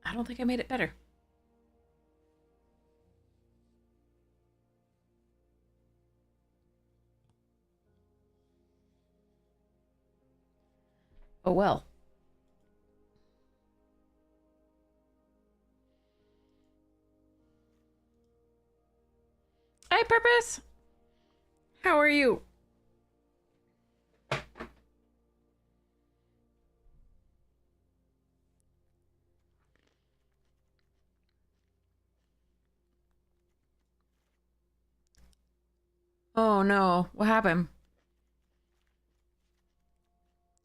I don't think I made it better. Oh well. Hi, Purpose! How are you? Oh no, what happened?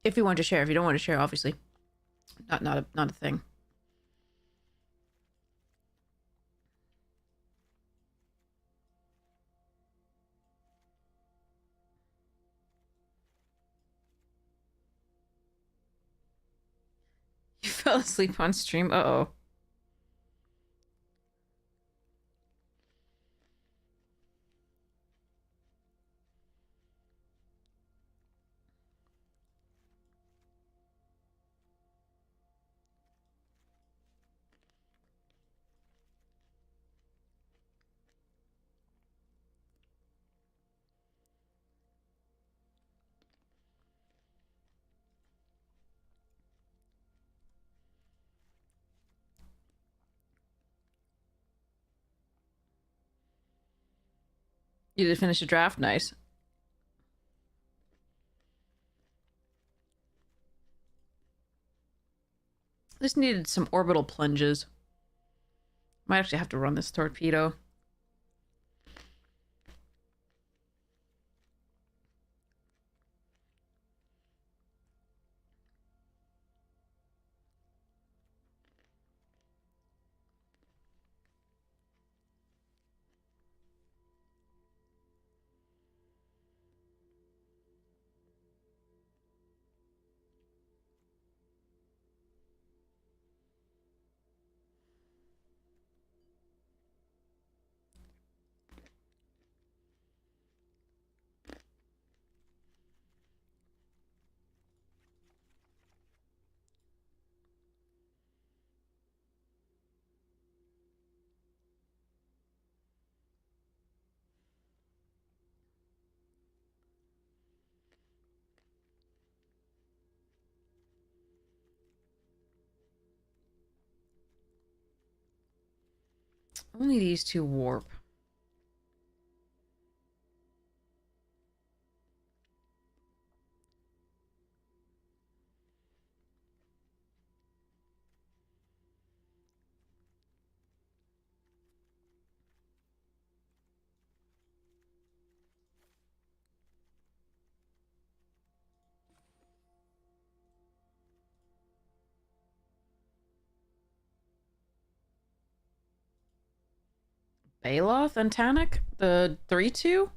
If you want to share, if you don't want to share, obviously. Not a thing. You fell asleep on stream. Uh-oh. You did finish the draft? Nice. This needed some orbital plunges. Might actually have to run this torpedo. Only these two warp. Baloth and Tannic? The 3-2?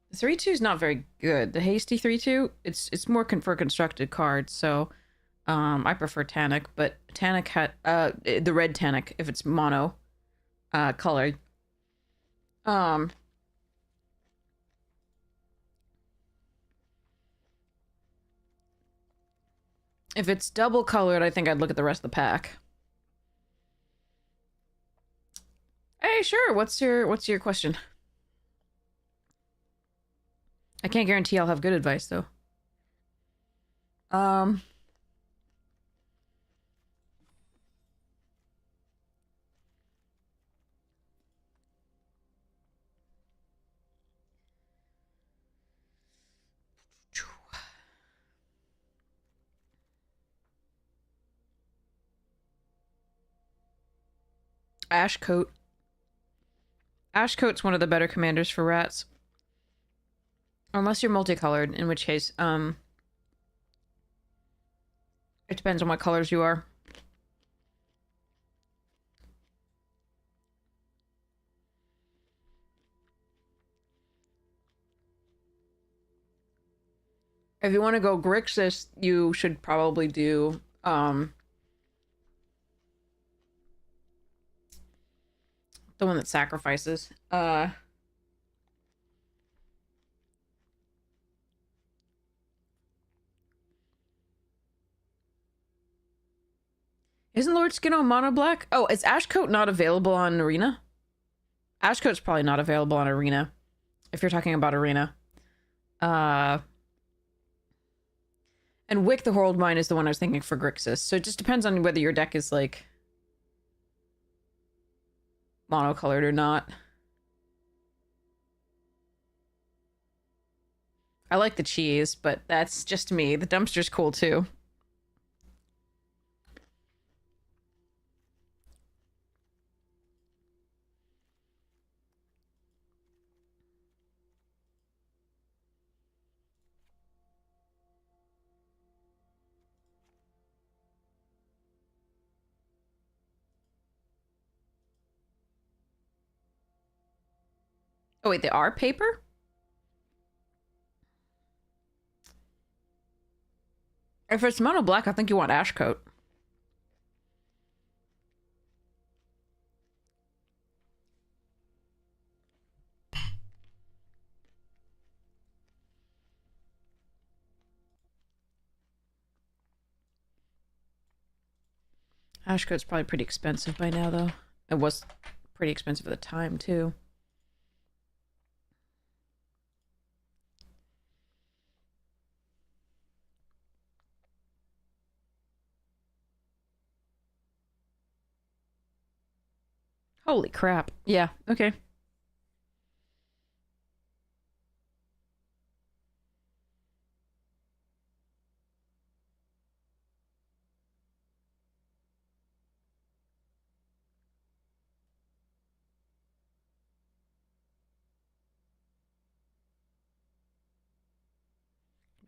The 3-2 is not very good. The hasty 3-2, it's more for constructed cards, so I prefer Tannic, but Tannic had the red Tannic if it's mono colored. Um if it's double colored, I think I'd look at the rest of the pack. Hey, sure. What's your question? I can't guarantee I'll have good advice though. Um Ashcoat. Ashcoat's one of the better commanders for rats. Unless you're multicolored, in which case, it depends on what colors you are. If you want to go Grixis, you should probably do the one that sacrifices. Isn't colored skin on mono black? Oh, is Ash Coat not available on Arena? Ash Coat's probably not available on Arena. If you're talking about Arena. And Wick the Horror Mine is the one I was thinking for Grixis. So it just depends on whether your deck is, like, monocolored or not. I like the cheese, but that's just me. The dumpster's cool, too. Oh, wait, they are paper? If it's mono black, I think you want Ash Coat. Ash Coat's probably pretty expensive by now, though. It was pretty expensive at the time, too. Holy crap. Yeah, okay.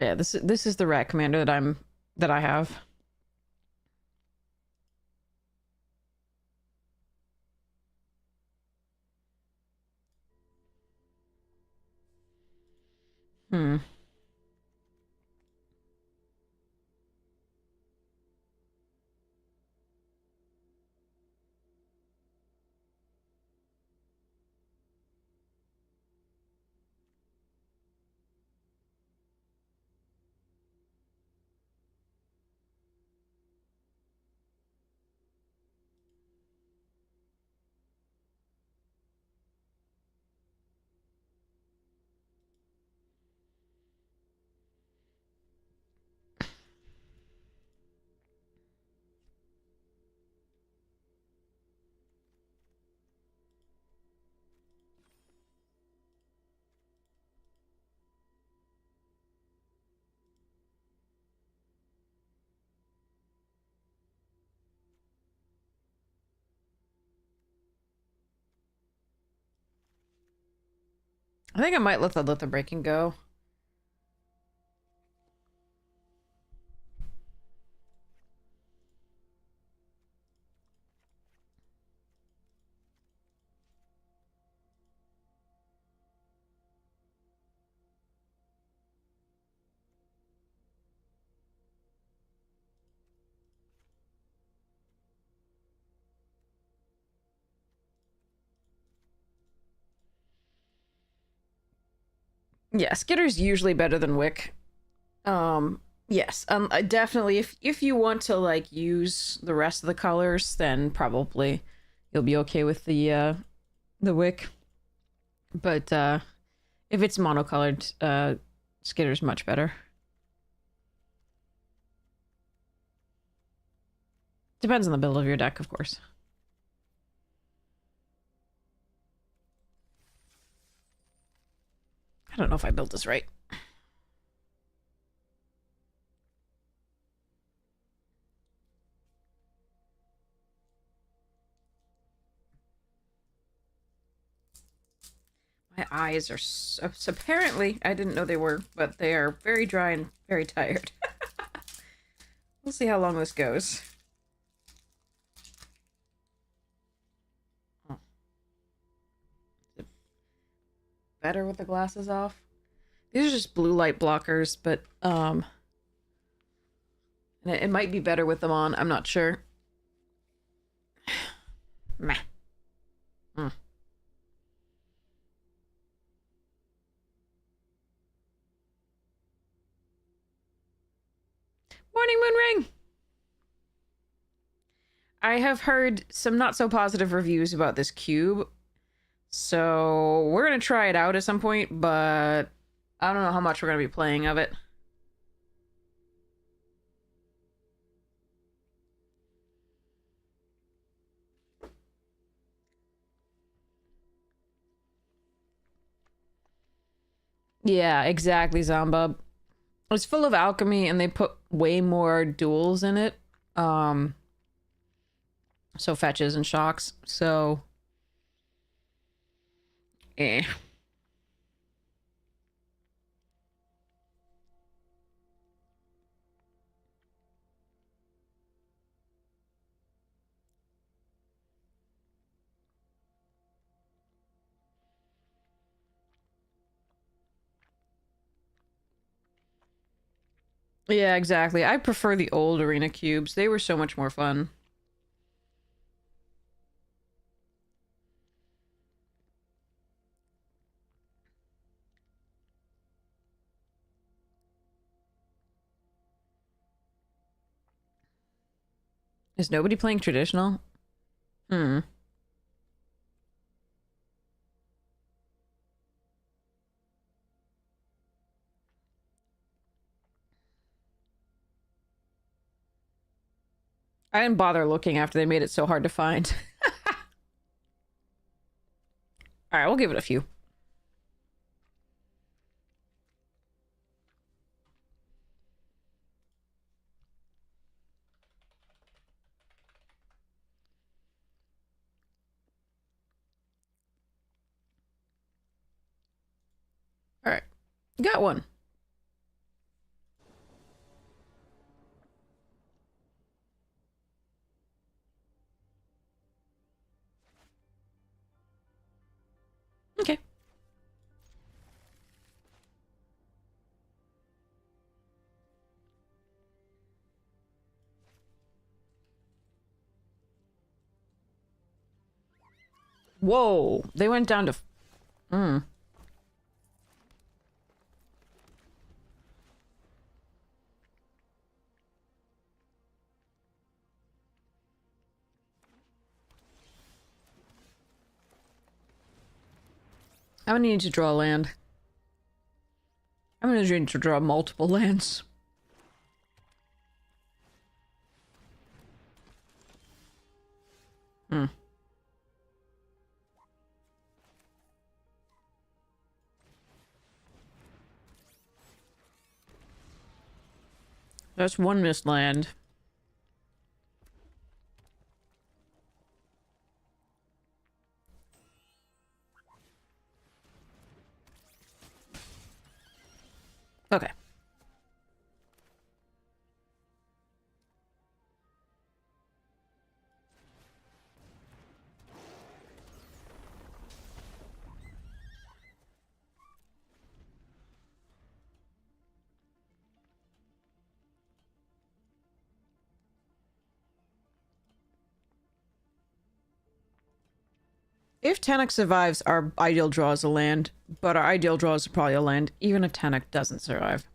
Yeah, this is the Rat Commander that I have. Hmm. I think I might let the Litho Breaking go. Yeah, Skitter's usually better than Wick. Yes. I definitely if you want to like use the rest of the colors, then probably you'll be okay with the Wick. But if it's monocolored, Skitter's much better. Depends on the build of your deck, of course. I don't know if I built this right. My eyes are so apparently, I didn't know they were, but they are very dry and very tired. We'll see how long this goes. Oh. Is it better with the glasses off? These are just blue light blockers, but it might be better with them on. I'm not sure. Meh. Mm. Morning, Moonring! I have heard some not so positive reviews about this cube. So we're gonna try it out at some point, but I don't know how much we're gonna be playing of it. Yeah, exactly, Zombub. It's full of alchemy and they put way more duels in it. Um so fetches and shocks. So eh. Yeah, exactly. I prefer the old arena cubes. They were so much more fun. Is nobody playing traditional? Hmm. I didn't bother looking after they made it so hard to find. All right, we'll give it a few. All right, got one. Okay. Whoa, they went down to. Hmm. I'm gonna need to draw land. I'm gonna need to draw multiple lands. Hmm. That's one missed land. Okay. If Tannock survives, our ideal draw is a land, but our ideal draw is probably a land, even if Tannock doesn't survive.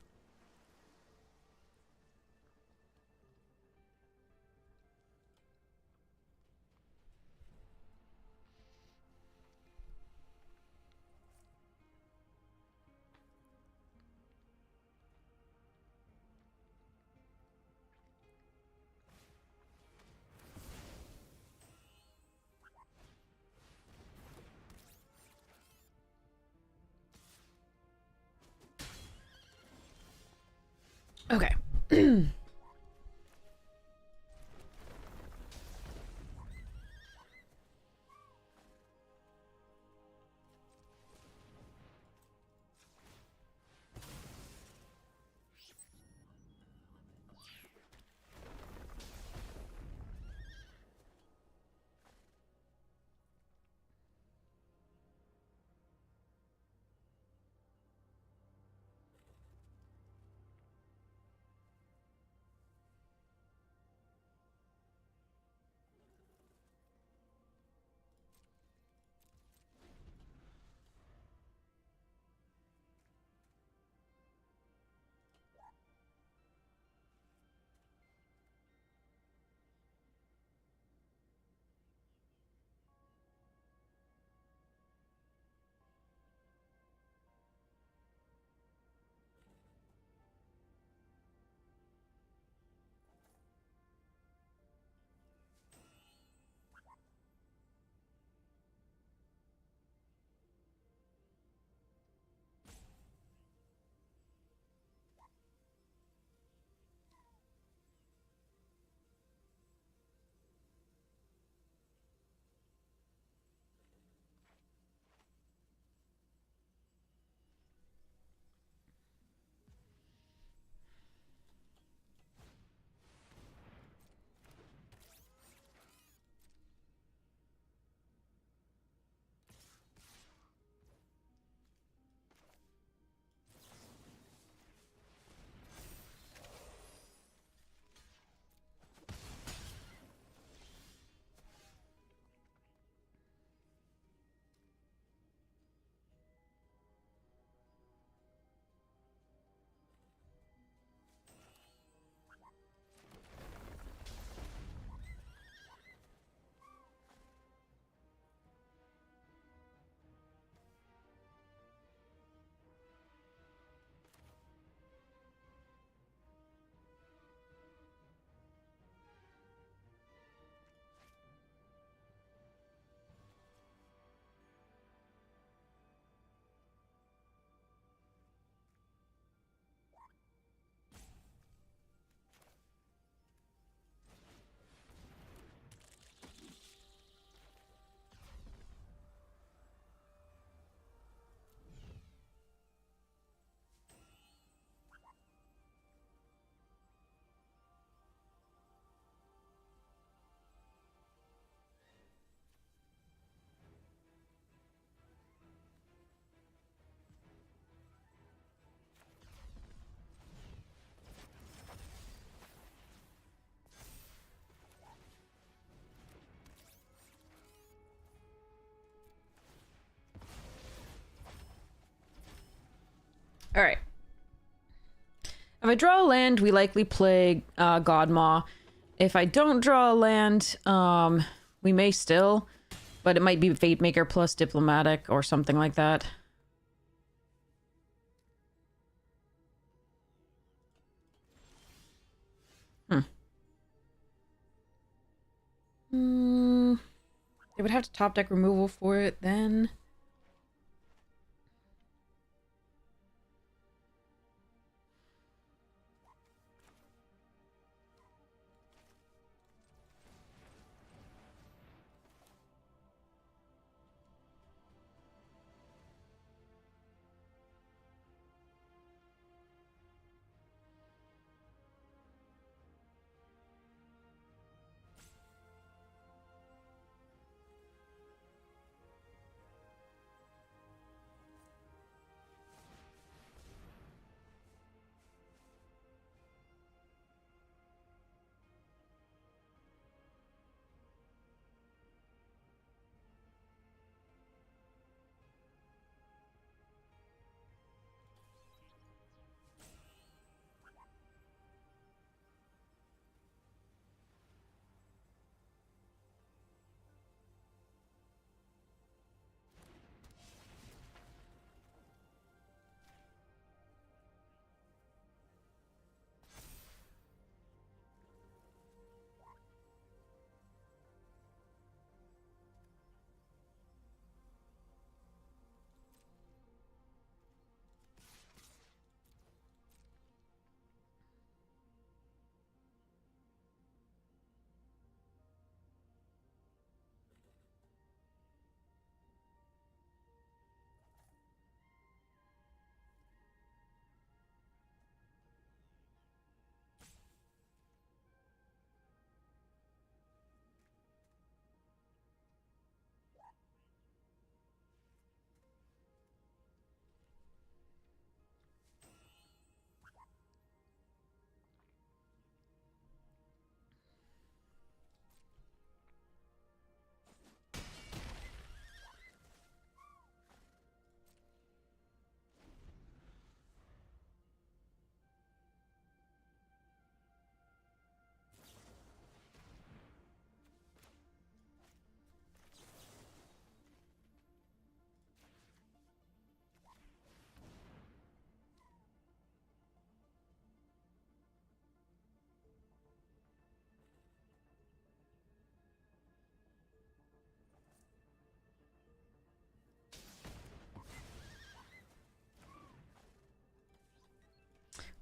Alright. If I draw a land, we likely play Godmaw. If I don't draw a land, we may still, but it might be Fate Maker plus Diplomatic or something like that. They would have to top deck removal for it then.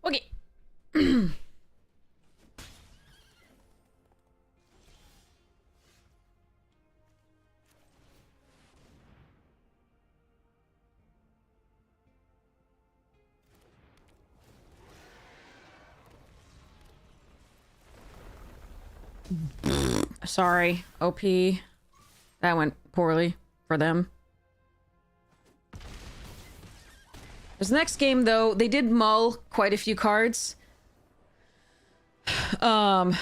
Okay. Sorry, OP. That went poorly for them. This next game, though, they did mull quite a few cards. They're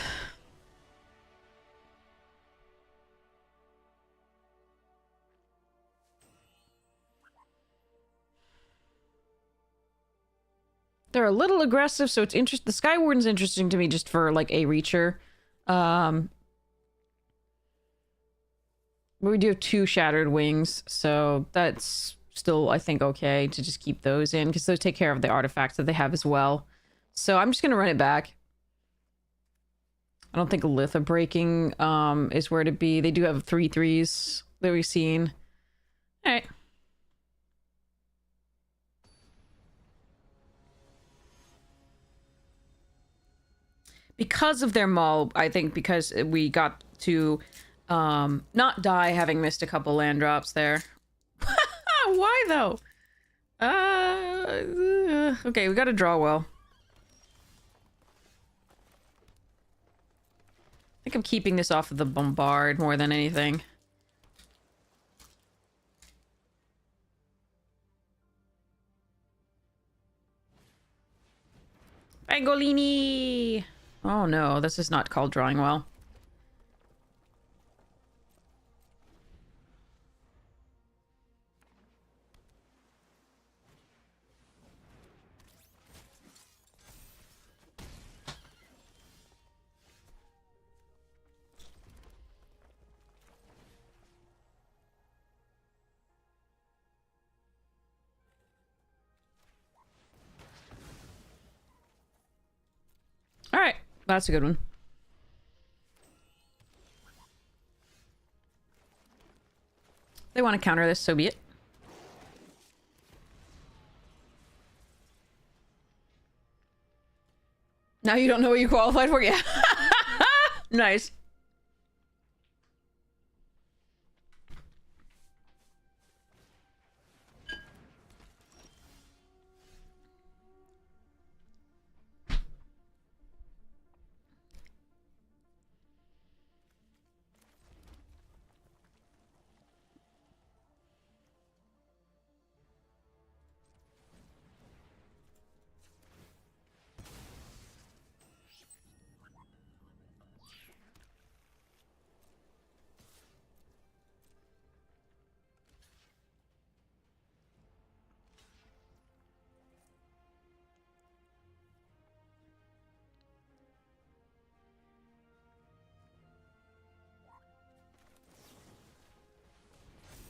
a little aggressive, so it's the Skywarden's interesting to me just for, like, a reacher. But we do have 2 Shattered Wings, so that's still, I think, okay to just keep those in, because those take care of the artifacts that they have as well. So I'm just gonna run it back. I don't think Litha Breaking is where to be. They do have 3/3s that we've seen. Alright. Because of their mull, I think because we got to not die having missed a couple land drops there. Why though? Okay, we gotta draw well. I think I'm keeping this off of the bombard more than anything. Pangolini! Oh no, this is not called drawing well. That's a good one. They want to counter this, so be it. Now you don't know what you qualified for? Yeah. Nice.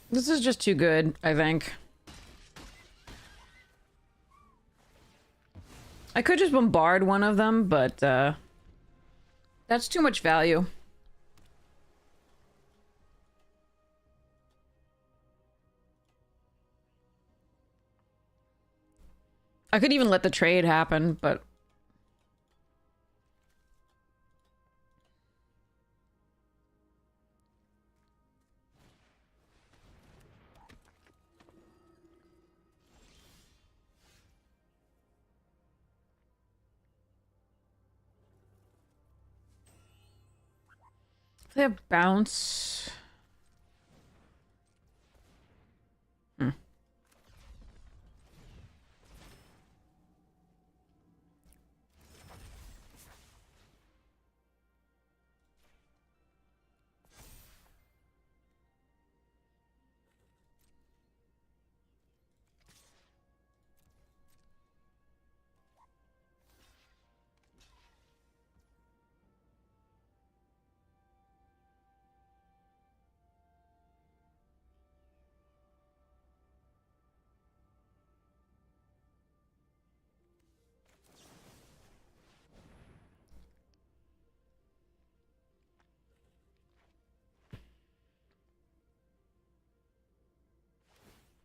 This is just too good, I think. I could just bombard one of them, but that's too much value. I could even let the trade happen, but... They have bounce. Hmm.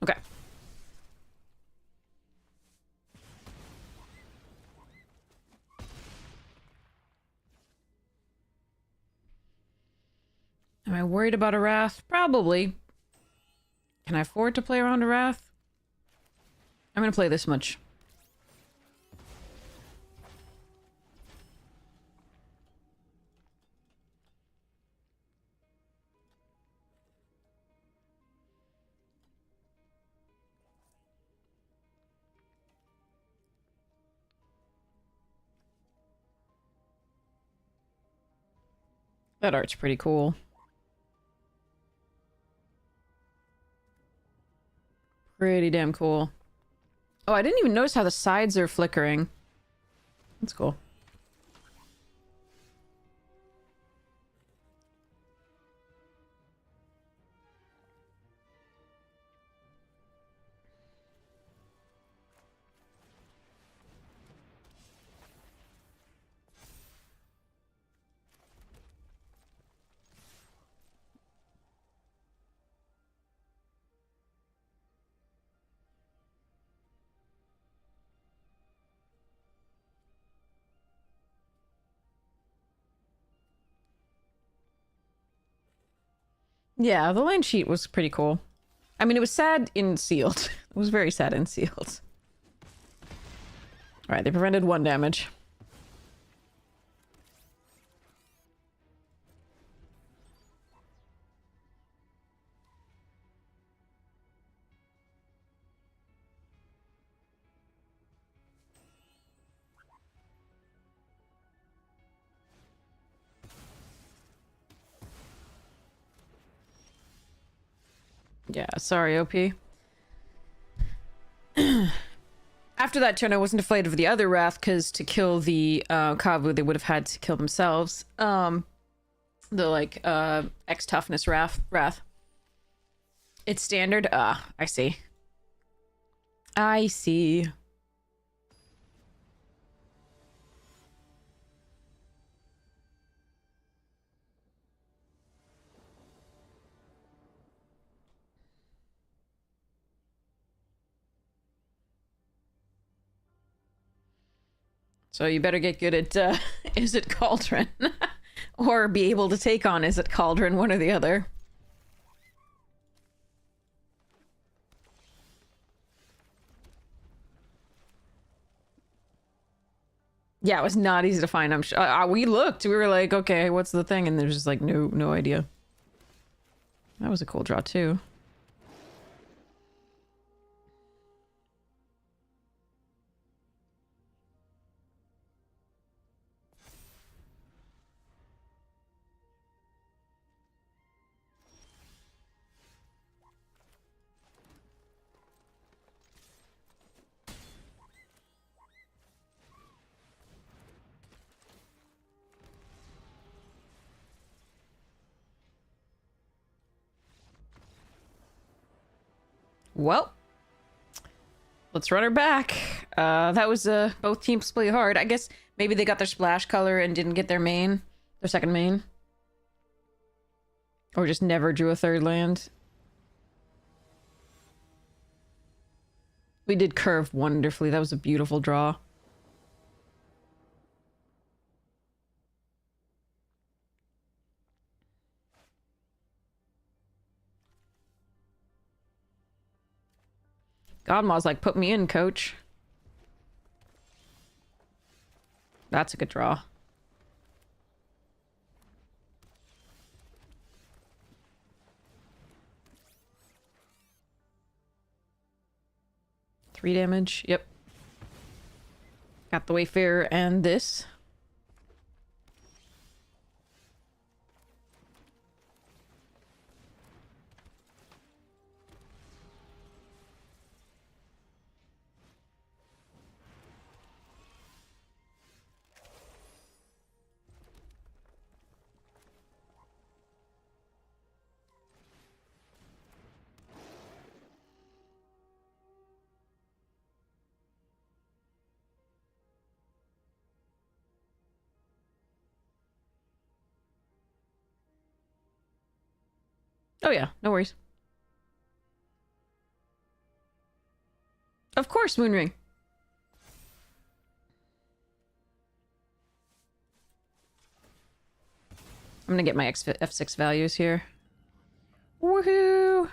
Okay. Am I worried about a Wrath? Probably. Can I afford to play around a Wrath? I'm gonna play this much. That art's pretty cool. Pretty damn cool. Oh, I didn't even notice how the sides are flickering. That's cool. Yeah, the line sheet was pretty cool. I mean, it was sad in sealed. It was very sad in sealed. Alright, they prevented 1 damage. Yeah, sorry, OP. After that turn, I wasn't afraid of the other Wrath, because to kill the Kavu, they would have had to kill themselves. The, like, X toughness Wrath. It's standard? I see. I see. So you better get good at Izzet Cauldron. Or be able to take on Izzet Cauldron, one or the other. Yeah, it was not easy to find. I'm sure we looked. We were like, okay, what's the thing? And there's just like no idea. That was a cool draw too. Well, let's run her back. That was both teams play hard. I guess maybe they got their splash color and didn't get their main, their second main. Or just never drew a third land. We did curve wonderfully. That was a beautiful draw. Godmaw's like, put me in, coach. That's a good draw. Three damage. Yep. Got the Wayfarer and this. Oh yeah, no worries. Of course, Moonring. I'm gonna get my F6 values here. Woohoo!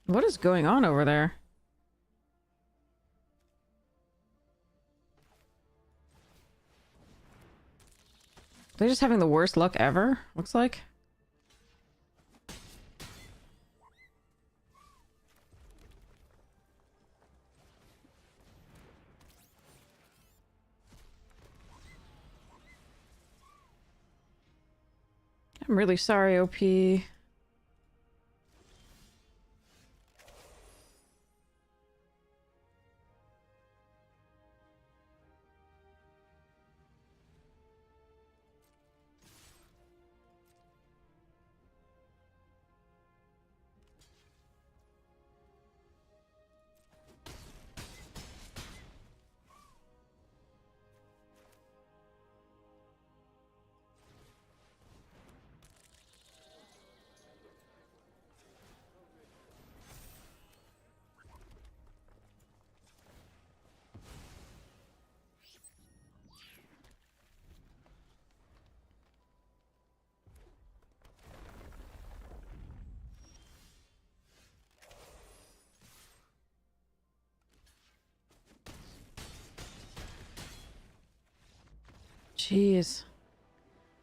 What is going on over there? They're just having the worst luck ever, looks like. I'm really sorry, OP. Jeez.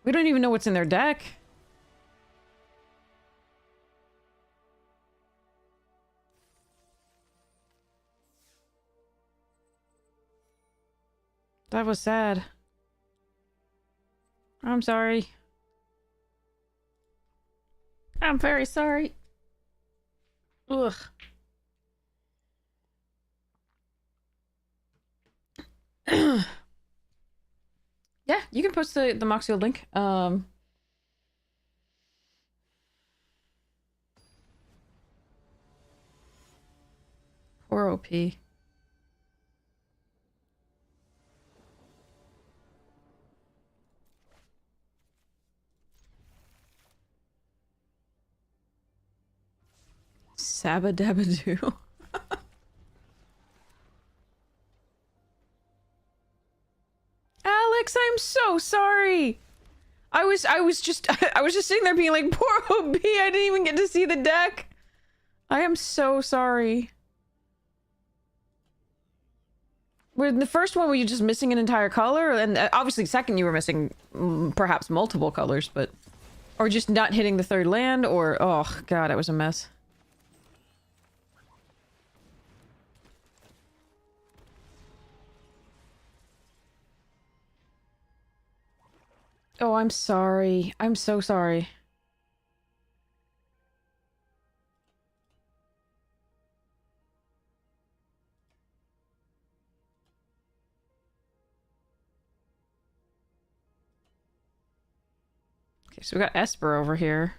We don't even know what's in their deck. That was sad. I'm sorry. I'm very sorry. Ugh. Yeah, you can post the Moxfield link. Poor OP. Sabba dabba doo. Alex, I'm so sorry. I was just I was just sitting there being like, poor OB, I didn't even get to see the deck. I am so sorry. With the first one, were you just missing an entire color? And obviously, second, you were missing perhaps multiple colors, but... Or just not hitting the third land, or... Oh, God, it was a mess. Oh, I'm sorry. I'm so sorry. Okay, so we got Esper over here.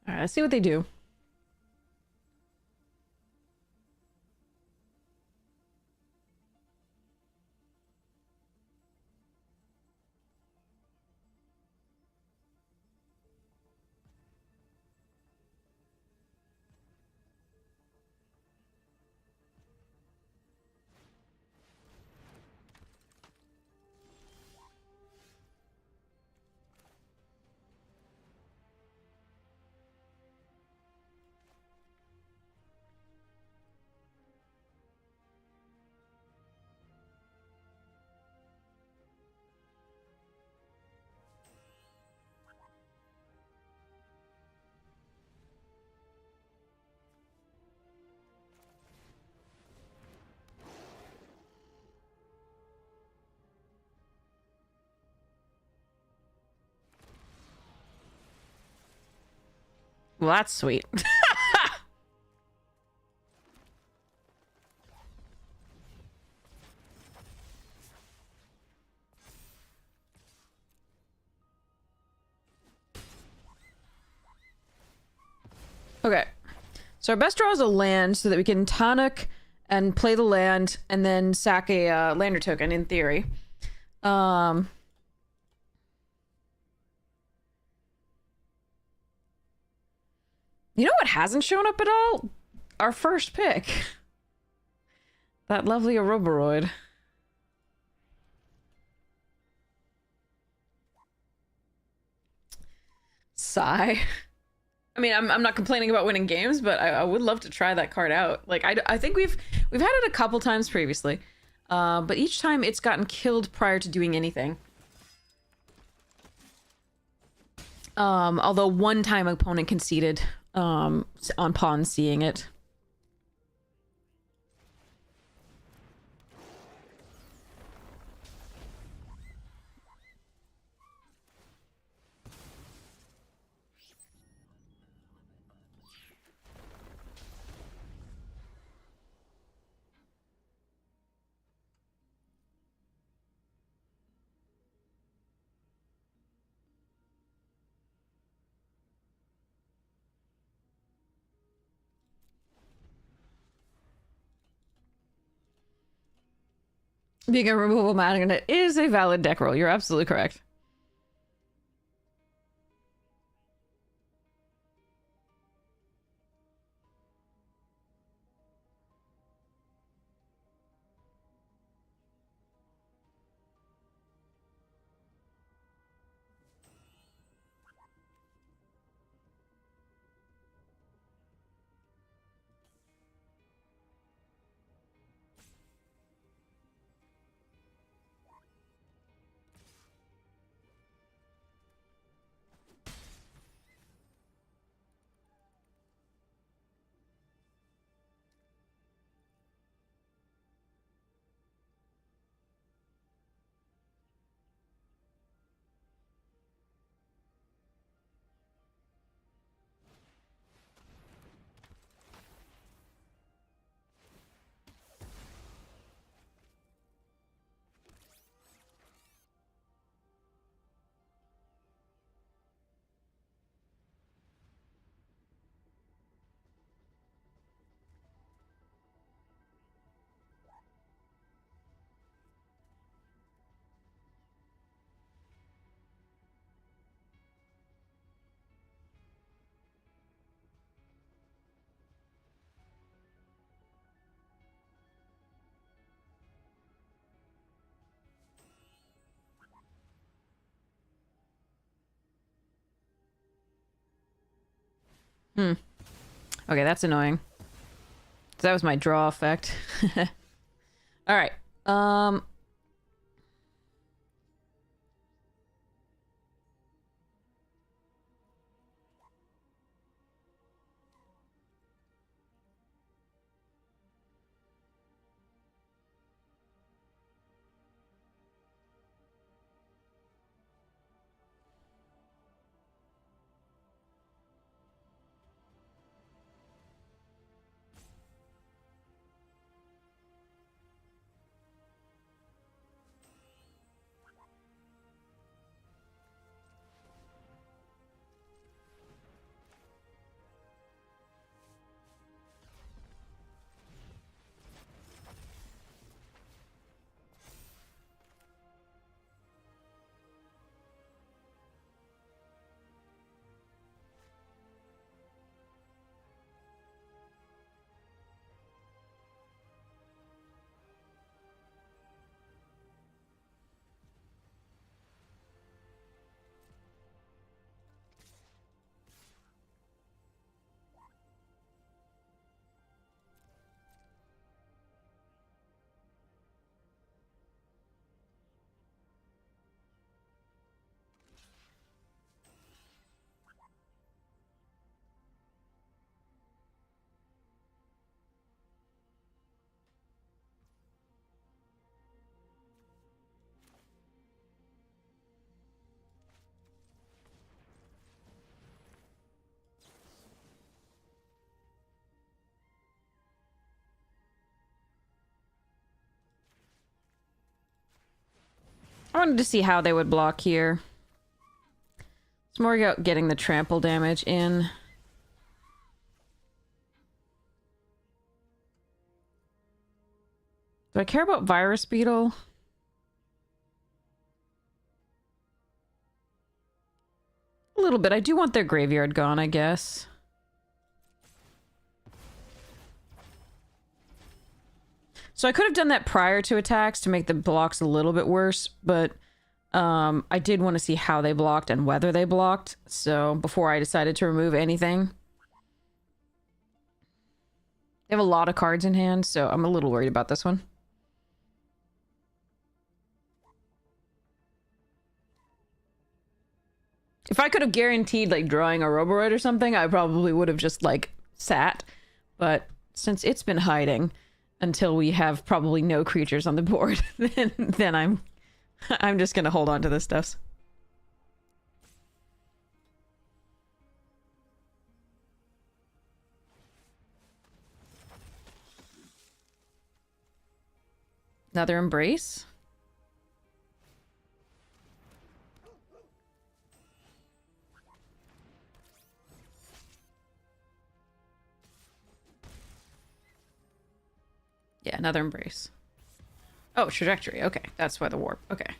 Alright, let's see what they do. Well, that's sweet. Okay. So our best draw is a land so that we can tonic and play the land and then sack a lander token in theory. You know what hasn't shown up at all? Our first pick. That lovely Ouroboros. Sigh. I mean, I'm not complaining about winning games, but I would love to try that card out. Like, I think we've had it a couple times previously, but each time it's gotten killed prior to doing anything. Although one time opponent conceded on pawn seeing it. Being a removable magnet is a valid deck roll. You're absolutely correct. Hmm. Okay, that's annoying. That was my draw effect. Alright. I wanted to see how they would block here. It's more about getting the trample damage in. Do I care about Virus Beetle? A little bit. I do want their graveyard gone, I guess. So I could have done that prior to attacks to make the blocks a little bit worse, but I did want to see how they blocked and whether they blocked, so before I decided to remove anything. They have a lot of cards in hand, so I'm a little worried about this one. If I could have guaranteed, like, drawing a Roboroid or something, I probably would have just, like, sat. But since it's been hiding until we have probably no creatures on the board, then I'm just gonna hold on to this stuff. Another Embrace? Yeah, another Embrace. Oh, Trajectory. Okay, that's why the warp. Okay.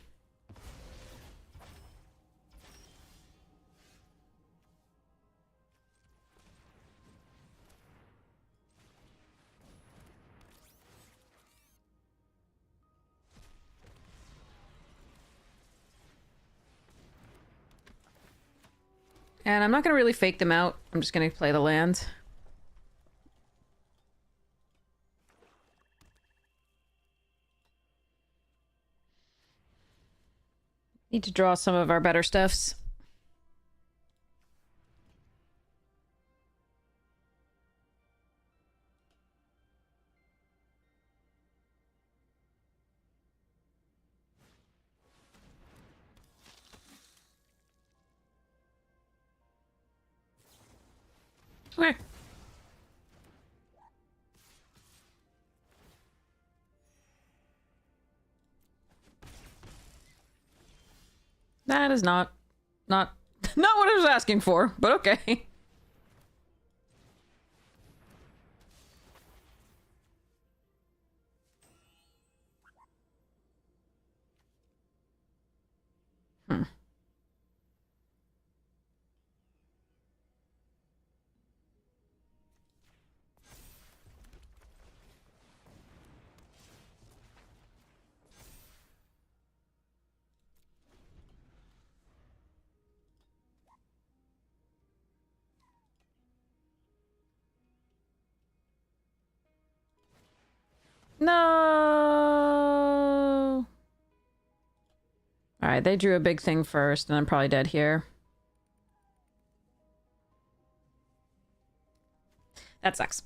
And I'm not going to really fake them out. I'm just going to play the land. Need to draw some of our better stuffs. Okay. That is not not what I was asking for, but okay. Hmm. No! Alright, they drew a big thing first, and I'm probably dead here. That sucks.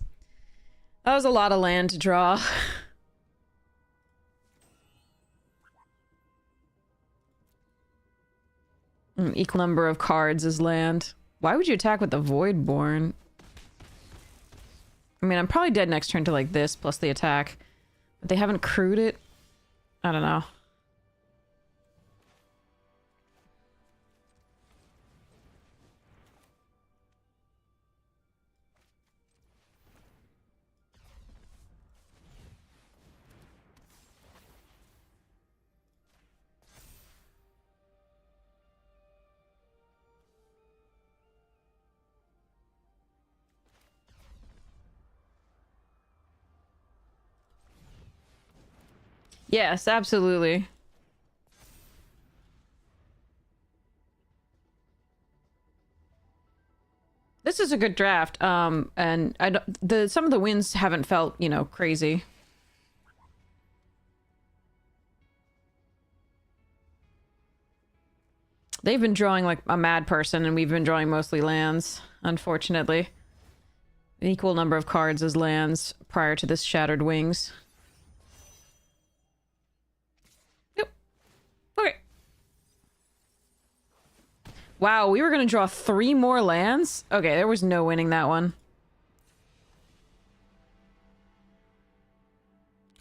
That was a lot of land to draw. An equal number of cards is land. Why would you attack with the Voidborn? I mean, I'm probably dead next turn to like this, plus the attack. But they haven't crewed it? I don't know. Yes, absolutely. This is a good draft. And some of the wins haven't felt, you know, crazy. They've been drawing like a mad person, and we've been drawing mostly lands, unfortunately. An equal number of cards as lands prior to this Shattered Wings. Yep. Okay. Wow, we were gonna draw 3 more lands? Okay, there was no winning that one.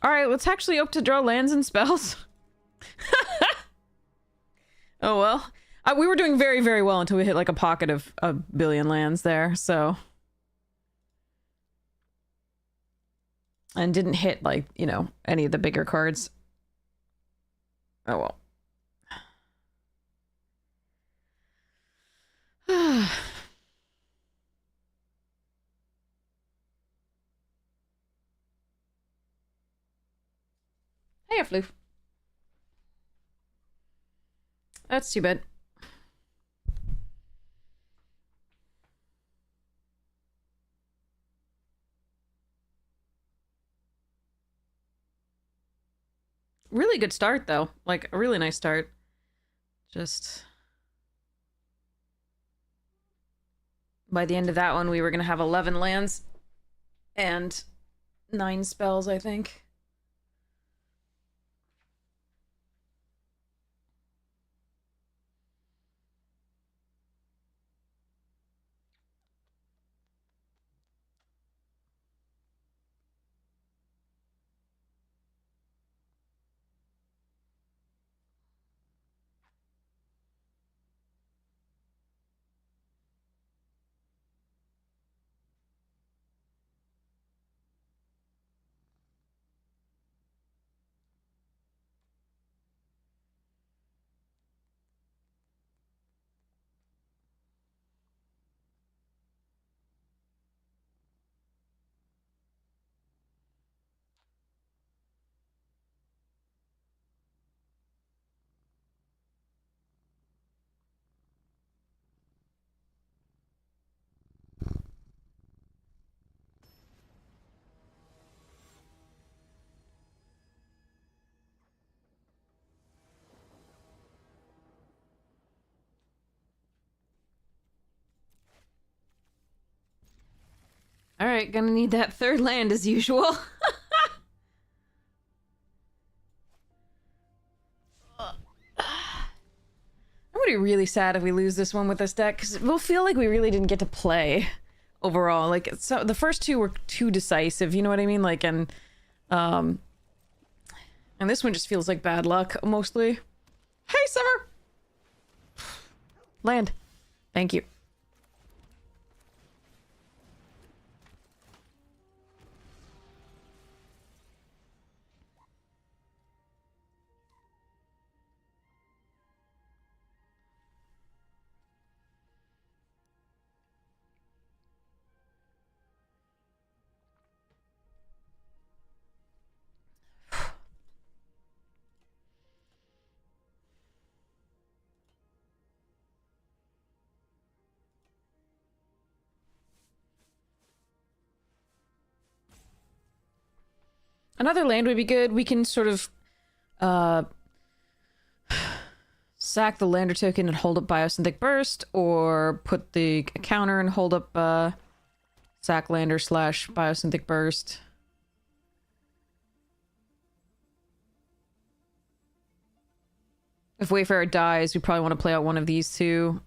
Alright, let's actually hope to draw lands and spells. Oh well. We were doing very, very well until we hit like a pocket of a billion lands there, so... And didn't hit, like, you know, any of the bigger cards. Oh well. Hey, Floof. That's too bad. Really good start, though. Like, a really nice start. Just... By the end of that one, we were going to have 11 lands. And 9 spells, I think. Alright, gonna need that 3rd land as usual. I'm gonna be really sad if we lose this one with this deck, because we'll feel like we really didn't get to play overall. Like, so the first 2 were too decisive, you know what I mean? Like, and this one just feels like bad luck, mostly. Hey, Summer! Land. Thank you. Another land would be good. We can sort of uh sack the lander token and hold up Biosynthetic Burst, or put the counter and hold up sack lander slash Biosynthetic Burst. If Wayfarer dies, we probably want to play out one of these two.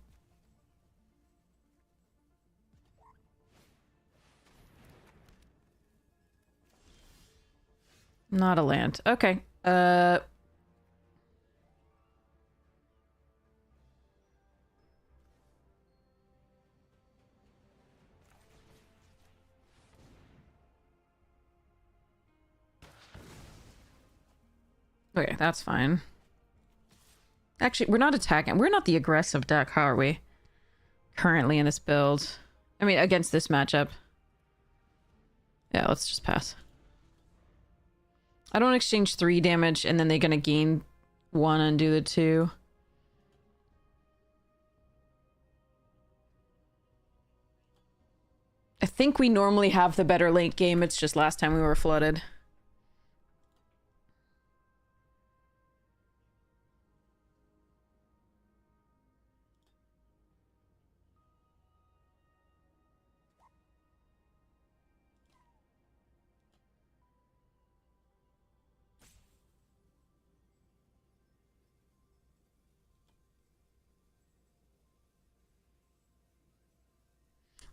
Not a land. Okay. Okay, that's fine. Actually, we're not attacking. We're not the aggressive deck, how are we? Currently in this build. I mean, against this matchup. Yeah, let's just pass. I don't exchange 3 damage, and then they're gonna gain 1 and do the 2. I think we normally have the better late game, it's just last time we were flooded.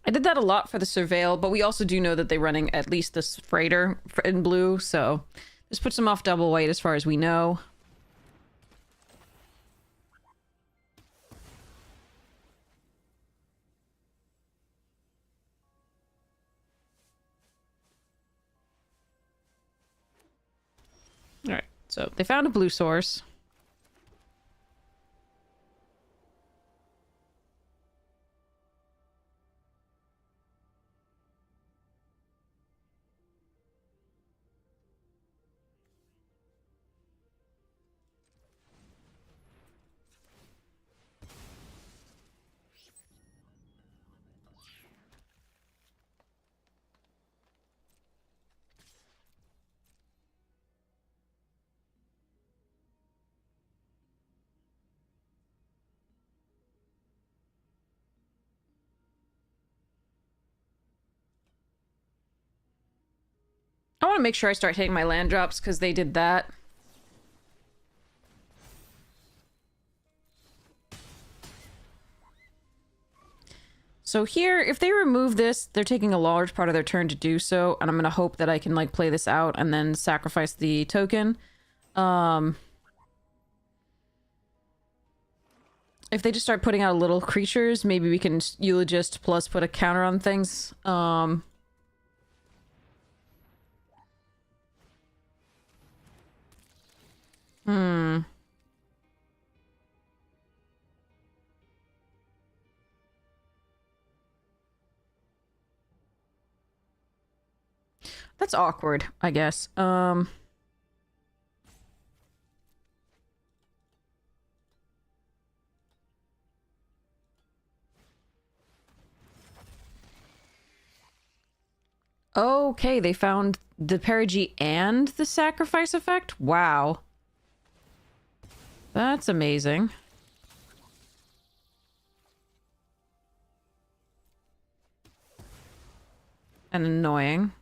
I did that a lot for the Surveil, but we also do know that they're running at least this Freighter in blue, so this puts them off double white as far as we know. Alright, so they found a blue source. I want to make sure I start hitting my land drops because they did that. So here, if they remove this, they're taking a large part of their turn to do so, and I'm going to hope that I can, like, play this out and then sacrifice the token. If they just start putting out little creatures, maybe we can Eulogist plus put a counter on things. That's awkward, I guess. Okay, they found the Perigee and the sacrifice effect? Wow. That's amazing. And annoying.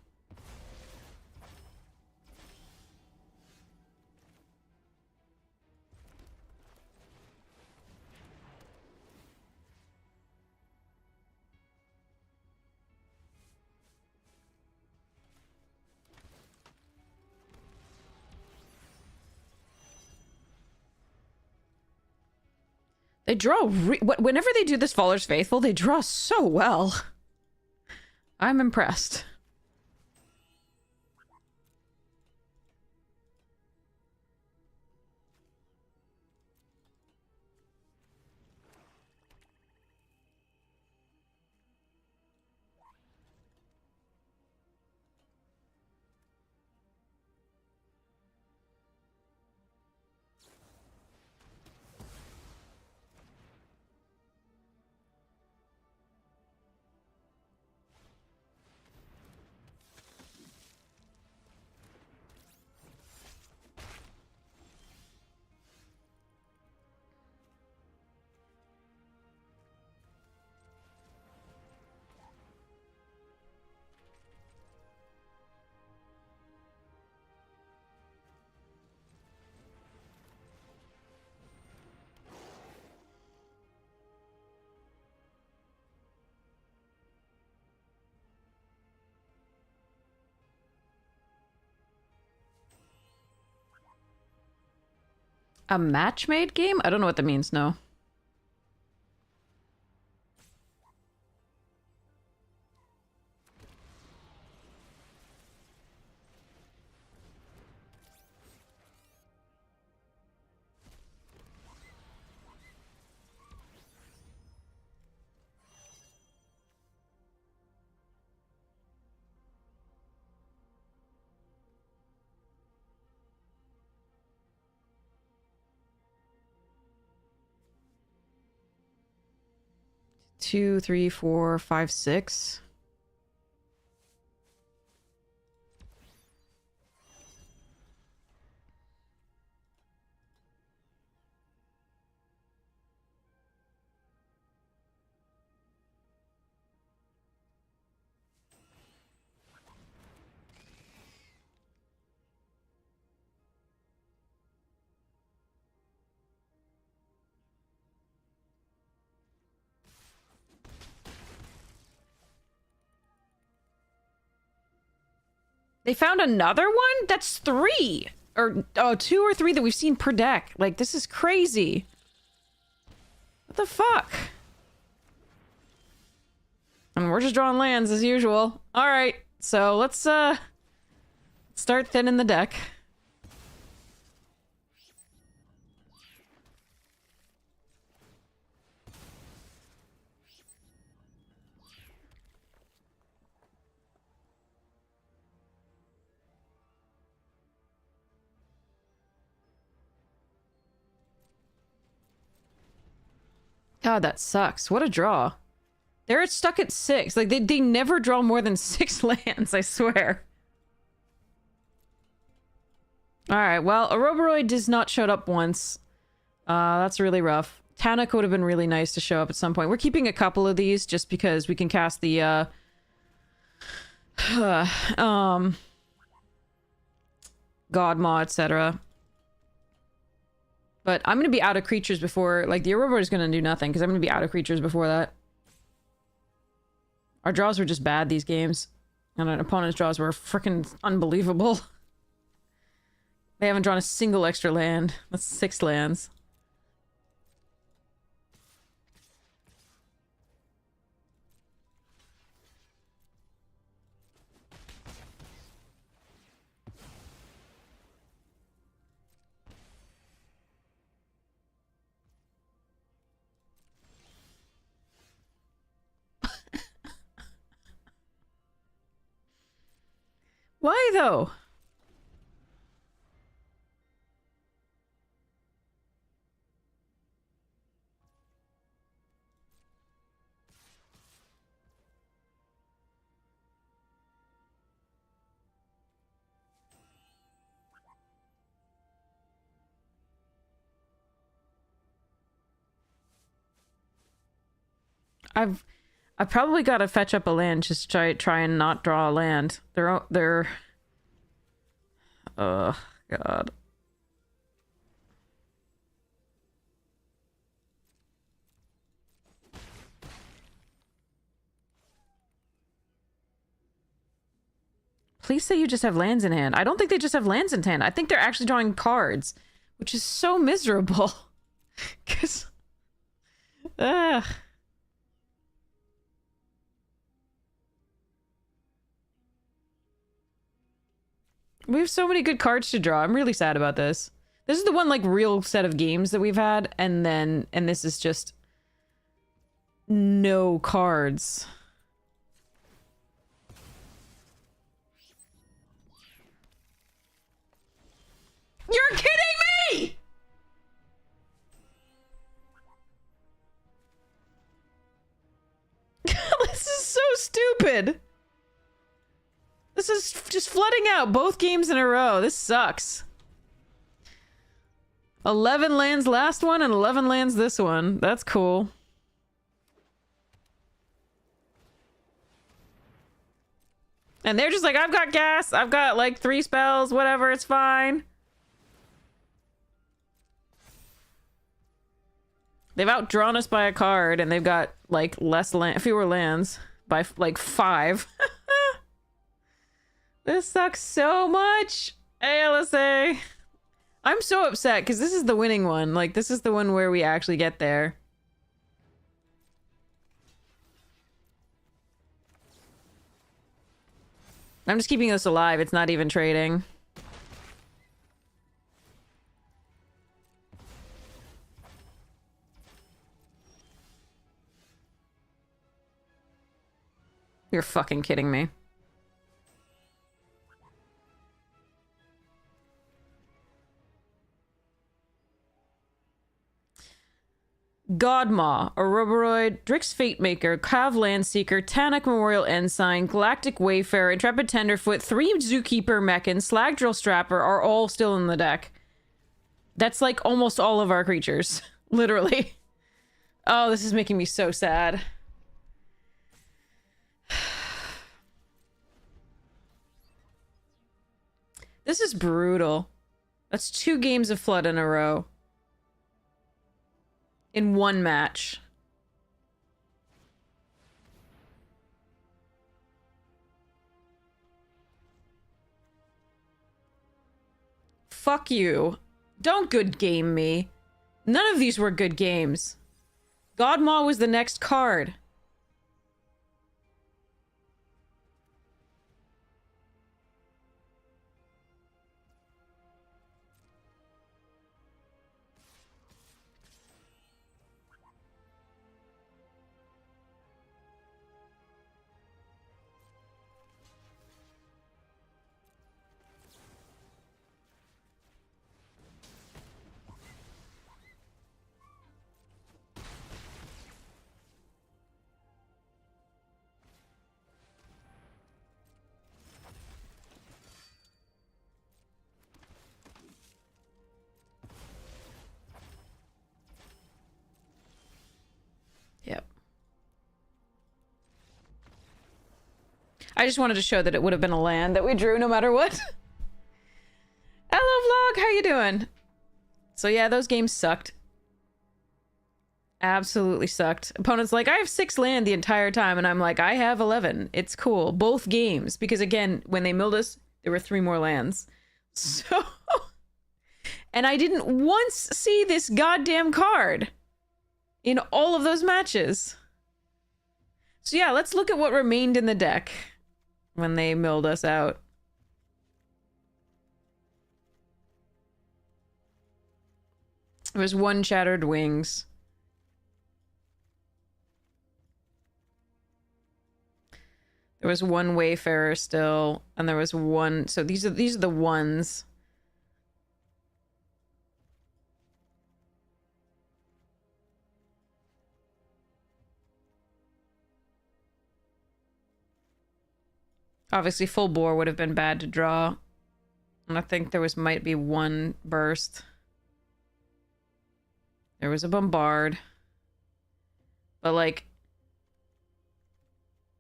They draw whenever they do this Faller's Faithful, they draw so well. I'm impressed. A match-made game? I don't know what that means, no. Two, three, four, five, six. They found another one? That's three! Or, oh, two or three that we've seen per deck. Like, this is crazy. What the fuck? I mean, we're just drawing lands as usual. Alright, so let's, start thinning the deck. God, that sucks. What a draw. They're stuck at 6. Like, they never draw more than 6 lands, I swear. Alright, well, Oroboroid does not showed up once. That's really rough. Tanic would have been really nice to show up at some point. We're keeping a couple of these just because we can cast the, Godmaw, etc. But I'm going to be out of creatures before... Like, the Oroboroid is going to do nothing, because I'm going to be out of creatures before that. Our draws were just bad, these games. And our opponent's draws were freaking unbelievable. They haven't drawn a single extra land. That's 6 lands. Why, though? I've probably got to fetch up a land just to try and not draw a land. They're oh god. Please say you just have lands in hand. I don't think they just have lands in hand. I think they're actually drawing cards, which is so miserable. Cause ugh. We have so many good cards to draw. I'm really sad about this. This is the one, like, real set of games that we've had, and this is just... no cards. You're kidding me! This is so stupid! This is just flooding out both games in a row. This sucks. 11 lands last one and 11 lands this one. That's cool. And they're just like, I've got gas. I've got like 3 spells. Whatever. It's fine. They've outdrawn us by a card and they've got like fewer lands by like 5. This sucks so much. ALSA. I'm so upset because this is the winning one. Like, this is the one where we actually get there. I'm just keeping this alive. It's not even trading. You're fucking kidding me. Godmaw, Ouroboros, Drix Fatemaker, Cav Landseeker, Tannoc Memorial Ensign, Galactic Wayfarer, Intrepid Tenderfoot, 3 Zookeeper Mechan, Slagdrill Strapper are all still in the deck. That's like almost all of our creatures. Literally. Oh, this is making me so sad. This is brutal. That's 2 games of Flood in a row. In one match. Fuck you. Don't good game me. None of these were good games. Godmaw was the next card. Yep. I just wanted to show that it would have been a land that we drew no matter what. Hello, vlog. How you doing? So yeah, those games sucked. Absolutely sucked. Opponent's like, I have 6 land the entire time, and I'm like, I have 11. It's cool. Both games. Because again, when they milled us, there were 3 more lands. So... and I didn't once see this goddamn card in all of those matches. So yeah, let's look at what remained in the deck when they milled us out. There was 1 Shattered Wings. There was 1 Wayfarer still, and there was 1... so these are the ones. Obviously, full bore would have been bad to draw. And I think there might be 1 burst. There was a bombard. But, like...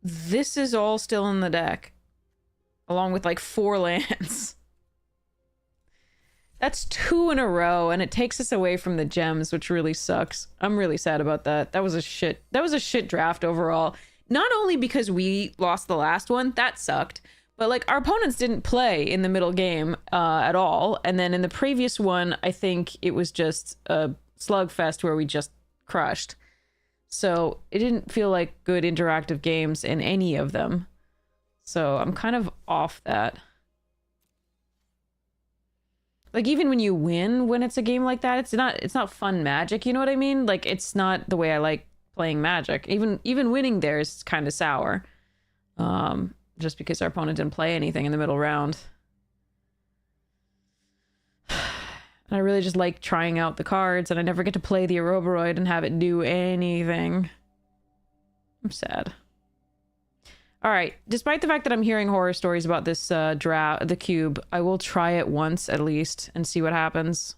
this is all still in the deck. Along with, like, 4 lands. That's 2 in a row, and it takes us away from the gems, which really sucks. I'm really sad about that. That was a shit draft overall. Not only because we lost the last one, that sucked, but like our opponents didn't play in the middle game at all. And then in the previous one, I think it was just a slugfest where we just crushed. So it didn't feel like good interactive games in any of them. So I'm kind of off that. Like even when you win when it's a game like that, it's not fun Magic, you know what I mean? Like it's not the way I like playing Magic. Even winning there is kind of sour. Just because our opponent didn't play anything in the middle round. And I really just like trying out the cards, and I never get to play the Ouroboros and have it do anything. I'm sad. Alright, despite the fact that I'm hearing horror stories about this the cube, I will try it once at least and see what happens.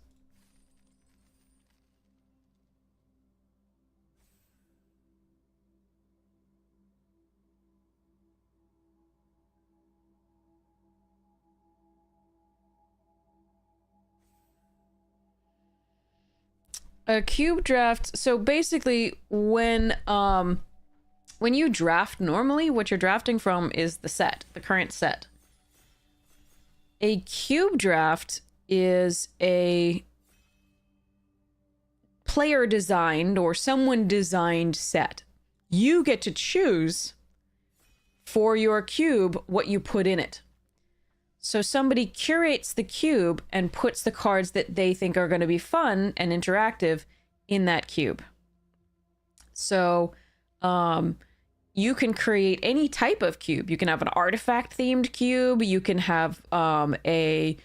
A cube draft, so basically when you draft normally, what you're drafting from is the set, the current set. A cube draft is a player designed or someone designed set. You get to choose for your cube what you put in it. So somebody curates the cube and puts the cards that they think are going to be fun and interactive in that cube. So you can create any type of cube. You can have an artifact themed cube. You can have a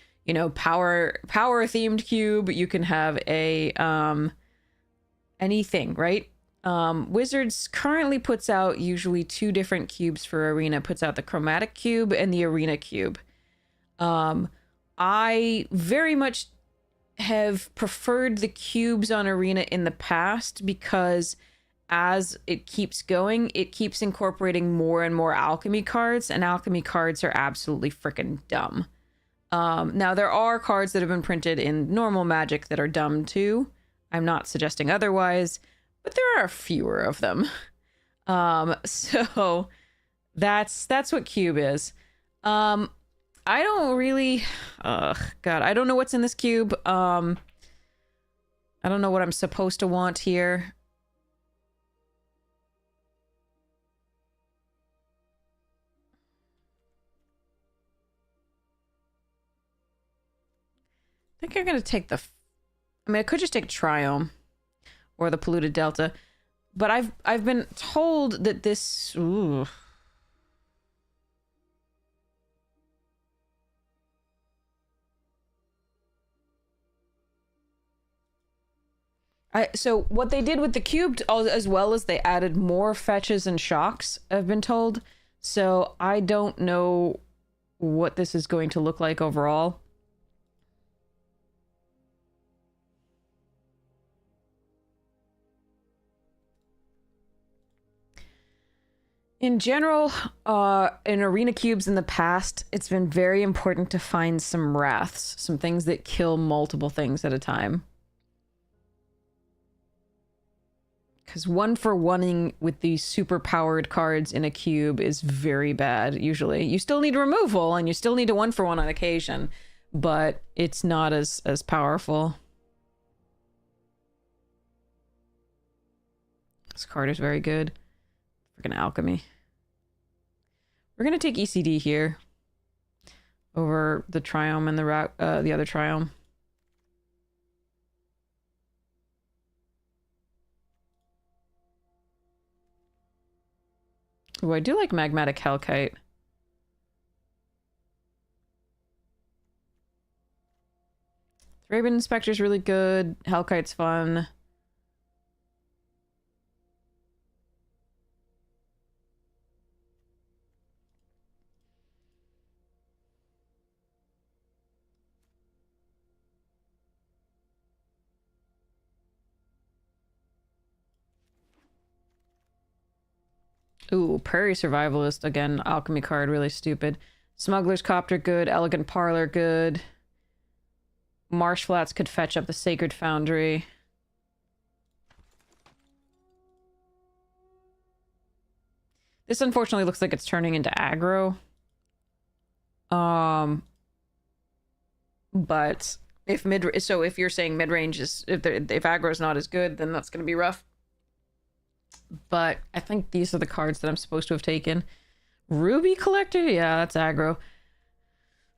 power themed cube. You can have a anything, right? Wizards currently puts out usually 2 different cubes for Arena. Puts out the Chromatic Cube and the Arena Cube. I very much have preferred the cubes on Arena in the past because as it keeps going, it keeps incorporating more and more alchemy cards, and alchemy cards are absolutely freaking dumb. Now, there are cards that have been printed in normal Magic that are dumb too. I'm not suggesting otherwise, but there are fewer of them. So that's what cube is. I don't really... God, I don't know what's in this cube. I don't know what I'm supposed to want here. I think I'm going to take the... I mean, I could just take Triome or the Polluted Delta, but I've been told that this... Ooh. So what they did with the cube, as well as they added more fetches and shocks, I've been told. So I don't know what this is going to look like overall. In general, in Arena cubes in the past, it's been very important to find some wraths, some things that kill multiple things at a time. Because 1-for-1ing with these super powered cards in a cube is very bad, usually. You still need removal, and you still need a 1-for-1 on occasion, but it's not as powerful. This card is very good. Freaking alchemy. We're gonna take ECD here over the Triome and the other Triome. Oh, I do like Magmatic Hellkite. Thraben Inspector's really good. Hellkite's fun. Ooh, Prairie Survivalist. Again, alchemy card, really stupid. Smuggler's Copter, good. Elegant Parlor, good. Marsh Flats could fetch up the Sacred Foundry. This unfortunately looks like it's turning into aggro. But if if you're saying mid-range is... If aggro's not as good, then that's going to be rough. But I think these are the cards that I'm supposed to have taken. Ruby Collector? Yeah, that's aggro.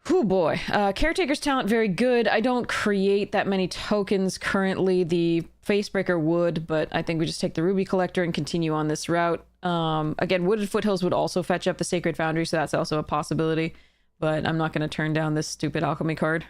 Oh boy. Caretaker's Talent, very good. I don't create that many tokens currently. The Facebreaker would, but I think we just take the Ruby Collector and continue on this route. Again, Wooded Foothills would also fetch up the Sacred Foundry, so that's also a possibility. But I'm not going to turn down this stupid alchemy card.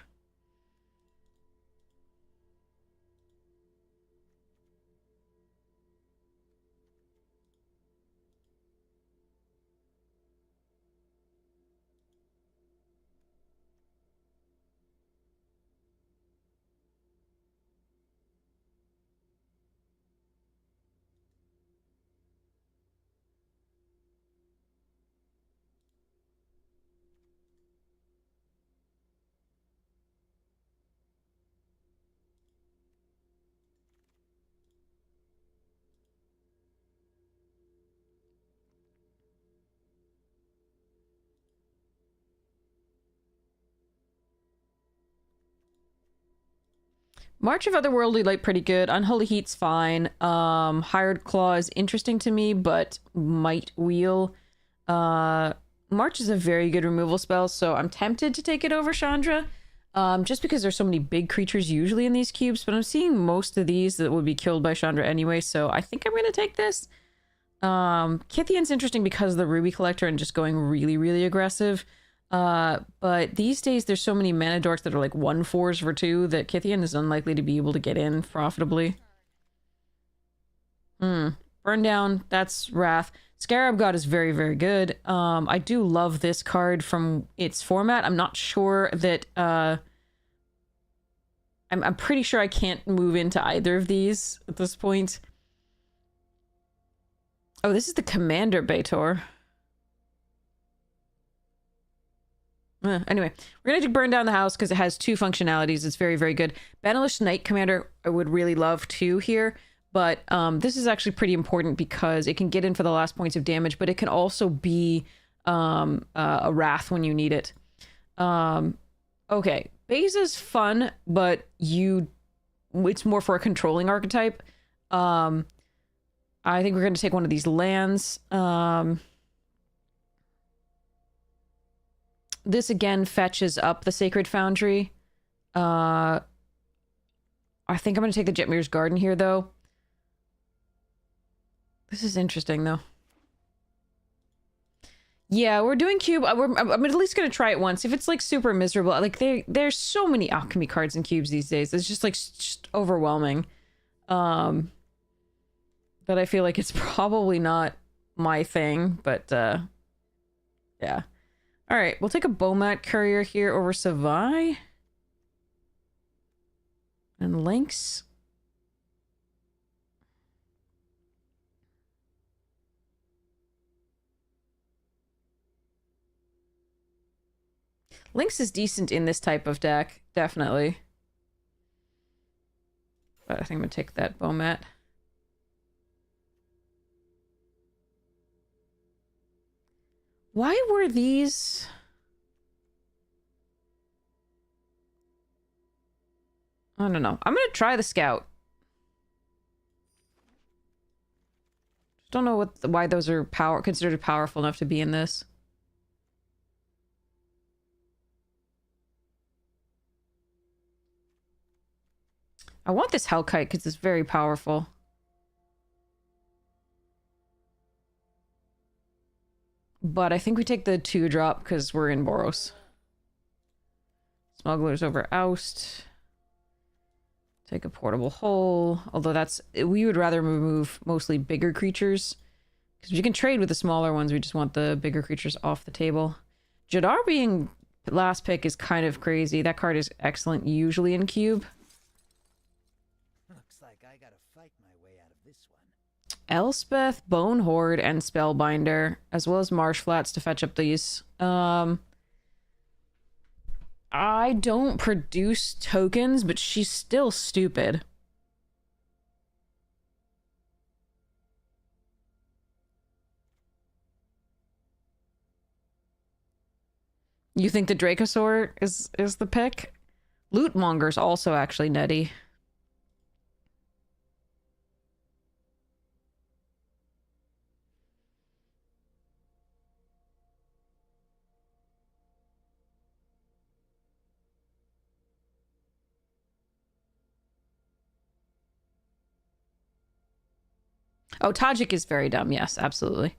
March of Otherworldly Light pretty good. Unholy Heat's fine. Hired Claw is interesting to me, but Might Wheel. March is a very good removal spell, so I'm tempted to take it over Chandra. Just because there's so many big creatures usually in these cubes, but I'm seeing most of these that would be killed by Chandra anyway, so I think I'm gonna take this. Kythian's interesting because of the Ruby Collector and just going really, really aggressive. But these days there's so many mana dorks that are like 1/4s for 2 that Kythian is unlikely to be able to get in profitably. Burn Down, that's Wrath. Scarab God is very, very good. I do love this card from its format. I'm not sure that, I'm pretty sure I can't move into either of these at this point. Oh, this is the Commander Baitor. Anyway, we're gonna burn down the house because it has 2 functionalities. It's very, very good. Banished Knight Commander, I would really love to here, but this is actually pretty important because it can get in for the last points of damage, but it can also be a Wrath when you need it. Okay, Beza's fun, but it's more for a controlling archetype. I think we're going to take one of these lands. This again fetches up the Sacred Foundry. I think I'm going to take the Jetmir's Garden here, though. This is interesting, though. Yeah, we're doing cube. I'm at least going to try it once. If it's, like, super miserable. Like, there's so many alchemy cards in cubes these days. It's just, like, just overwhelming. That I feel like it's probably not my thing, but, yeah. Alright, we'll take a Bomat Courier here over Savai. And Lynx. Lynx is decent in this type of deck, definitely. But I think I'm gonna take that Bomat. Why were these... I don't know. I'm gonna try the Scout. Just don't know why those are considered powerful enough to be in this. I want this Hellkite because it's very powerful. But I think we take the 2-drop because we're in Boros. Smugglers over Oust. Take a Portable Hole. Although we would rather remove mostly bigger creatures. Because we can trade with the smaller ones. We just want the bigger creatures off the table. Jadar being last pick is kind of crazy. That card is excellent usually in cube. Looks like I gotta fight my way out of this one. Elspeth, Bone Horde, and Spellbinder, as well as Marsh Flats to fetch up these. I don't produce tokens, but she's still stupid. You think the Dracosaur is the pick? Lootmonger's also actually nutty. Oh, Tajik is very dumb. Yes, absolutely.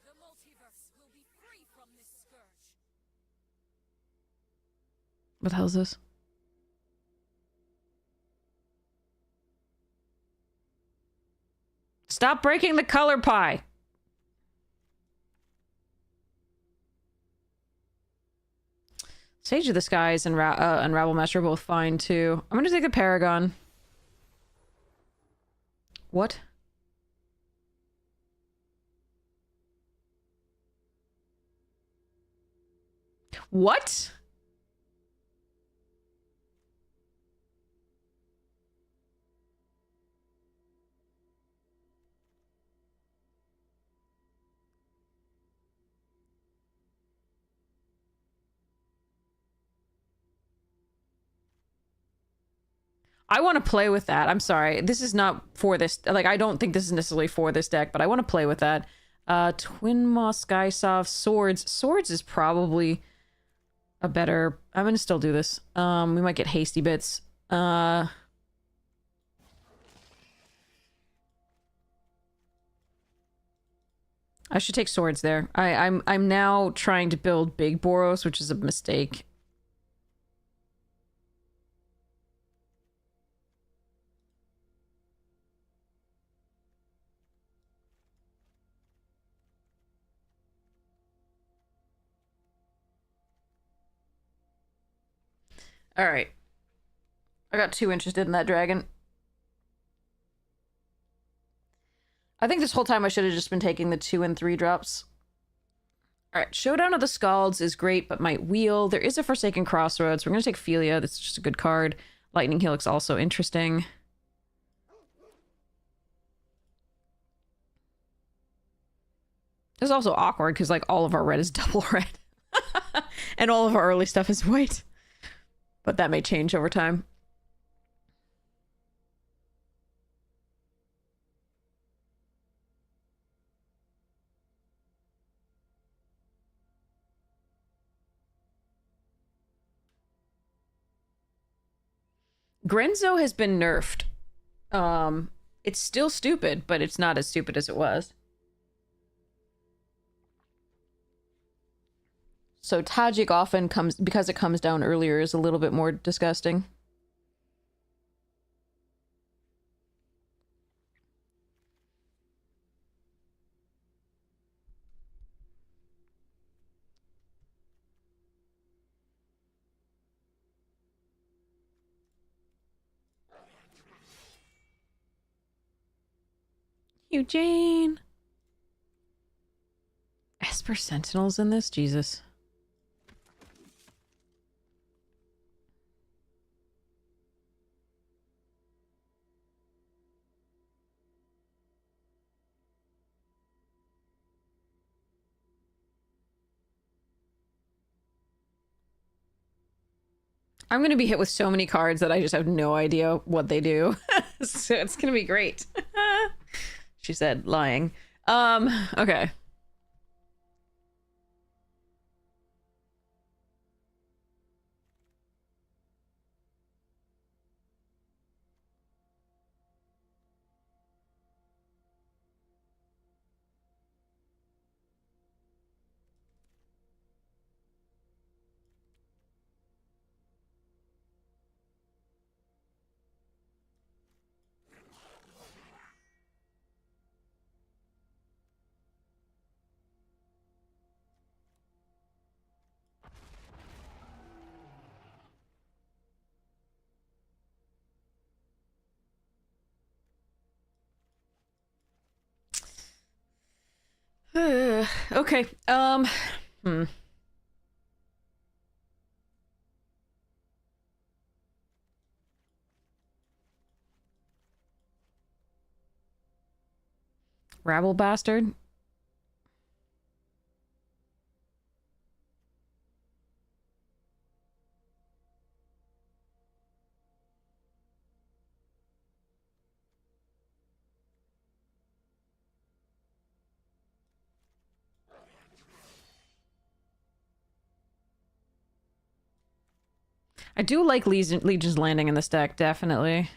The multiverse will be free from this scourge. What the hell is this? Stop breaking the color pie! Sage of the Skies and Rabblemaster are both fine, too. I'm gonna take the Paragon. What? What? I want to play with that. I'm sorry. This is not for this. Like, I don't think this is necessarily for this deck, but I want to play with that. Twin Maw, Skysoft, Swords. Swords is probably a better... I'm going to still do this. We might get Hasty Bits. I should take Swords there. I'm now trying to build big Boros, which is a mistake. All right. I got too interested in that dragon. I think this whole time I should have just been taking the 2 and 3 drops. All right, Showdown of the Scalds is great, but might wheel. There is a Forsaken Crossroads. We're going to take Philia. That's just a good card. Lightning Helix also interesting. This is also awkward because like all of our red is double red. And all of our early stuff is white. But that may change over time. Grenzo has been nerfed. It's still stupid, but it's not as stupid as it was. So Tajik often comes, because it comes down earlier, is a little bit more disgusting. Eugene. Esper Sentinels in this? Jesus. I'm going to be hit with so many cards that I just have no idea what they do. So it's going to be great. She said, lying. Okay. Okay. Rabble bastard. I do like Legion's Landing in this deck, definitely.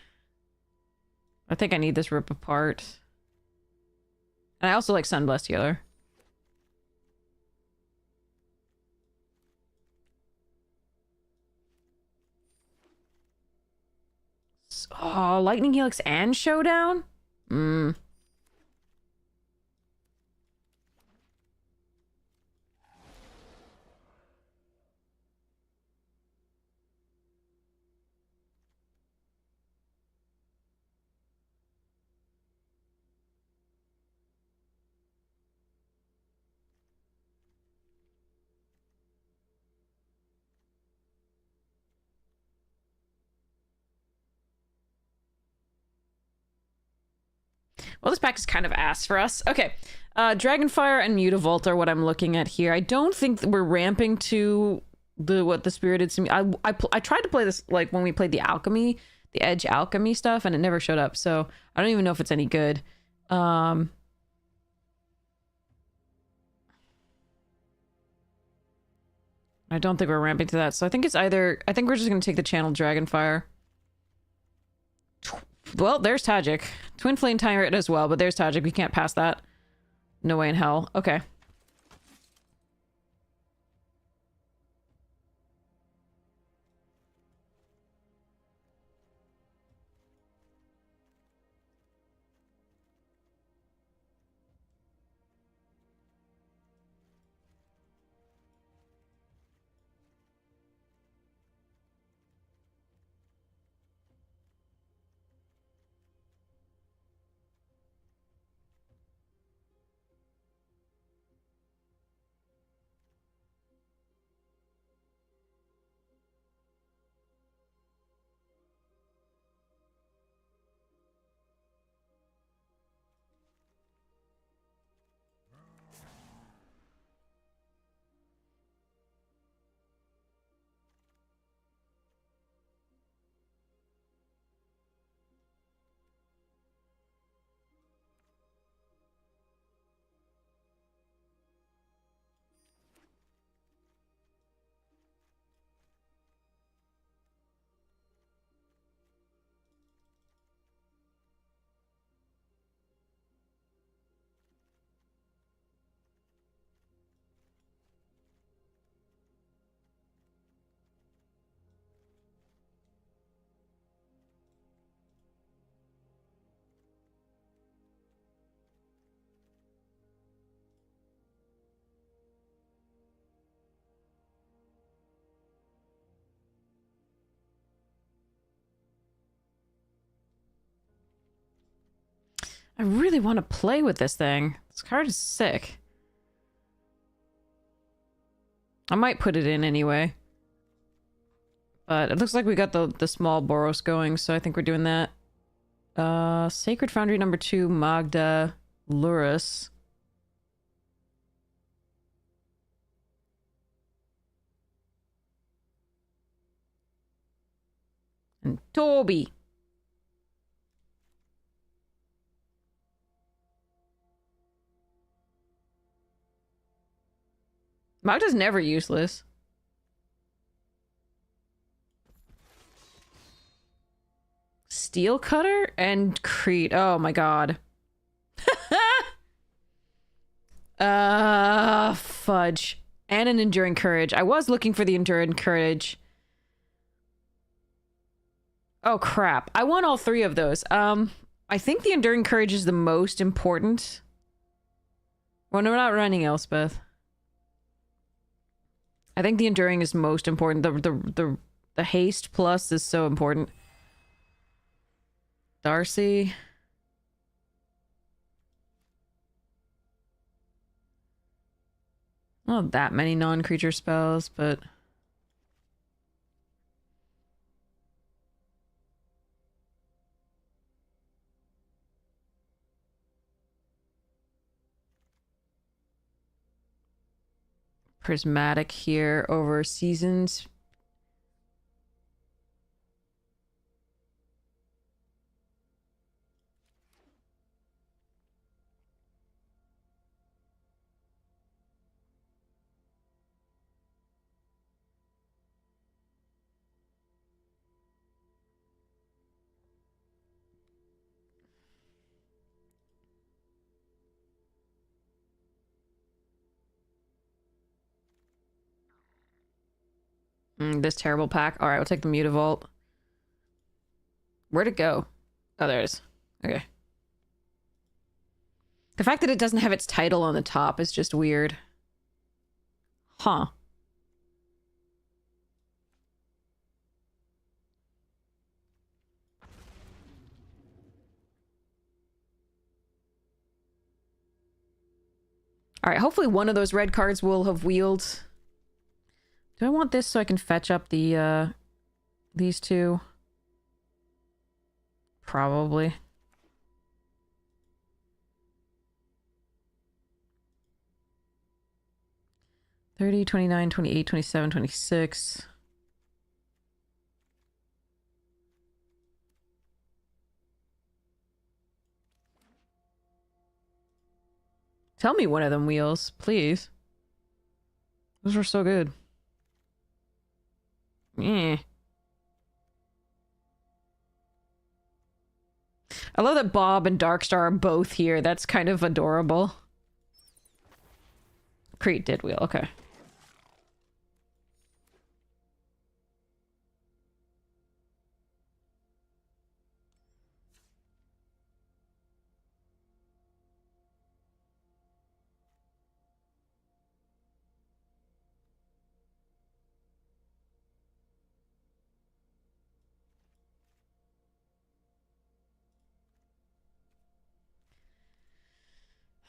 I think I need this Rip Apart. And I also like Sunblessed Healer. Oh, Lightning Helix and Showdown? Well, this pack is kind of ass for us. Okay. Dragonfire and Mutavault are what I'm looking at here. I don't think that we're ramping to what the Spirited Simi... I tried to play this, like, when we played the Alchemy the Edge Alchemy stuff, and it never showed up, so I don't even know if it's any good. I don't think we're ramping to that, so I think it's either... I think we're just gonna take the Channel Dragonfire. Well, there's Tajik. Twin Flame Tyrant as well, but there's Tajik. We can't pass that. No way in hell. Okay. I really want to play with this thing. This card is sick. I might put it in anyway. But it looks like we got the small Boros going, so I think we're doing that. Sacred Foundry number 2, Magda, Lurus. And Toby. Magda's never useless. Steel Cutter and Creed. Oh my god. Fudge. And an Enduring Courage. I was looking for the Enduring Courage. Oh crap. I want all 3 of those. I think the Enduring Courage is the most important. Well, no, we're not running Elspeth. I think the Enduring is most important. The haste plus is so important. Darcy. Not that many non-creature spells, but... Prismatic here over Seasons. This terrible pack. All right, we'll take the Mutavault. Where'd it go? Oh, there it is. Okay. The fact that it doesn't have its title on the top is just weird. Huh. All right, hopefully one of those red cards will have wheeled. Do I want this so I can fetch up the, these 2? Probably. $30, $29, $28, $27, $26. Tell me one of them wheels, please. Those were so good. Eh. I love that Bob and Darkstar are both here. That's kind of adorable. Crete did wheel, okay.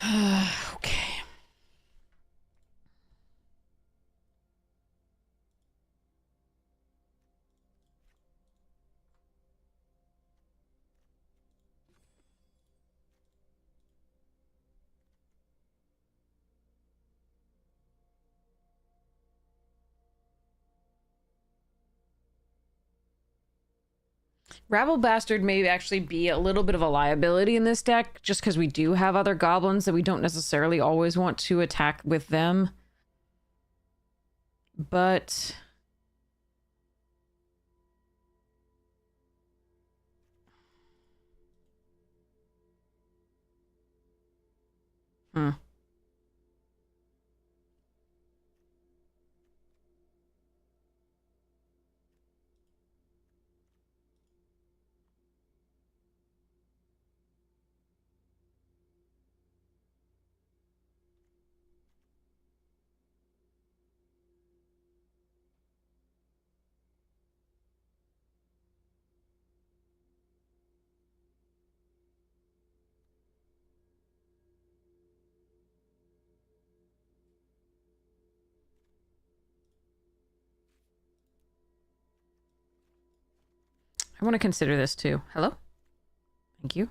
Okay. Rabble Bastard may actually be a little bit of a liability in this deck, just because we do have other goblins that we don't necessarily always want to attack with them. But... Hmm. I want to consider this too. Hello? Thank you.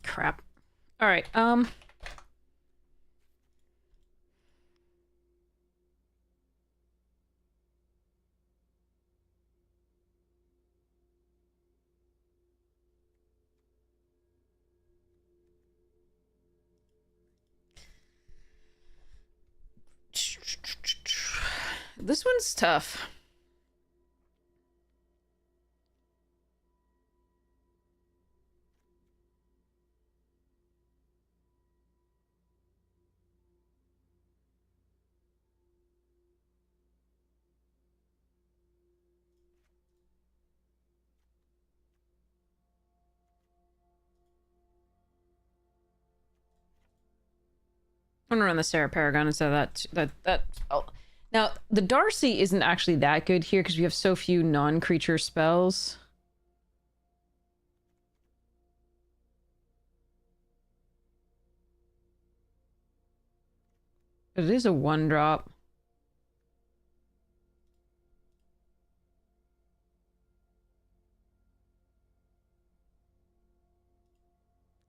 Crap. Alright, this one's tough. I'm gonna run the Sarah Paragon instead of that. Oh. Now the Darcy isn't actually that good here because we have so few non-creature spells. But it is a 1-drop.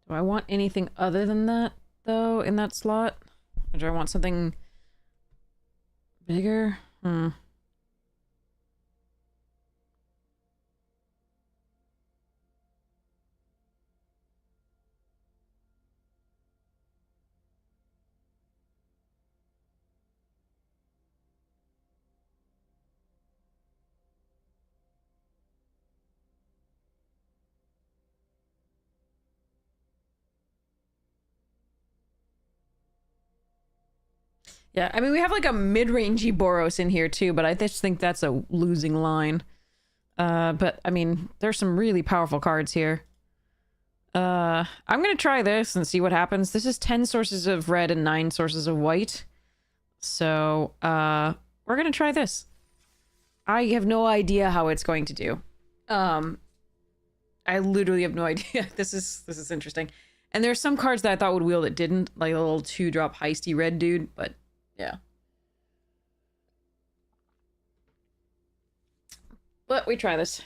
Do I want anything other than that, though, in that slot? Or do I want something bigger? Yeah, I mean, we have like a mid-rangey Boros in here too, but I just think that's a losing line. But I mean, there's some really powerful cards here. I'm gonna try this and see what happens. This is 10 sources of red and 9 sources of white. So, we're gonna try this. I have no idea how it's going to do. I literally have no idea. This is interesting. And there's some cards that I thought would wheel that didn't, like a little 2-drop heisty red dude, but yeah. But we try this.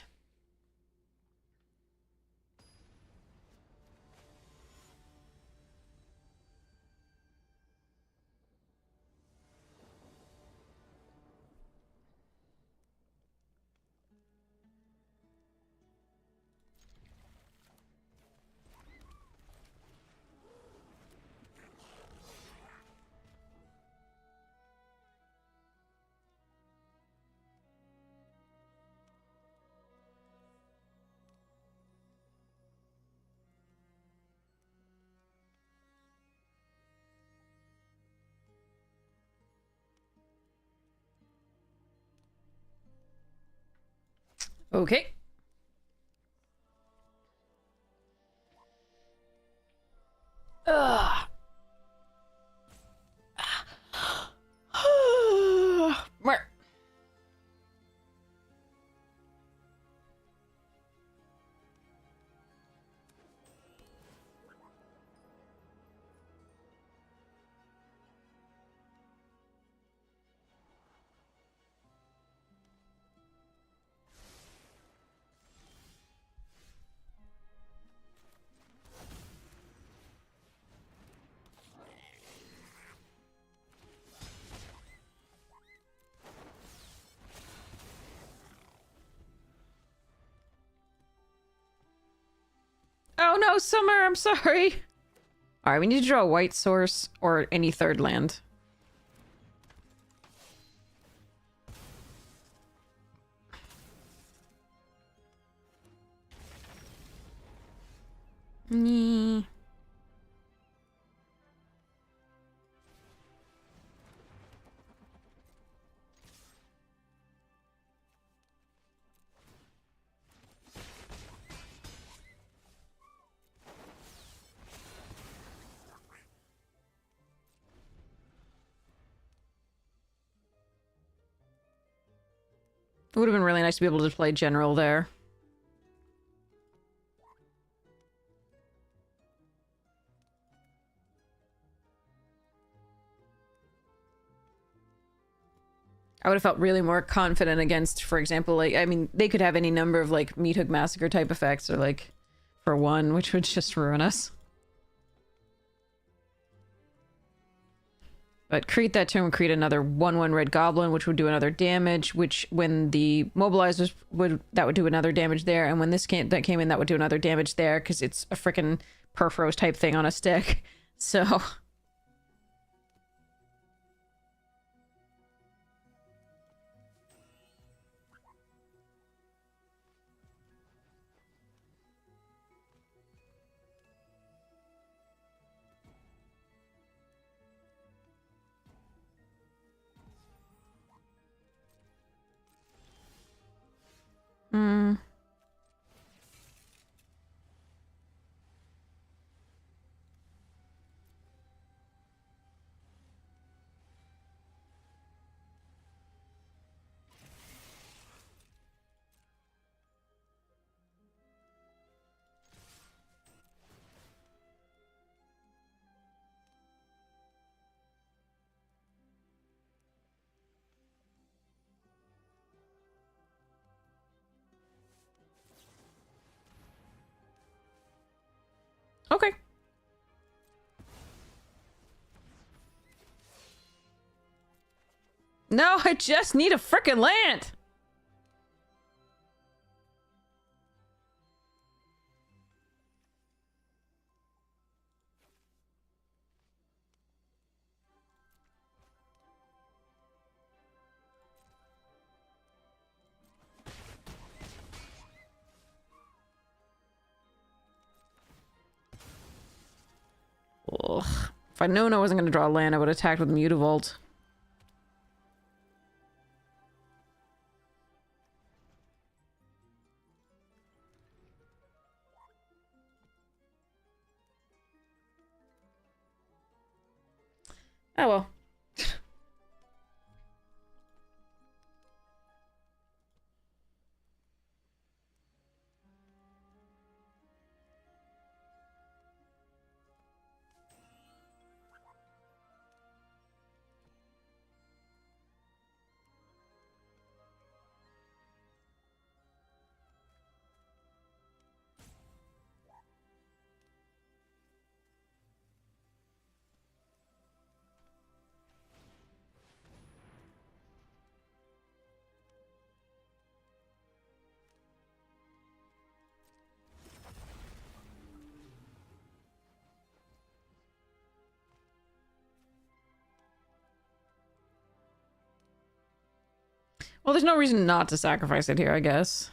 Okay. Ugh. Mer. Oh no, Summer, I'm sorry. Alright, we need to draw a white source or any third land. Nee. It would have been really nice to be able to play general there. I would have felt really more confident against, for example, like, I mean, they could have any number of, like, Meat Hook Massacre type effects, or, like, for 1, which would just ruin us. But create that turn would create another 1/1 red goblin, which would do another damage, which when the mobilizers would do another damage there, and when this came in, that would do another damage there, because it's a frickin' Perforos type thing on a stick. So No, I just need a frickin' land! Ugh. If I'd known I wasn't going to draw land, I would have attacked with Mutavault. Oh well. Well, there's no reason not to sacrifice it here, I guess.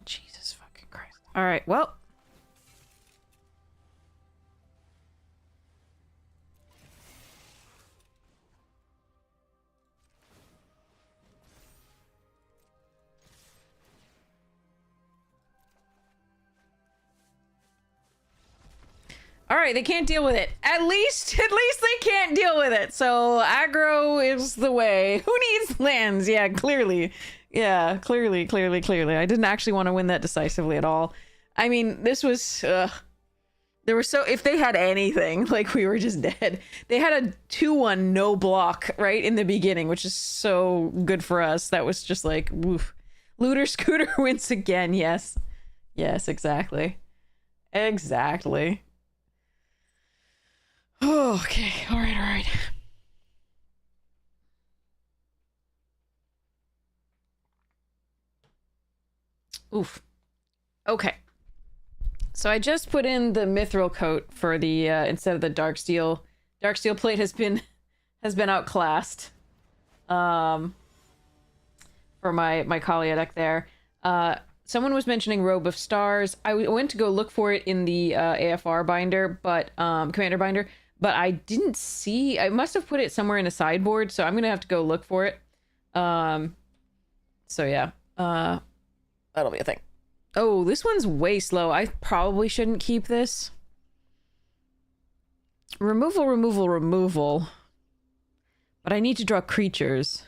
Jesus fucking Christ. Alright, well. Alright, they can't deal with it. At least they can't deal with it. So aggro is the way. Who needs lands? Yeah, clearly. Yeah, clearly. I didn't actually want to win that decisively at all. I mean, this was... There were so... If they had anything, like, we were just dead. They had a 2-1 no block right in the beginning, which is so good for us. That was just like, woof. Looter Scooter wins again, yes. Yes, exactly. Exactly. Oh, okay. All right. Oof. Okay. So I just put in the mithril coat for the instead of the dark steel. Dark steel plate has been outclassed. For my Kalia deck there. Someone was mentioning Robe of Stars. I went to go look for it in the AFR binder, but commander binder. But I didn't see... I must have put it somewhere in a sideboard, so I'm going to have to go look for it. So yeah. That'll be a thing. Oh, this one's way slow. I probably shouldn't keep this. Removal. But I need to draw creatures.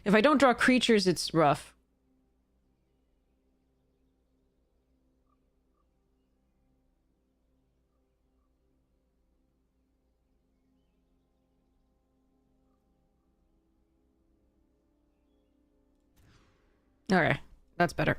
If I don't draw creatures, it's rough. Okay, that's better.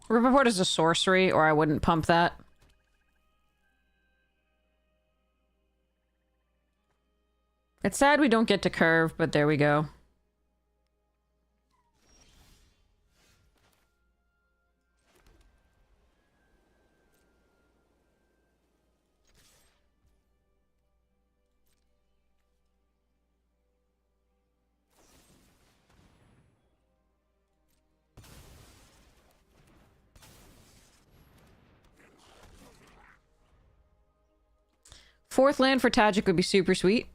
Riverport is a sorcery, or I wouldn't pump that. It's sad we don't get to curve, but there we go. Fourth land for Tajik would be super sweet.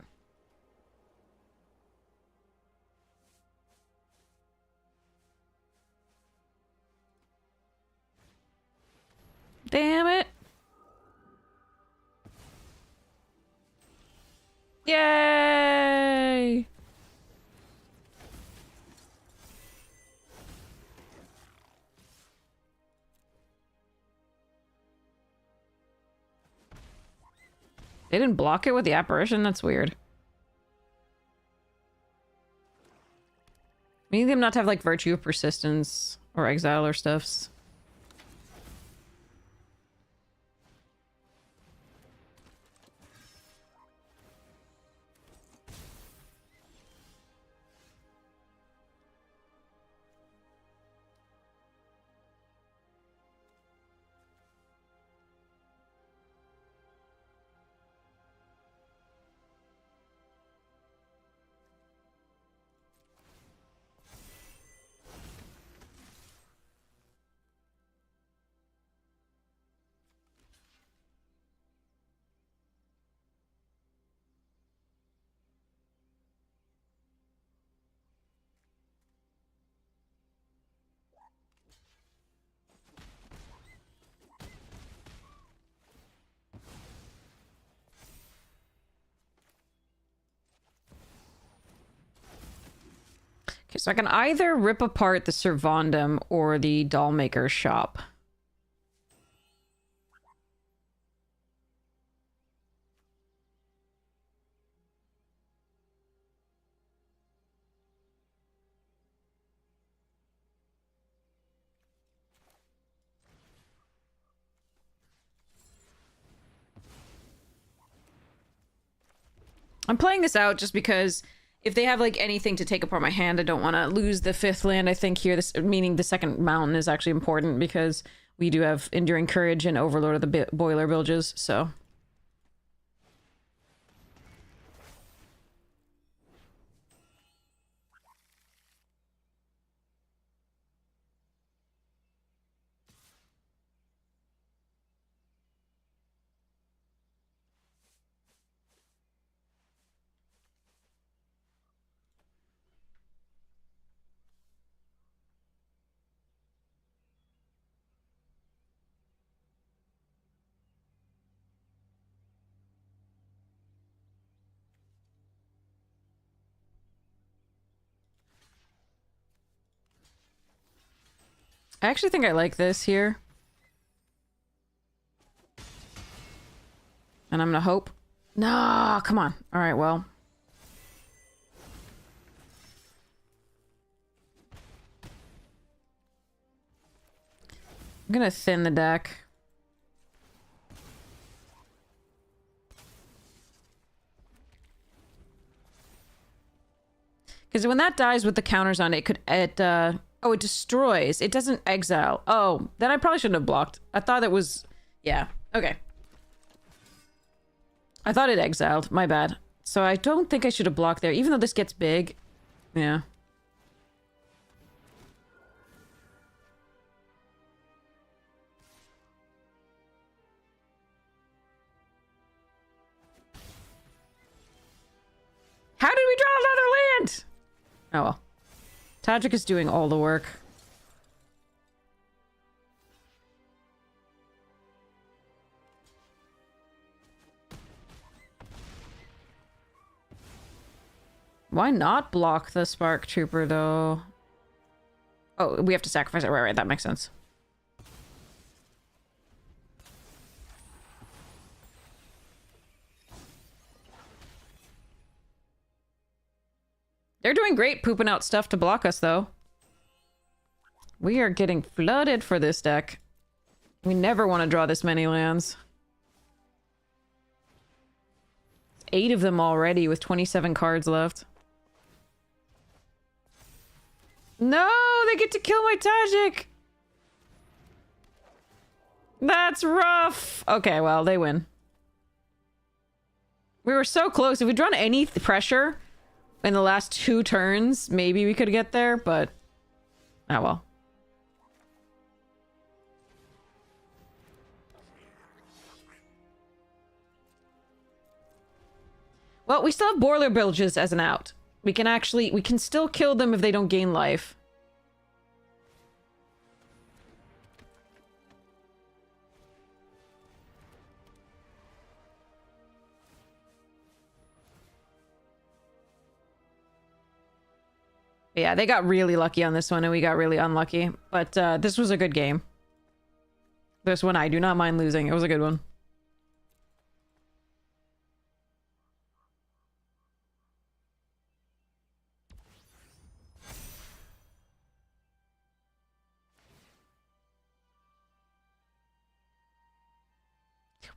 Damn it. Yay! They didn't block it with the apparition? That's weird. We need them not to have, like, Virtue of Persistence or Exile or stuffs. Okay, so I can either rip apart the Servandum or the Dollmaker's shop. I'm playing this out just because if they have, like, anything to take apart my hand, I don't want to lose the fifth land, I think, here. This, meaning the second mountain is actually important because we do have Enduring Courage and Overlord of the Boiler Bilges, so... I actually think I like this here. And I'm gonna hope. No, come on. Alright, well. I'm gonna thin the deck. Because when that dies with the counters on it, oh, it destroys. It doesn't exile. Oh, then I probably shouldn't have blocked. I thought it was... Yeah, okay. I thought it exiled. My bad. So I don't think I should have blocked there, even though this gets big. Yeah. How did we draw another land? Oh well. Tajik is doing all the work. Why not block the Spark Trooper, though? Oh, we have to sacrifice it. Right, that makes sense. They're doing great pooping out stuff to block us, though. We are getting flooded for this deck. We never want to draw this many lands. 8 of them already with 27 cards left. No, they get to kill my Tajik! That's rough! Okay, well, they win. We were so close. If we'd drawn any pressure in the last 2 turns, maybe we could get there, but... Oh well. Well, we still have boiler bilges as an out. We can still kill them if they don't gain life. Yeah, they got really lucky on this one, and we got really unlucky. But this was a good game. This one I do not mind losing. It was a good one.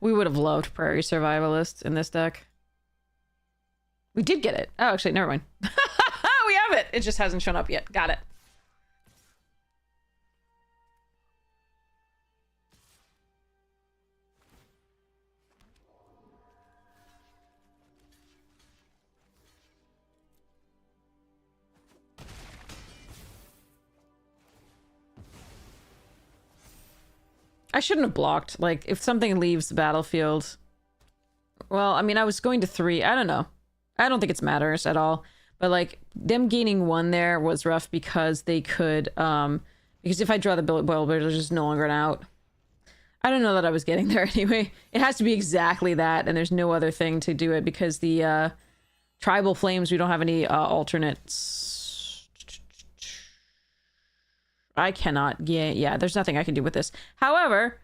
We would have loved Prairie Survivalist in this deck. We did get it. Oh, actually, never mind. We have it. It just hasn't shown up yet. Got it. I shouldn't have blocked. Like, if something leaves the battlefield... Well, I mean, I was going to 3. I don't know. I don't think it matters at all. But, like, them gaining 1 there was rough because they could, because if I draw the boil bird, there's just no longer an out. I don't know that I was getting there anyway. It has to be exactly that, and there's no other thing to do it because the, tribal flames, we don't have any, alternates. I cannot, yeah, there's nothing I can do with this. However...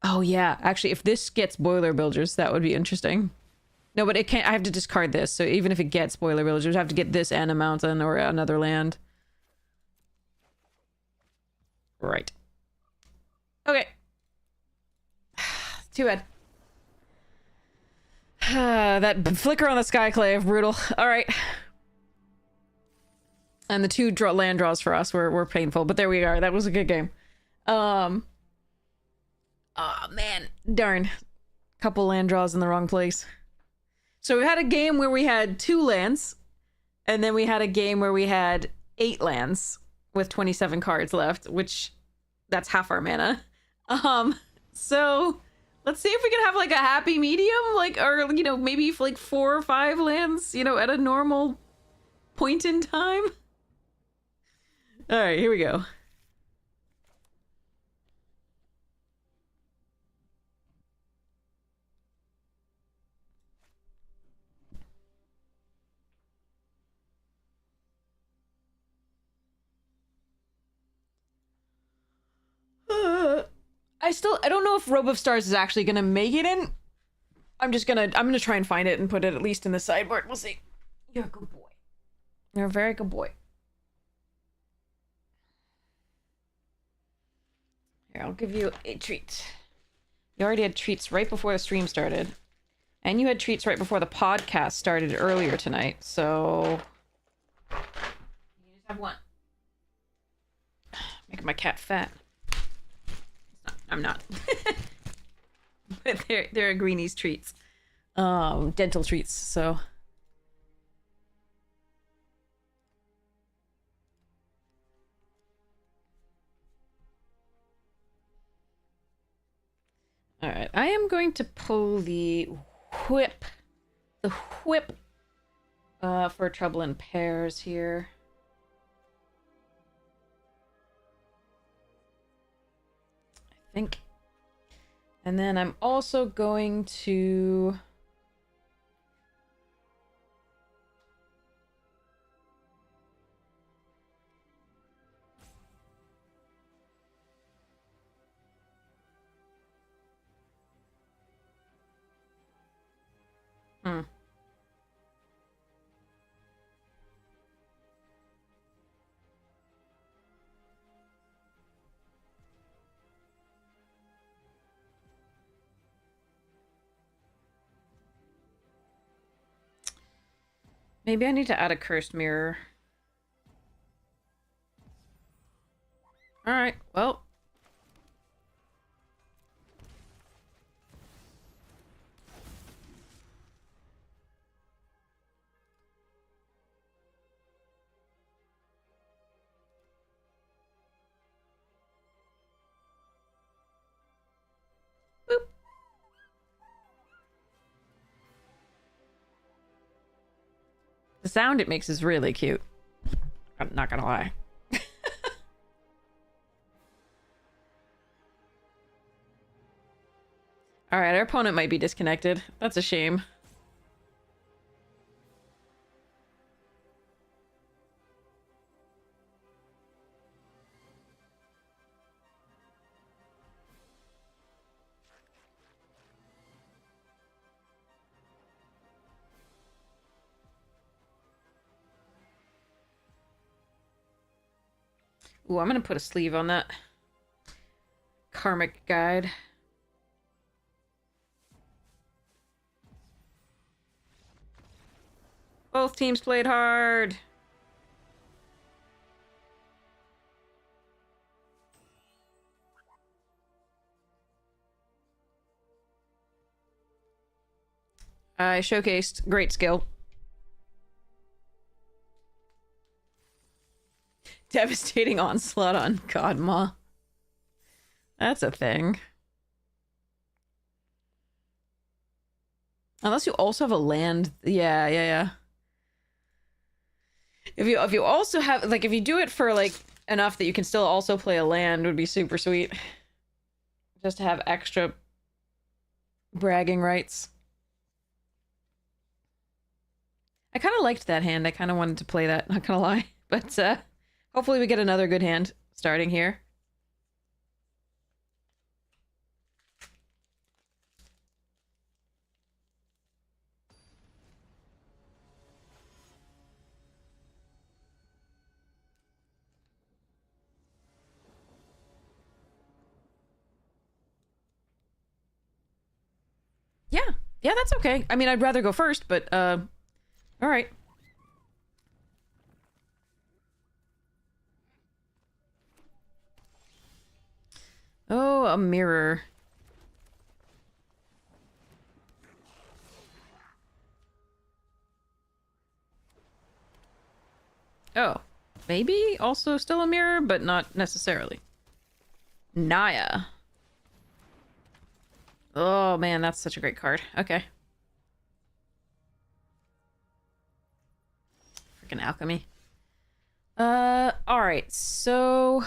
Oh, yeah. Actually, if this gets boiler bilgers, that would be interesting. No, but it can't. I have to discard this. So even if it gets boiler bilgers, I have to get this and a mountain or another land. Right. Okay. Too bad. That flicker on the Skyclave, brutal. All right. And the 2 land draws for us were painful, but there we are. That was a good game. Oh, man. Darn. Couple land draws in the wrong place. So we had a game where we had 2 lands, and then we had a game where we had 8 lands with 27 cards left, which that's half our mana. So let's see if we can have like a happy medium, like, or, you know, maybe like 4 or 5 lands, you know, at a normal point in time. All right, here we go. I don't know if Robe of Stars is actually gonna make it in. I'm gonna try and find it and put it at least in the sideboard. We'll see. You're a good boy. You're a very good boy. Here, I'll give you a treat. You already had treats right before the stream started. And you had treats right before the podcast started earlier tonight, so... You just have one. Making my cat fat. I'm not. But they're Greenies treats. Dental treats, so... Alright, I am going to pull the whip. The whip for Trouble in Pairs here. I think. And then I'm also going to... Maybe I need to add a Cursed Mirror. Alright, well. Boop. The sound it makes is really cute. I'm not gonna lie. Alright, our opponent might be disconnected. That's a shame. Ooh, I'm gonna put a sleeve on that Karmic Guide. Both teams played hard. I showcased great skill. Devastating onslaught on Godma. That's a thing. Unless you also have a land. Yeah. If you also have, like, if you do it for, like, enough that you can still also play a land, would be super sweet. Just to have extra bragging rights. I kind of liked that hand. I kind of wanted to play that, not gonna lie. But, hopefully we get another good hand starting here. Yeah, that's okay. I mean, I'd rather go first, but, all right. Oh, a mirror. Oh, maybe also still a mirror, but not necessarily. Naya. Oh man, that's such a great card. Okay. Freaking alchemy. Alright, so...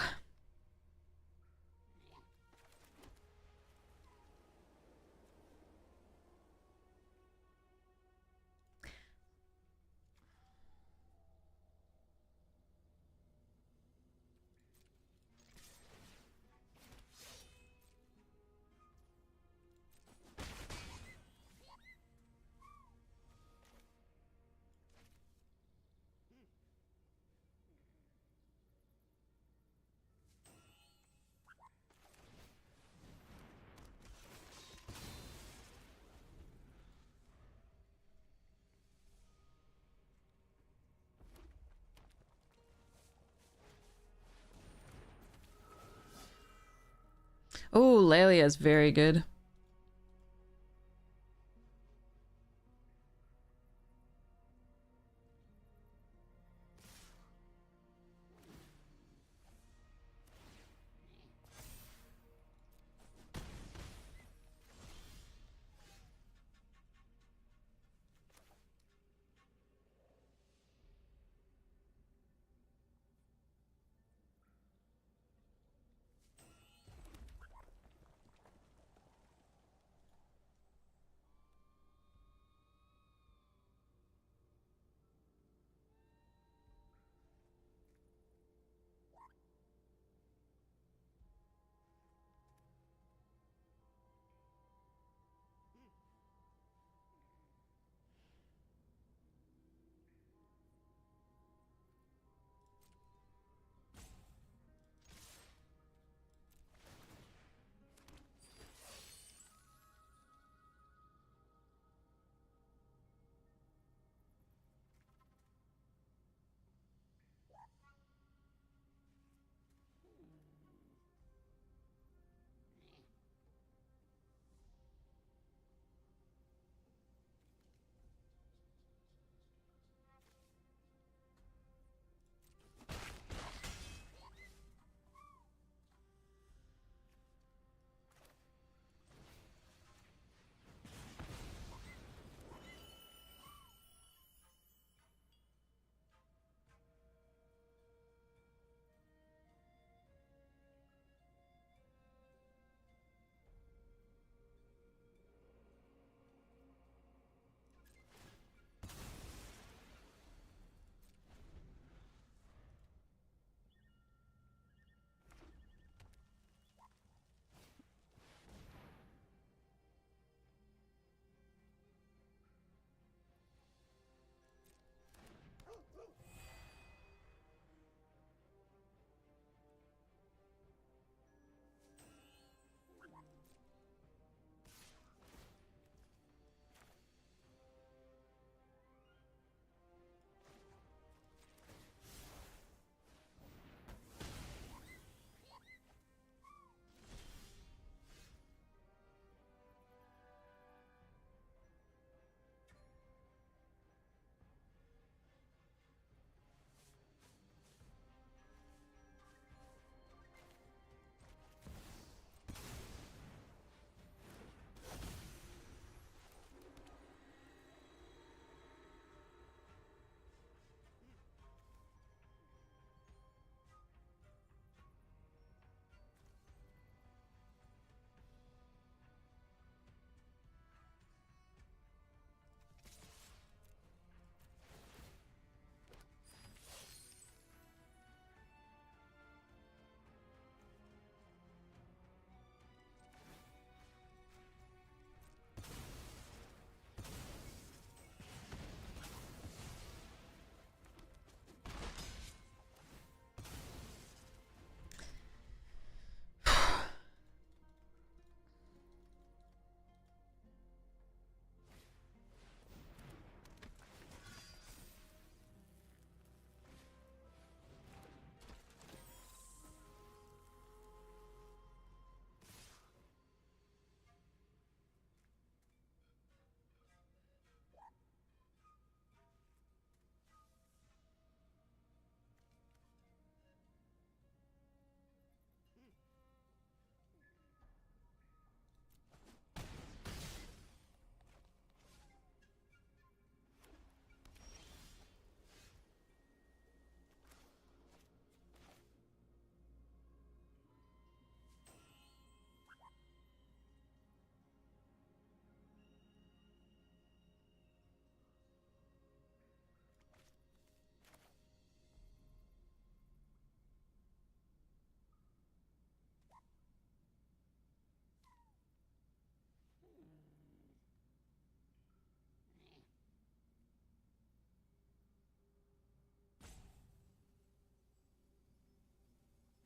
Oh, Lelia is very good.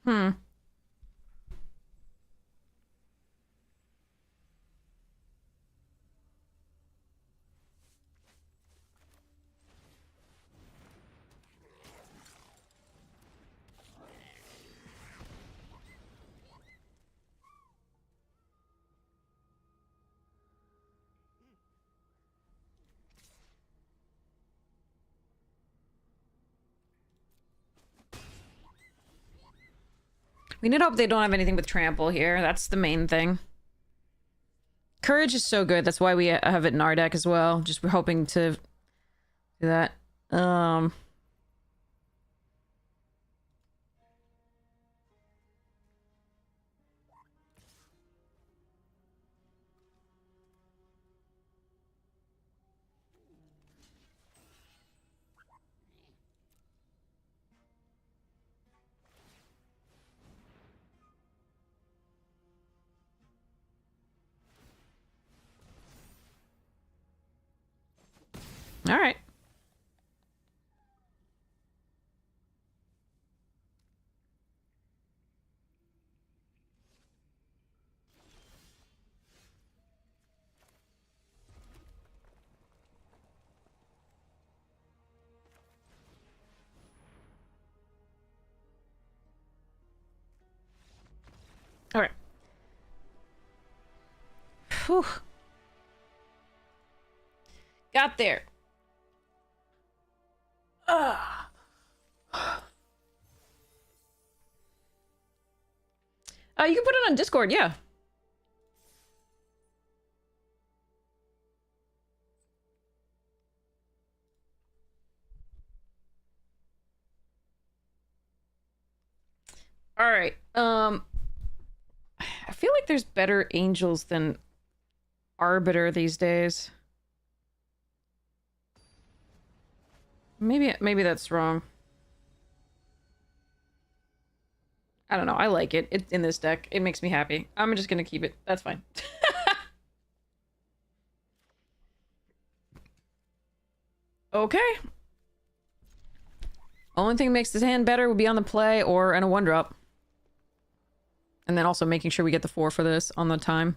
Hmm. We need to hope they don't have anything with trample here. That's the main thing. Courage is so good. That's why we have it in our deck as well. Just we're hoping to do that. All right. All right. Whew. Got there. You can put it on Discord, yeah. All right. I feel like there's better angels than Arbiter these days. Maybe that's wrong. I don't know. I like it. It's in this deck. It makes me happy. I'm just gonna keep it. That's fine. Okay. Only thing that makes this hand better would be on the play or in a 1-drop. And then also making sure we get the 4 for this on the time.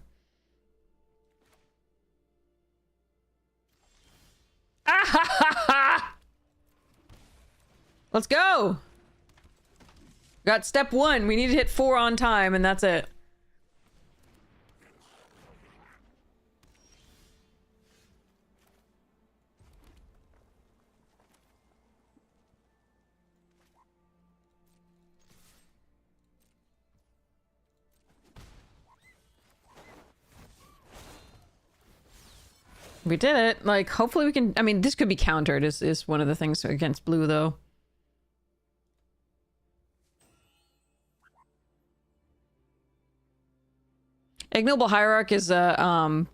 Ah ha ha ha! Let's go! Got step 1. We need to hit 4 on time, and that's it. We did it. Like, hopefully we can... I mean, this could be countered is one of the things against blue, though. Ignoble Hierarch is a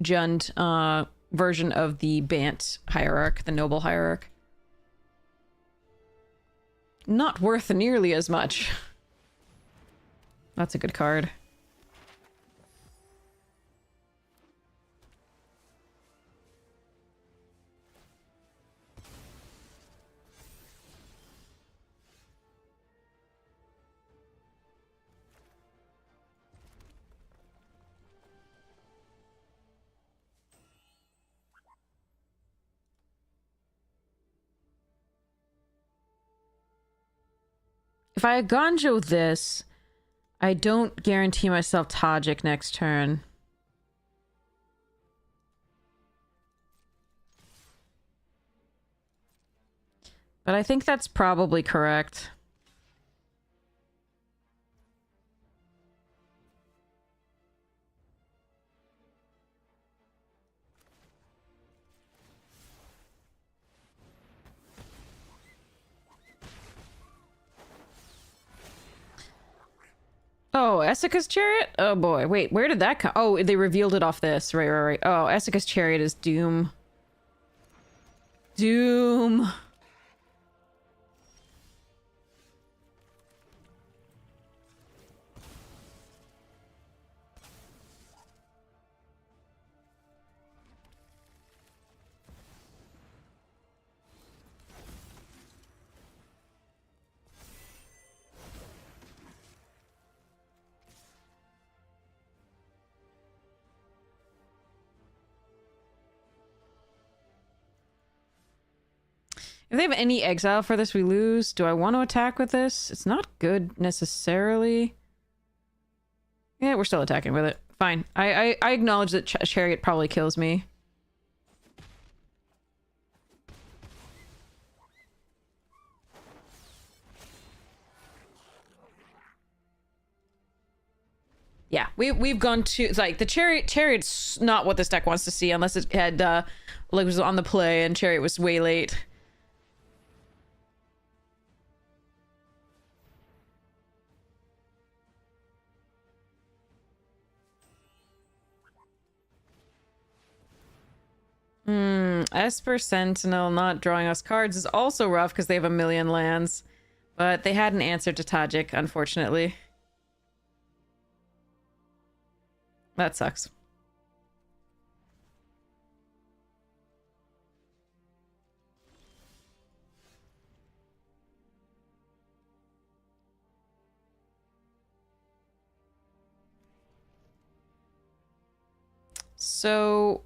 Jund version of the Bant Hierarch, the Noble Hierarch. Not worth nearly as much. That's a good card. If I Ganjo this, I don't guarantee myself Tajik next turn. But I think that's probably correct. Oh, Essica's Chariot? Oh boy, wait, where did that come? Oh, they revealed it off this. Right. Oh, Essica's Chariot is Doom. Doom. If they have any exile for this, we lose. Do I want to attack with this? It's not good necessarily. Yeah, we're still attacking with it. Fine. I acknowledge that Chariot probably kills me. Yeah, we've gone to like the Chariot's not what this deck wants to see unless it had like was on the play and Chariot was way late. Esper Sentinel not drawing us cards is also rough because they have a million lands. But they had an answer to Tajik, unfortunately. That sucks. So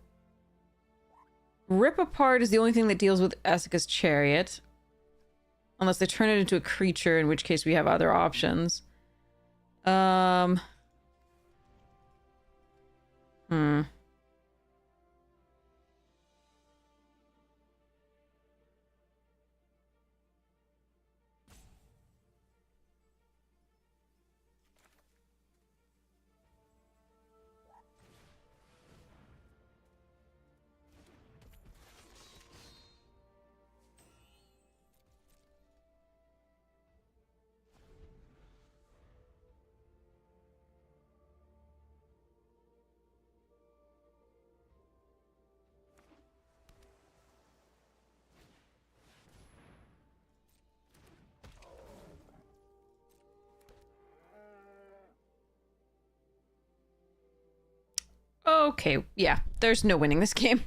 Rip Apart is the only thing that deals with Esika's Chariot. Unless they turn it into a creature, in which case we have other options. Okay, yeah, there's no winning this game.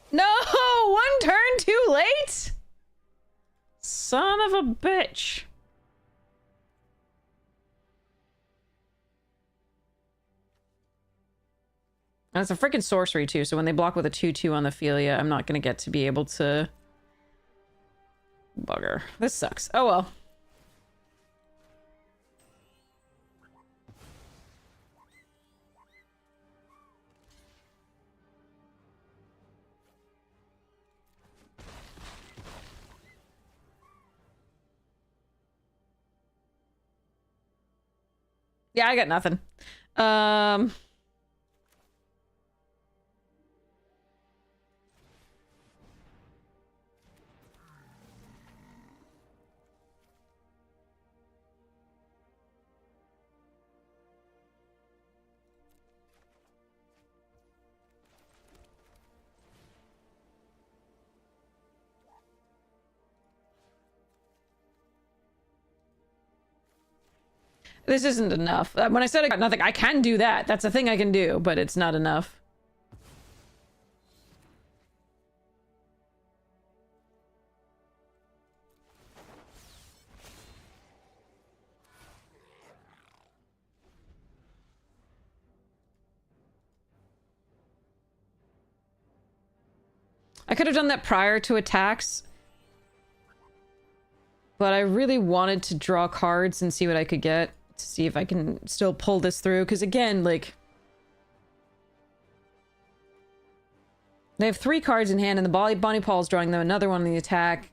No! One turn too late? Son of a bitch. And it's a freaking sorcery too, so when they block with a 2/2 on the Philia, I'm not gonna get to be able to... Bugger. This sucks. Oh well. Yeah, I got nothing. This isn't enough. When I said I got nothing, I can do that. That's a thing I can do, but it's not enough. I could have done that prior to attacks, but I really wanted to draw cards and see what I could get to see if I can still pull this through. Because again, like, they have 3 cards in hand, and the Bonnie Paul's drawing them another one on the attack.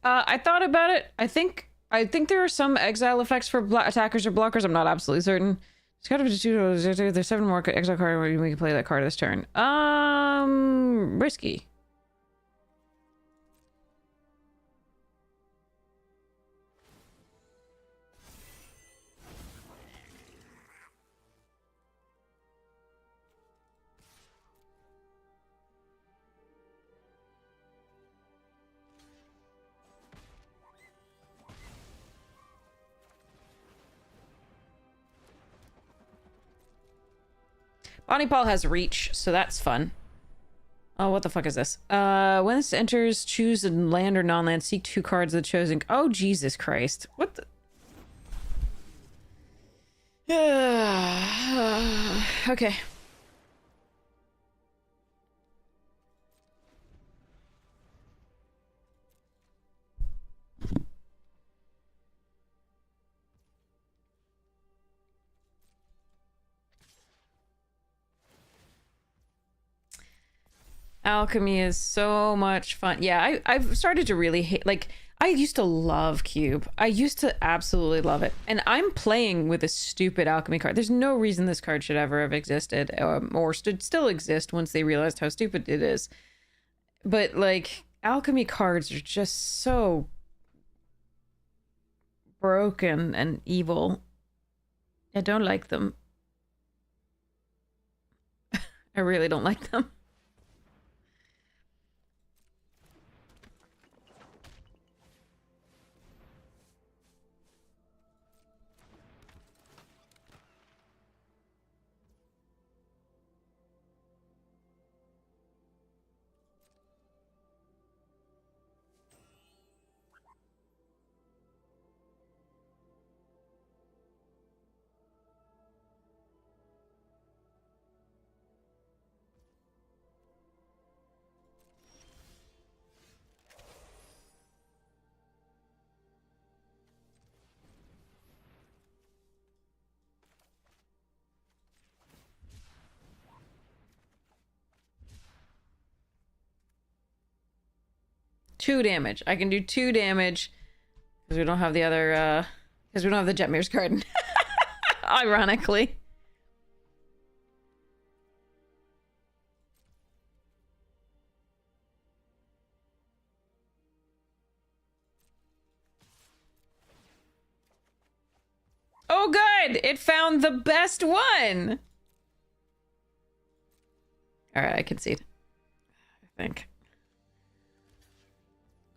I thought about it. I think there are some exile effects for attackers or blockers. I'm not absolutely certain. It's got to be two. There's 7 more exile cards where we can play that card this turn. Risky. Bonnie Paul has reach, so that's fun. Oh, what the fuck is this? When this enters, choose a land or non-land. Seek 2 cards of the chosen. Oh, Jesus Christ. What the... okay. Alchemy is so much fun. Yeah, I've started to really hate, like, I used to love Cube. I used to absolutely love it. And I'm playing with a stupid alchemy card. There's no reason this card should ever have existed, or still exist once they realized how stupid it is. But, like, alchemy cards are just so broken and evil. I don't like them. I really don't like them. Two damage. I can do 2 damage because we don't have the other, because we don't have the Jetmir's Garden. Ironically. Oh, good! It found the best one! Alright, I concede. I think.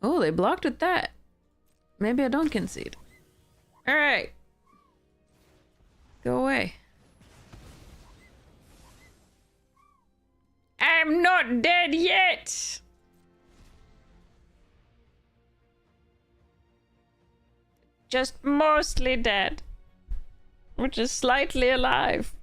Oh, they blocked with that. Maybe I don't concede. Alright. Go away. I'm not dead yet! Just mostly dead. Which is slightly alive.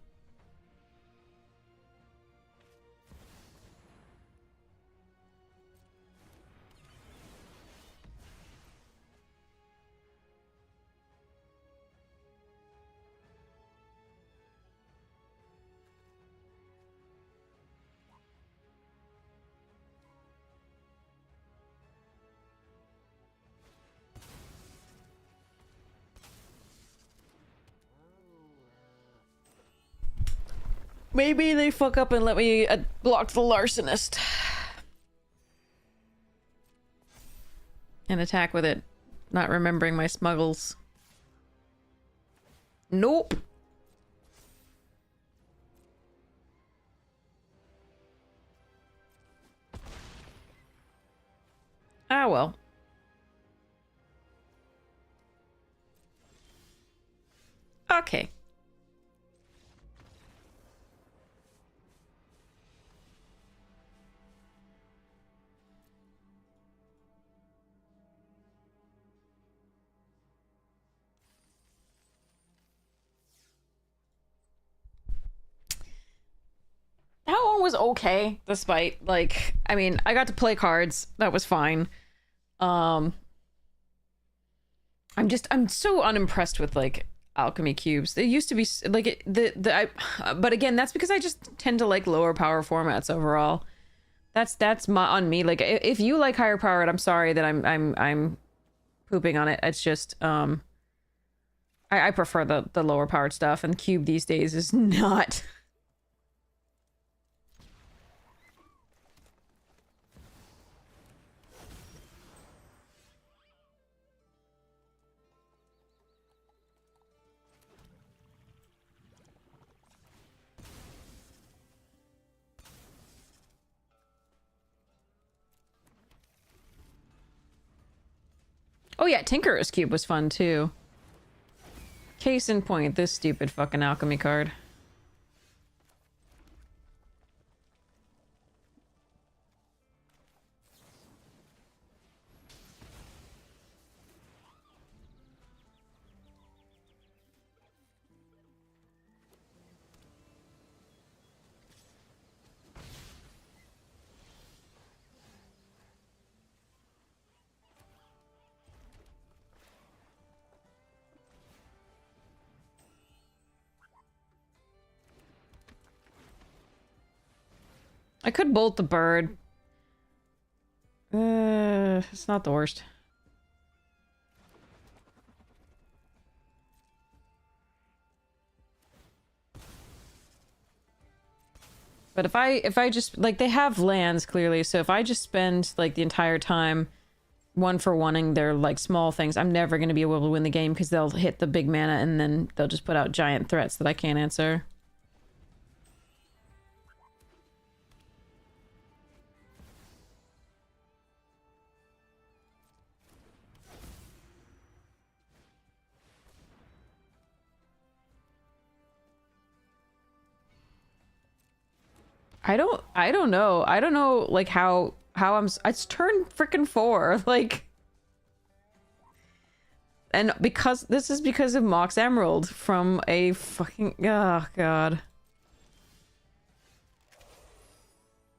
Maybe they fuck up and let me block the Larcenist. And attack with it. Not remembering my smuggles. Nope. Ah, well. Okay. That one was okay, despite, like, I mean, I got to play cards. That was fine. I'm so unimpressed with, like, alchemy cubes. They used to be, like, but again, that's because I just tend to like lower power formats overall. That's on me. Like, if you like higher powered, I'm sorry that I'm pooping on it. It's just I prefer the lower powered stuff, and Cube these days is not. Oh yeah, Tinkerer's Cube was fun too. Case in point, this stupid fucking alchemy card. I could bolt the bird. It's not the worst. But if I just, like, they have lands clearly, so if I just spend like the entire time one for oneing their like small things, I'm never going to be able to win the game because they'll hit the big mana and then they'll just put out giant threats that I can't answer. I don't know. I don't know like how it's turn freaking 4 like, and because this is because of Mox Emerald from a fucking, oh god.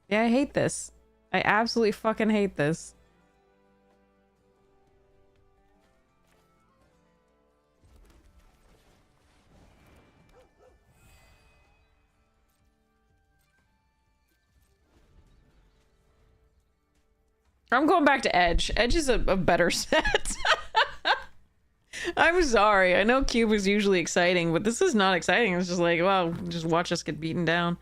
Yeah, I hate this. I absolutely fucking hate this. I'm going back to Edge. Edge is a better set. I'm sorry. I know Cube is usually exciting, but this is not exciting. It's just like, well, just watch us get beaten down.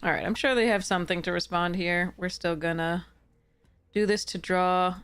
All right, I'm sure they have something to respond here. We're still gonna do this to draw.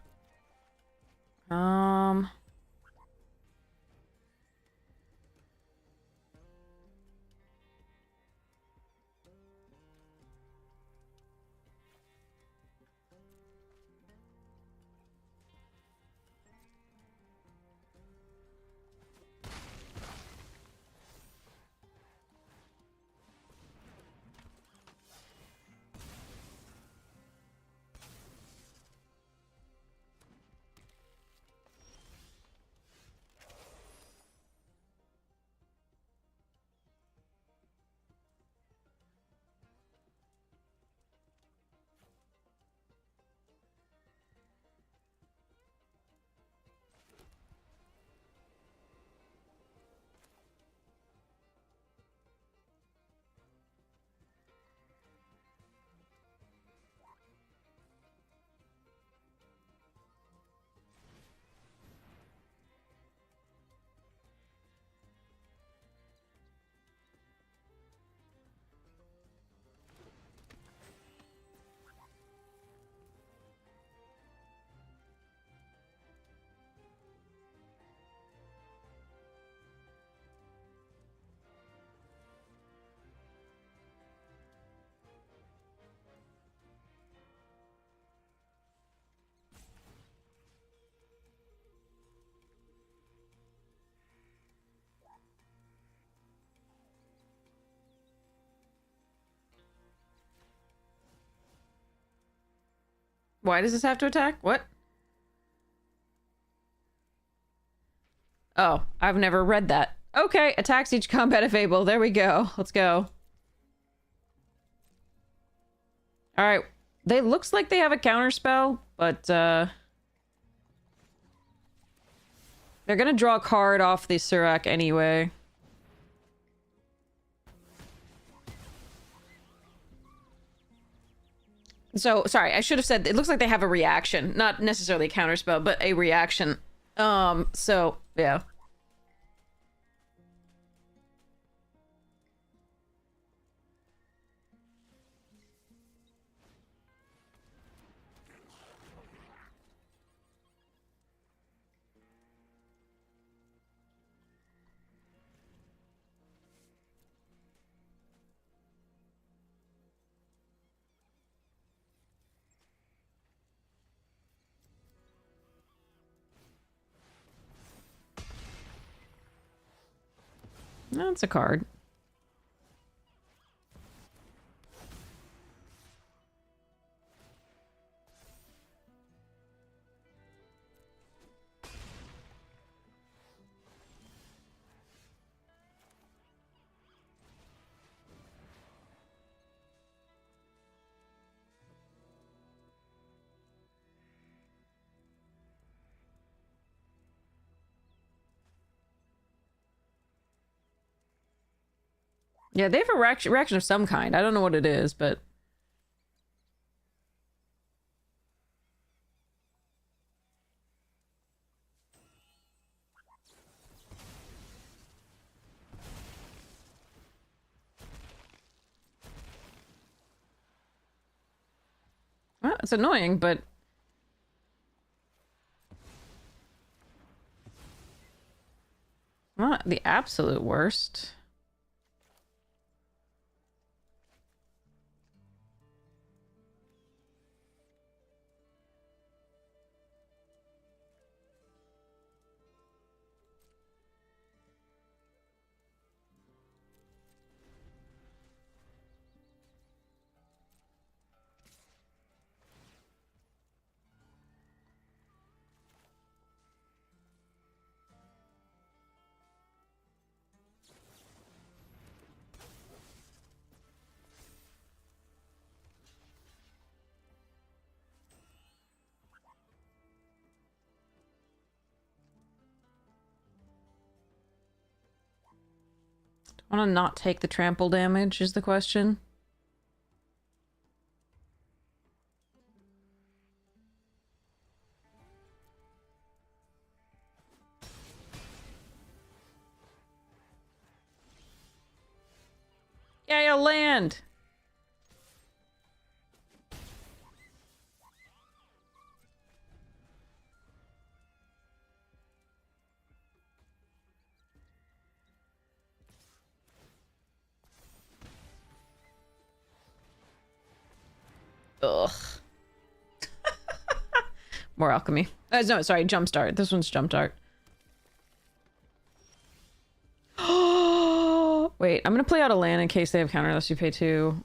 Why does this have to attack? What? Oh, I've never read that. Okay, attacks each combat if able. There we go. Let's go. Alright. They looks like they have a counter spell, but they're gonna draw a card off the Surak anyway. So, sorry, I should have said, it looks like they have a reaction. Not necessarily a counterspell, but a reaction. So, yeah. That's a card. Yeah, they have a reaction of some kind. I don't know what it is, but... Well, it's annoying, but... Not the absolute worst. I want to not take the trample damage is the question. Yeah, yeah, land! Ugh. More alchemy. No, sorry, jumpstart. This one's jumpstart. Wait, I'm gonna play out a land in case they have counter unless you pay 2.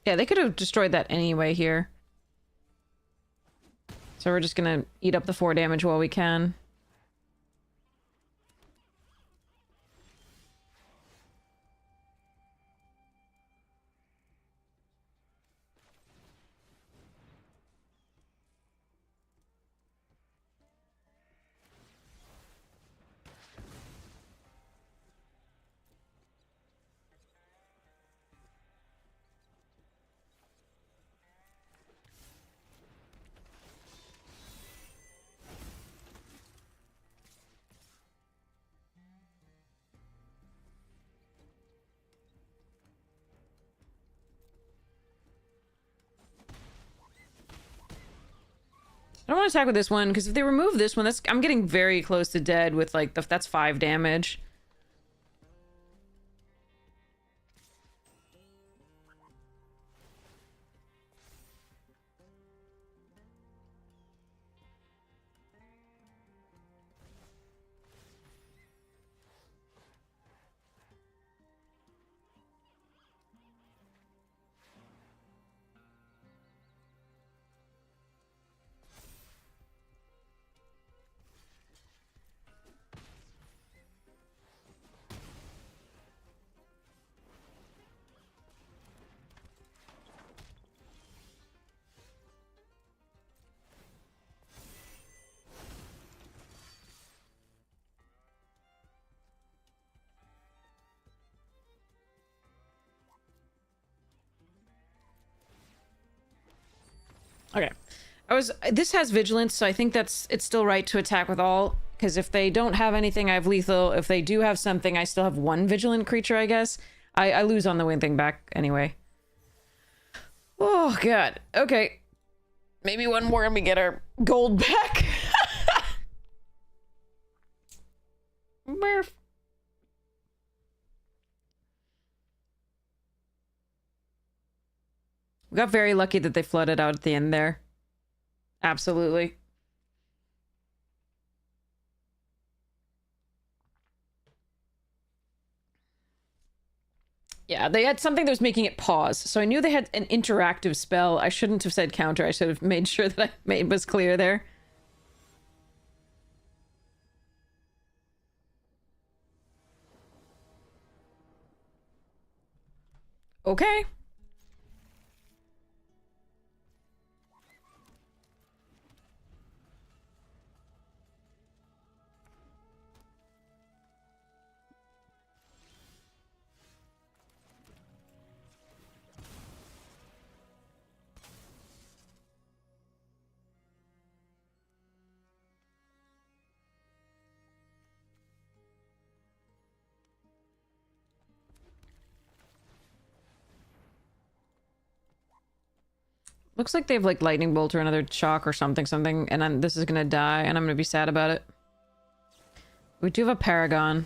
Yeah, they could have destroyed that anyway here. So we're just gonna eat up the 4 damage while we can. I don't want to attack with this one, because if they remove this one, I'm getting very close to dead with, like, that's 5 damage. Okay. This has vigilance, so I think it's still right to attack with all, because if they don't have anything, I have lethal. If they do have something, I still have 1 vigilant creature, I guess. I lose on the wind thing back anyway. Oh, God. Okay. Maybe one more and we get our gold back. Murph. We got very lucky that they flooded out at the end there. Absolutely. Yeah, they had something that was making it pause. So I knew they had an interactive spell. I shouldn't have said counter. I should have made sure that was clear there. Okay. Looks like they have like lightning bolt or another shock or something, and this is gonna die, and I'm gonna be sad about it. We do have a Paragon.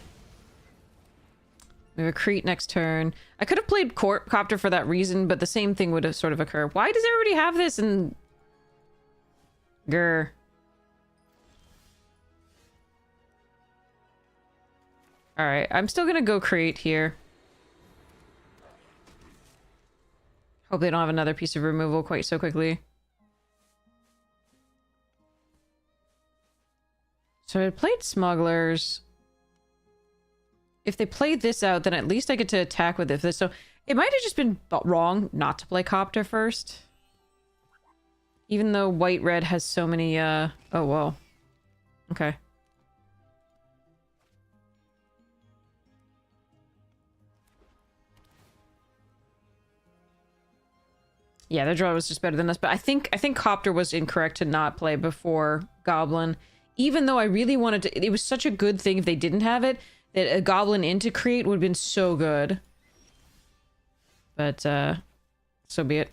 We have a Crete next turn. I could have played Copter for that reason, but the same thing would have sort of occurred. Why does everybody have this and... Grr. Alright, I'm still gonna go Crete here. Hope they don't have another piece of removal quite so quickly. So I played Smugglers. If they played this out, then at least I get to attack with this. So it might have just been wrong not to play Copter first. Even though White-Red has so many, oh, well. Okay. Yeah, their draw was just better than us, but I think Copter was incorrect to not play before Goblin. Even though I really wanted to... It was such a good thing if they didn't have it, that a Goblin into Crete would have been so good. But, so be it.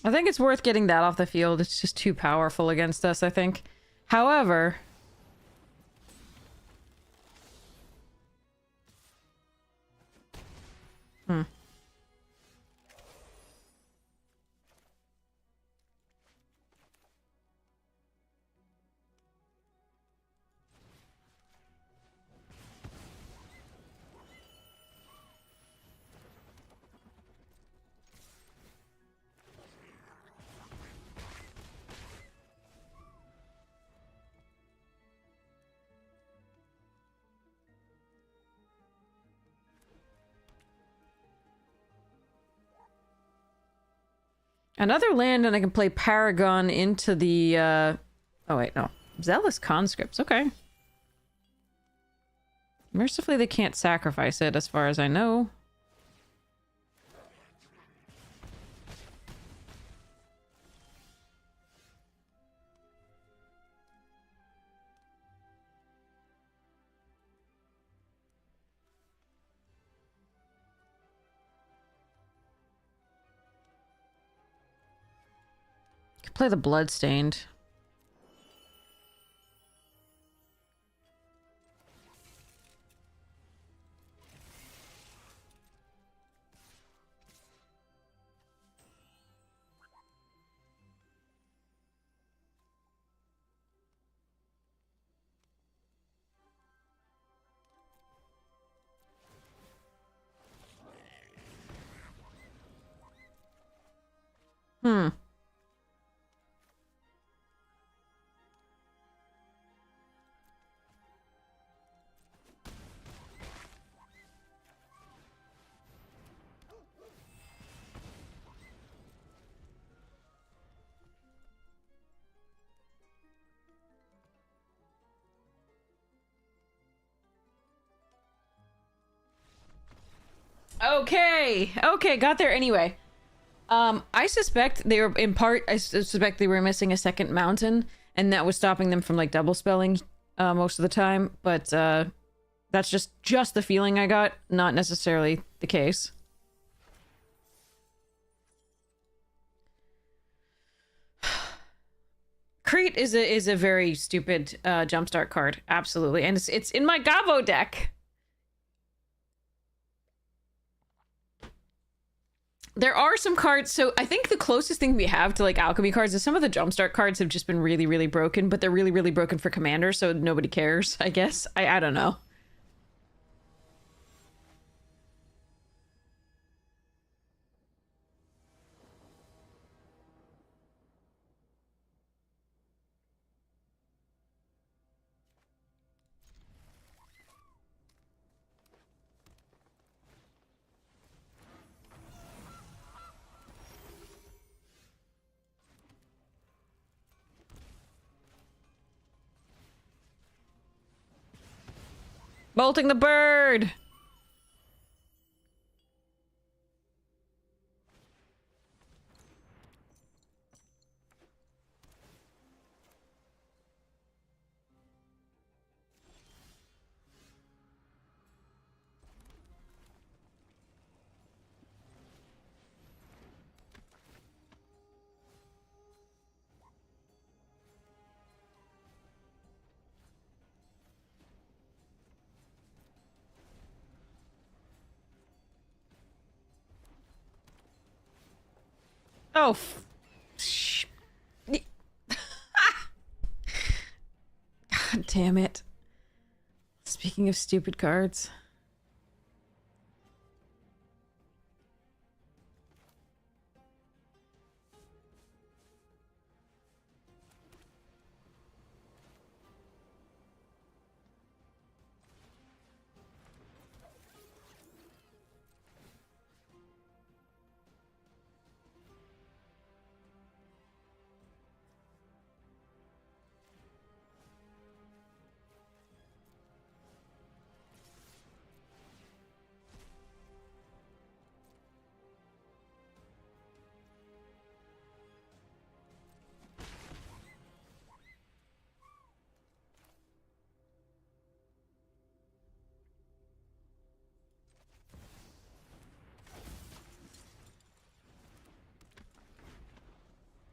I think it's worth getting that off the field. It's just too powerful against us, I think. However... Another land, and I can play Paragon into the, Oh, wait, no. Zealous Conscripts, okay. Mercifully, they can't sacrifice it, as far as I know. Could play the Bloodstained. Hmm. Okay. Okay, got there anyway. I suspect they were, in part, I suspect they were missing a second mountain, and that was stopping them from, like, double spelling, most of the time, but, that's just the feeling I got, not necessarily the case. Crete is a very stupid, jumpstart card, absolutely, and it's in my Gabo deck! There are some cards, so I think the closest thing we have to, like, alchemy cards is some of the jumpstart cards have just been really, really broken, but they're really, really broken for commander, so nobody cares, I guess. I don't know. Bolting the bird! Oh, God damn it. Speaking of stupid cards.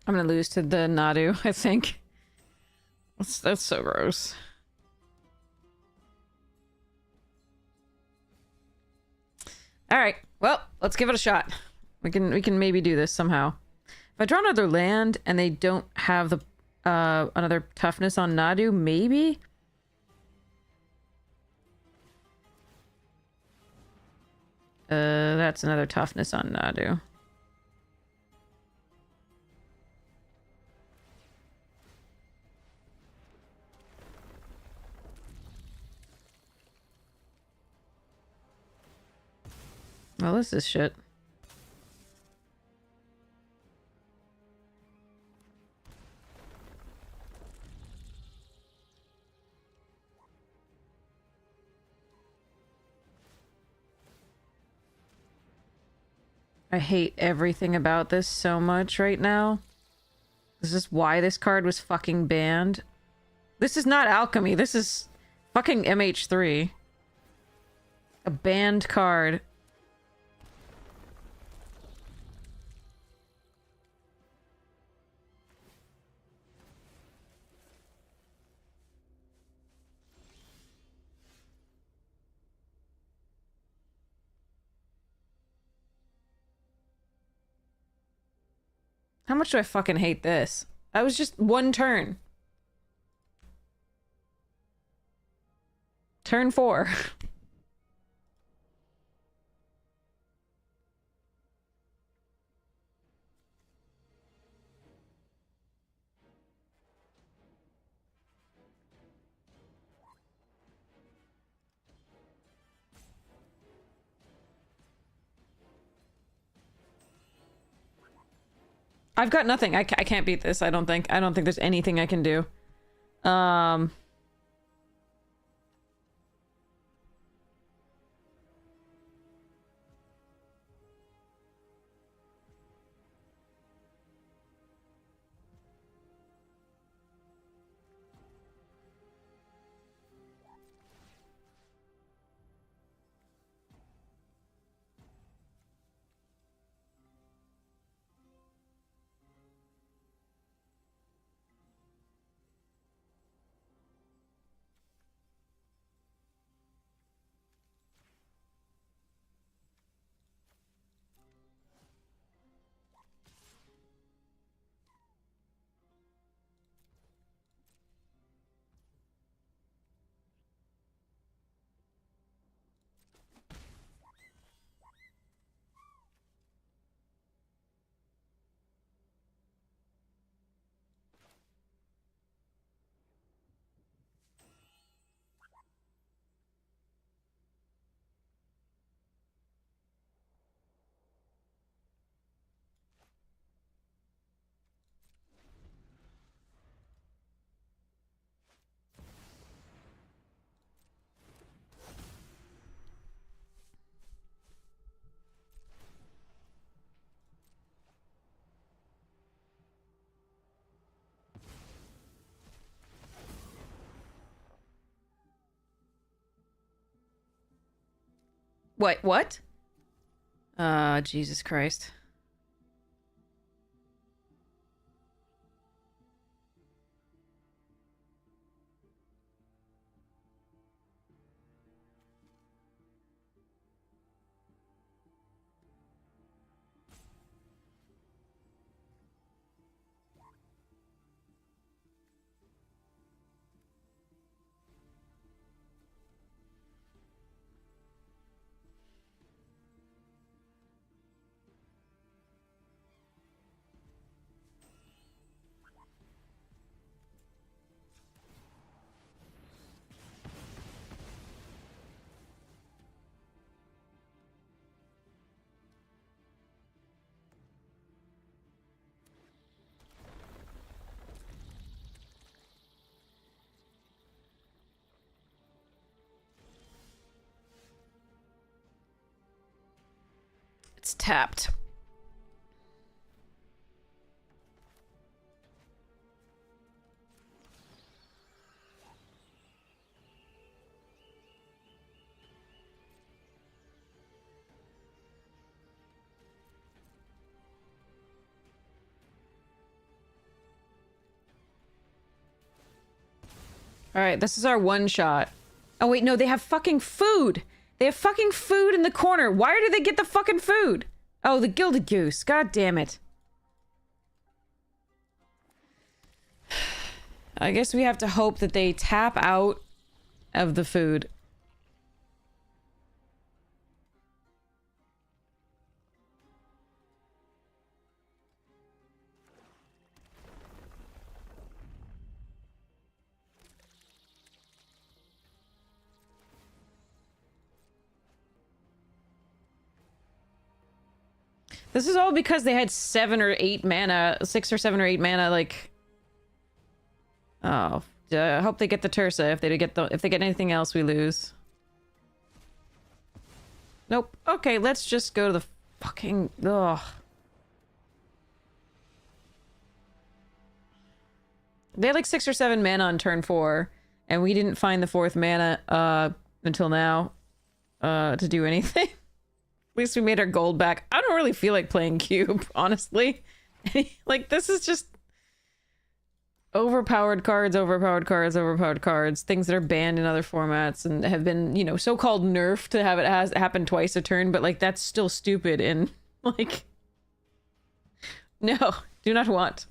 I'm gonna lose to the Nadu, I think. That's so gross. Alright, well, let's give it a shot. We can maybe do this somehow. If I draw another land and they don't have the another toughness on Nadu, maybe? That's another toughness on Nadu. Well, this is shit. I hate everything about this so much right now. This is why this card was fucking banned. This is not alchemy. This is fucking MH3. A banned card. How much do I fucking hate this? That was just one turn. Turn 4. I've got nothing. I can't beat this, I don't think. I don't think there's anything I can do. What? Jesus Christ. It's tapped. Alright, this is our one shot. Oh wait, no, they have fucking food! They have fucking food in the corner! Why did they get the fucking food? Oh, the Gilded Goose. God damn it. I guess we have to hope that they tap out of the food. This is all because they had 7 or 8 mana, 6 or 7 or 8 mana, like... Oh, I hope they get the Tursa. If they get anything else, we lose. Nope. Okay, let's just go to the fucking ugh. They had like 6 or 7 mana on turn 4, and we didn't find the 4th mana until now to do anything. At least we made our gold back. I don't really feel like playing cube, honestly. Like, this is just overpowered cards, overpowered cards, overpowered cards, things that are banned in other formats and have been, you know, so-called nerfed to have it happen twice a turn, but like that's still stupid and like no, do not want.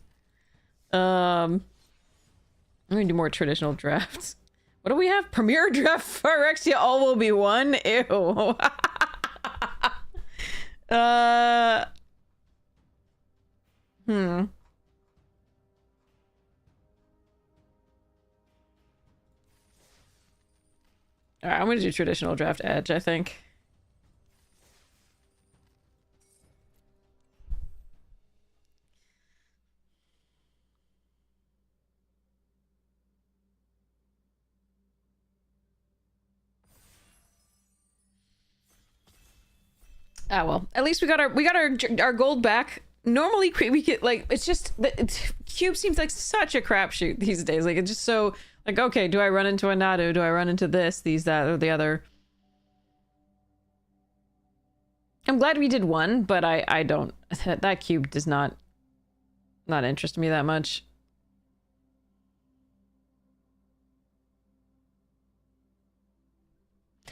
I'm gonna do more traditional drafts. What do we have? Premier draft Phyrexia, all will be one? Ew. Alright, I'm gonna do traditional draft edge, I think. Ah well, at least we got our gold back. Normally we get like it's just cube seems like such a crapshoot these days. Like it's just so like okay, do I run into a Nadu? Do I run into this, these, that, or the other? I'm glad we did one, but I don't. That cube does not interest me that much.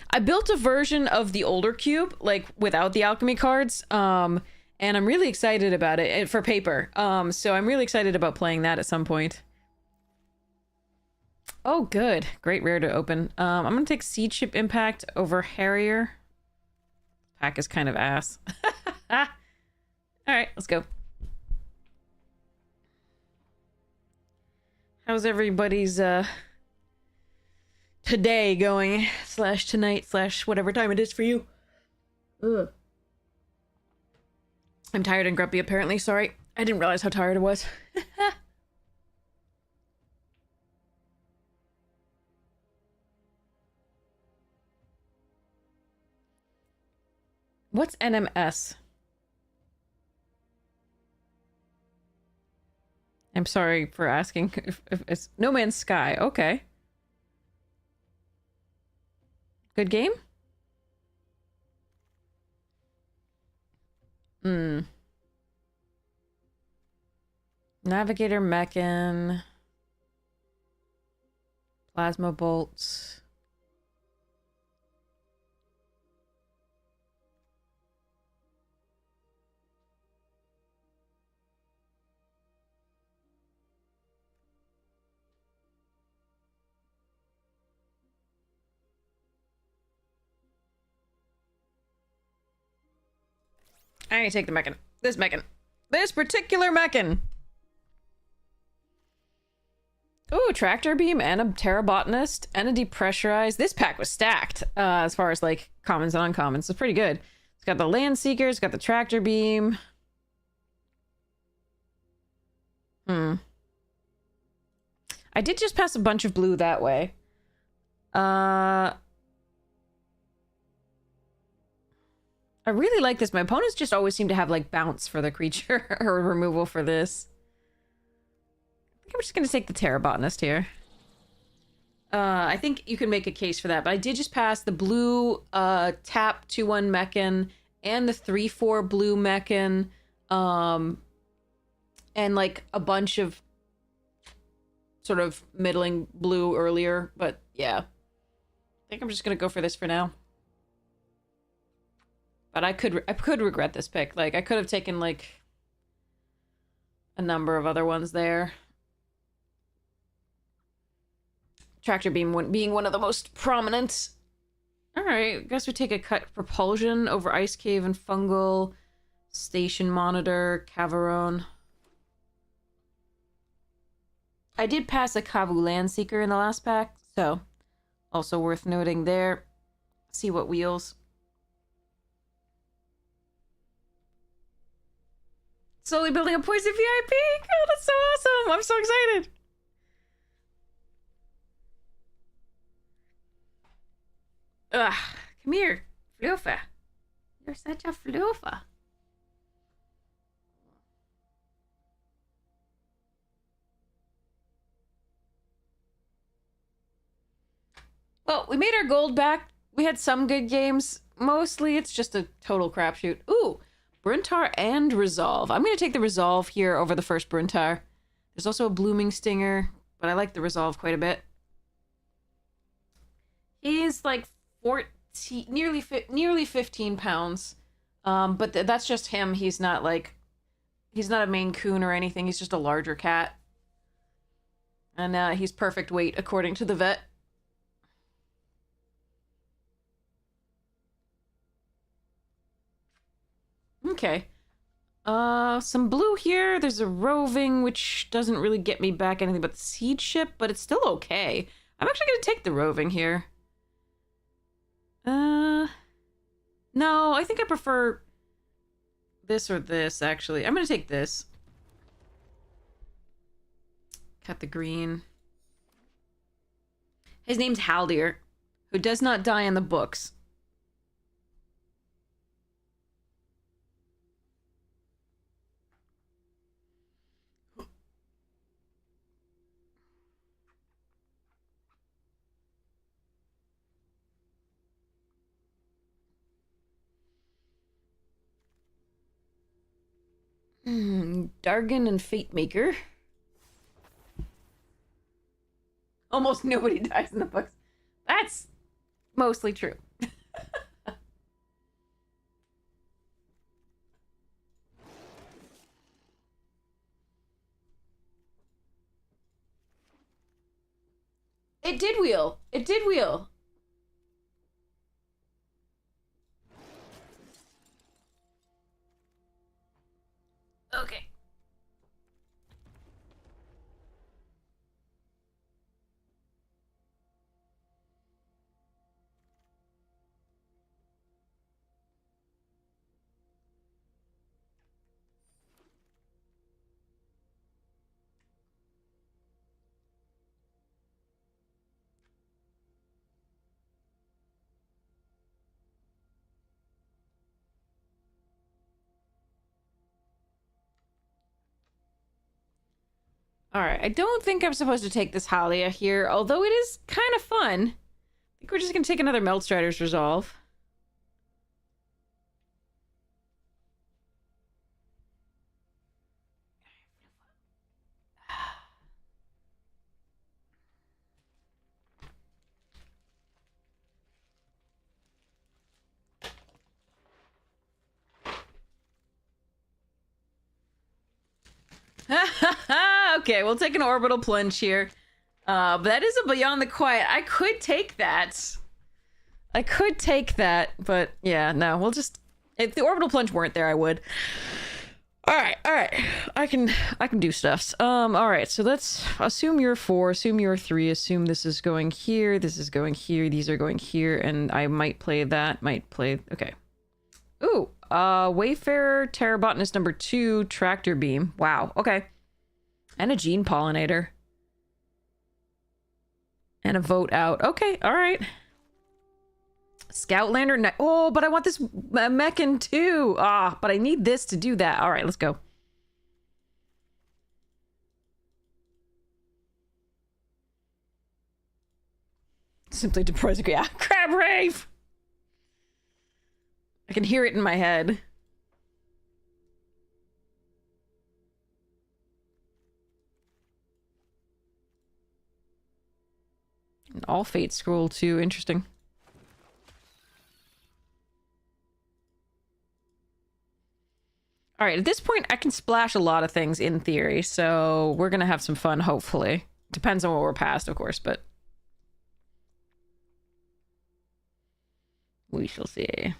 I built a version of the older cube, like without the alchemy cards, and I'm really excited about it for paper. So I'm really excited about playing that at some point. Oh, good. Great rare to open. I'm gonna take Seed Ship Impact over Harrier. Pack is kind of ass. Alright, let's go. How's everybody's today going? Slash tonight, slash whatever time it is for you. Ugh. I'm tired and grumpy apparently, sorry. I didn't realize how tired I was. What's NMS? I'm sorry for asking. If it's No Man's Sky. Okay. Good game? Navigator Mechan. Plasma Bolts. I need to take the Mechan. This Mechan. This particular Mechan. Ooh, Tractor Beam and a Terrabotanist and a Depressurized. This pack was stacked as far as like commons and uncommons. It's pretty good. It's got the Land Seeker, it's got the Tractor Beam. I did just pass a bunch of blue that way. I really like this. My opponents just always seem to have like bounce for the creature or removal for this. I think I'm just gonna take the Terrabotanist here. I think you can make a case for that, but I did just pass the blue tap 2/1 Mechan and the 3/4 blue Mechan, and like a bunch of sort of middling blue earlier, but yeah. I think I'm just gonna go for this for now. But I could regret this pick. Like I could have taken like a number of other ones there. Tractor Beam being one of the most prominent. Alright, I guess we take a cut Propulsion over Ice Cave and Fungal. Station Monitor, Cavarone. I did pass a Kavu Landseeker in the last pack, so also worth noting there. See what wheels. Slowly building a Poison VIP! Oh, that's so awesome! I'm so excited! Ugh, come here, Floofa. You're such a Floofa. Well, we made our gold back. We had some good games. Mostly it's just a total crapshoot. Ooh, Bruntar and Resolve. I'm going to take the Resolve here over the first Bruntar. There's also a Blooming Stinger, but I like the Resolve quite a bit. He's like 14, nearly 15 pounds. But that's just him. He's not a Maine Coon or anything. He's just a larger cat. And he's perfect weight according to the vet. Okay. Some blue here. There's a roving, which doesn't really get me back anything but the siege ship, but it's still okay. I'm actually gonna take the roving here. No, I think I prefer this or this, actually. I'm gonna take this. Cut the green. His name's Haldir, who does not die in the books. Dargan and Fate Maker. Almost nobody dies in the books. That's mostly true. It did wheel. It did wheel. Okay. Alright, I don't think I'm supposed to take this Halia here, although it is kind of fun. I think we're just gonna take another Meltstrider's Resolve. Okay, we'll take an orbital plunge here. But that is a Beyond the Quiet. I could take that. I could take that, but yeah, no, we'll just... If the orbital plunge weren't there, I would. Alright. I can do stuffs. Alright, so let's assume you're 4, assume you're 3, assume this is going here, this is going here, these are going here, and I might play that, okay. Ooh, Wayfarer, Terrabotanist number 2, Tractor Beam. Wow, okay. And a Gene Pollinator. And a Vote Out. Okay, alright. Scout Lantern. Oh, but I want this Mechan too. Ah, but I need this to do that. Alright, let's go. Simply deploys. Yeah, Crab Rave! I can hear it in my head. An All Fate scroll too. Interesting. Alright, at this point I can splash a lot of things in theory, so we're gonna have some fun, hopefully. Depends on what we're past, of course, but... we shall see.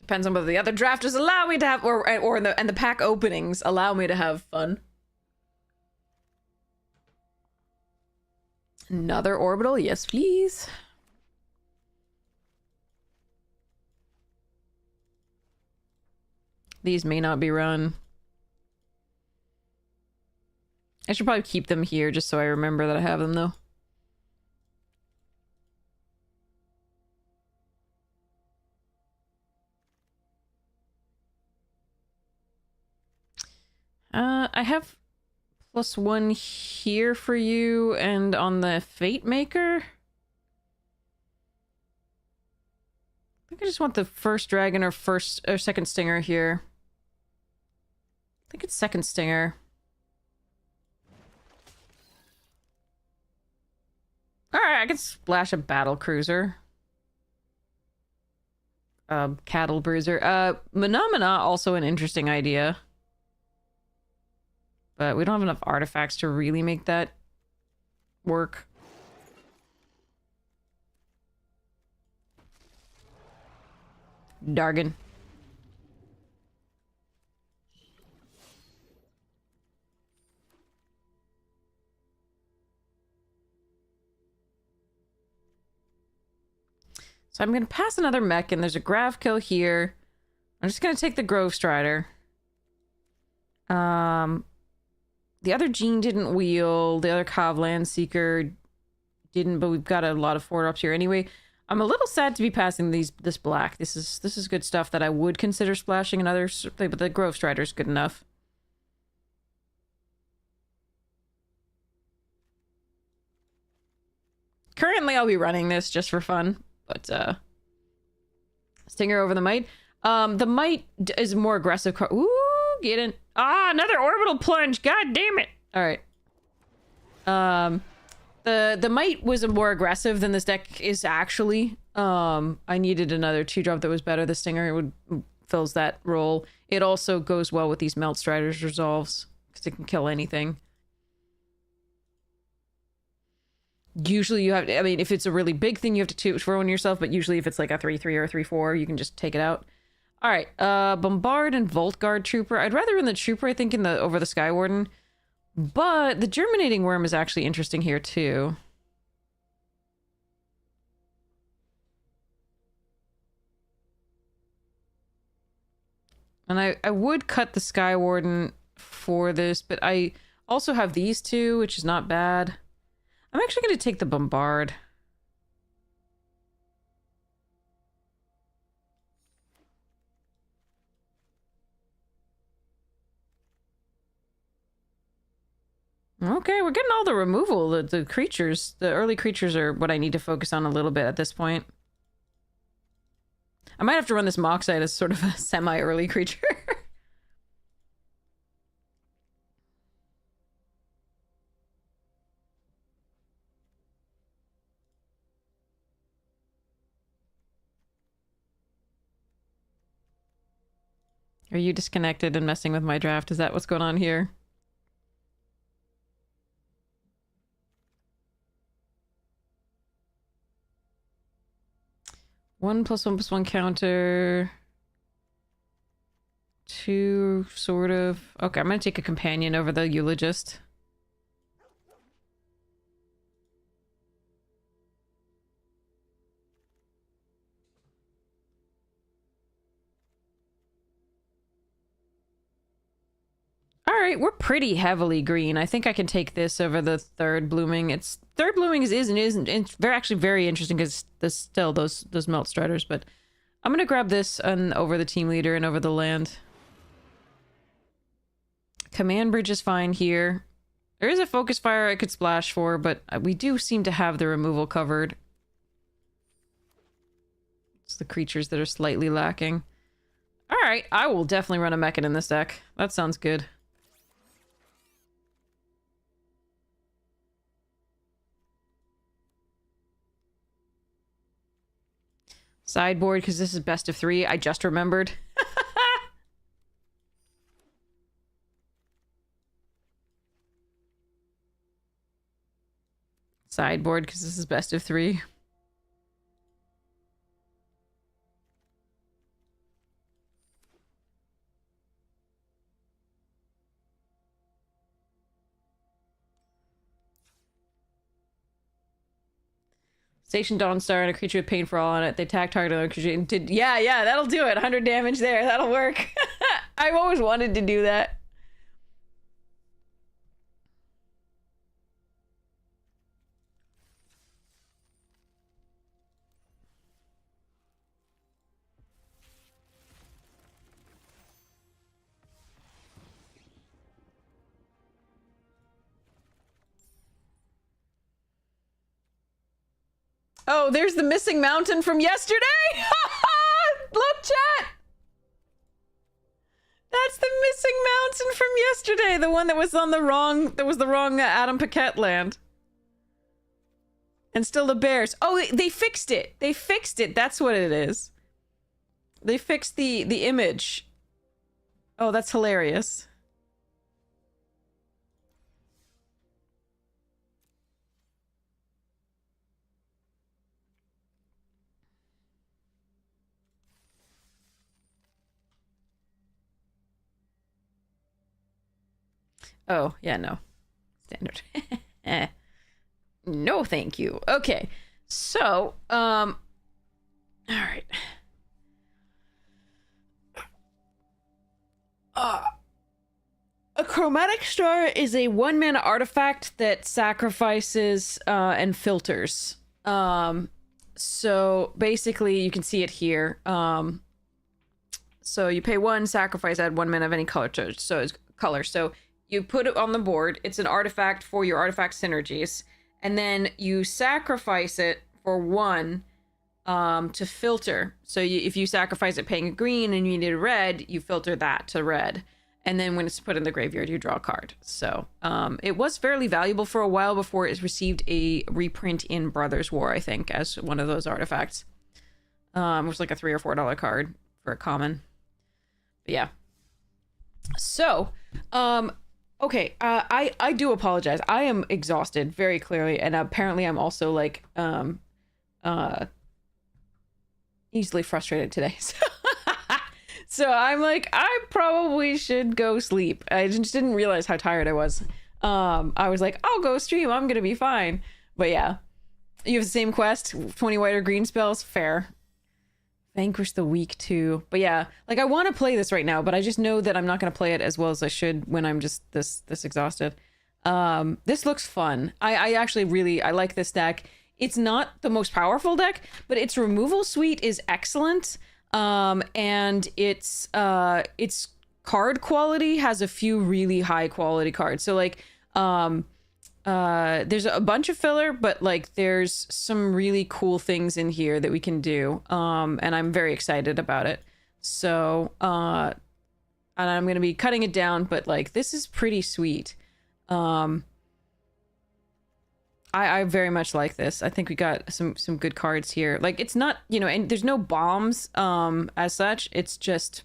Depends on whether the other drafters allow me to have, and the pack openings allow me to have fun. Another orbital, yes please. These may not be run. I should probably keep them here just so I remember that I have them though. I have +1 here for you, and on the Fate Maker? I think I just want the first dragon or second stinger here. I think it's second stinger. Alright, I can splash a battle cruiser. Cattle bruiser. Phenomena, also an interesting idea. But we don't have enough artifacts to really make that work. Dargon. So I'm going to pass another mech, and there's a Grav kill here. I'm just going to take the Grove Strider. The other Gene didn't wheel. The other Kovlan Seeker didn't, but we've got a lot of 4-ups here anyway. I'm a little sad to be passing this black. This is good stuff that I would consider splashing another, but the Grove Strider's good enough. Currently, I'll be running this just for fun, but Stinger over the Might. The Might is more aggressive. Ooh, get in. Ah, another orbital plunge. God damn it. All right. The Might was more aggressive than this deck is actually. I needed another 2-drop that was better. The Stinger fills that role. It also goes well with these Melt Striders resolves because it can kill anything. Usually you have, I mean, if it's a really big thing, you have to throw in yourself, but usually if it's like a 3/3 or a 3/4, you can just take it out. All right, Bombard and Volt Guard Trooper. I'd rather run the Trooper, I think, over the Skywarden, but the Germinating Worm is actually interesting here too. And I would cut the Skywarden for this, but I also have these two, which is not bad. I'm actually going to take the Bombard. Okay, we're getting all the removal. The creatures, the early creatures are what I need to focus on a little bit at this point. I might have to run this Moxite as sort of a semi-early creature. Are you disconnected and messing with my draft? Is that what's going on here? +1/+1 counter. 2, sort of. Okay, I'm gonna take a companion over the Eulogist. Alright, we're pretty heavily green. I think I can take this over the third blooming. It's third blooming isn't it's very actually very interesting because there's still those Melt Striders, but I'm gonna grab this and over the Team Leader and over the land. Command Bridge is fine here. There is a Focus Fire I could splash for, but we do seem to have the removal covered. It's the creatures that are slightly lacking. Alright, I will definitely run a Mechan in this deck. That sounds good. Sideboard, because this is best of 3. I just remembered. Sideboard, because this is best of 3. Station Dawnstar and a creature with Pain for All on it. They attack target other creature and did. Yeah, that'll do it. 100 damage there. That'll work. I've always wanted to do that. Oh, there's the missing mountain from yesterday. Look, chat. That's the missing mountain from yesterday. The one that was on the wrong Adam Paquette land. And still the bears. Oh, they fixed it. They fixed it. That's what it is. They fixed the image. Oh, that's hilarious. Oh, yeah, no. Standard. No, thank you. Okay. So, all right. A chromatic star is a 1-mana artifact that sacrifices and filters. So basically you can see it here. So you pay 1, sacrifice, add 1 mana of any color to so it's color. So you put it on the board. It's an artifact for your artifact synergies. And then you sacrifice it for 1 to filter. So if you sacrifice it paying a green and you need a red, you filter that to red. And then when it's put in the graveyard, you draw a card. So it was fairly valuable for a while before it received a reprint in Brothers War, I think, as one of those artifacts. It was like a $3 or $4 card for a common. But yeah. So, okay, I do apologize. I am exhausted very clearly, and apparently I'm also like easily frustrated today. So I'm like, I probably should go sleep. I just didn't realize how tired I was. I was like, I'll go stream. I'm gonna be fine. But yeah, you have the same quest, 20 white or green spells. Fair. Vanquish the weak too. But yeah, like I want to play this right now, but I just know that I'm not gonna play it as well as I should when I'm just this exhausted. This looks fun. I actually really like this deck. It's not the most powerful deck, but its removal suite is excellent. And its card quality has a few really high quality cards. So like, there's a bunch of filler, but like there's some really cool things in here that we can do. And I'm very excited about it. So, and I'm going to be cutting it down, but like, this is pretty sweet. I very much like this. I think we got some good cards here. Like it's not, you know, and there's no bombs as such. It's just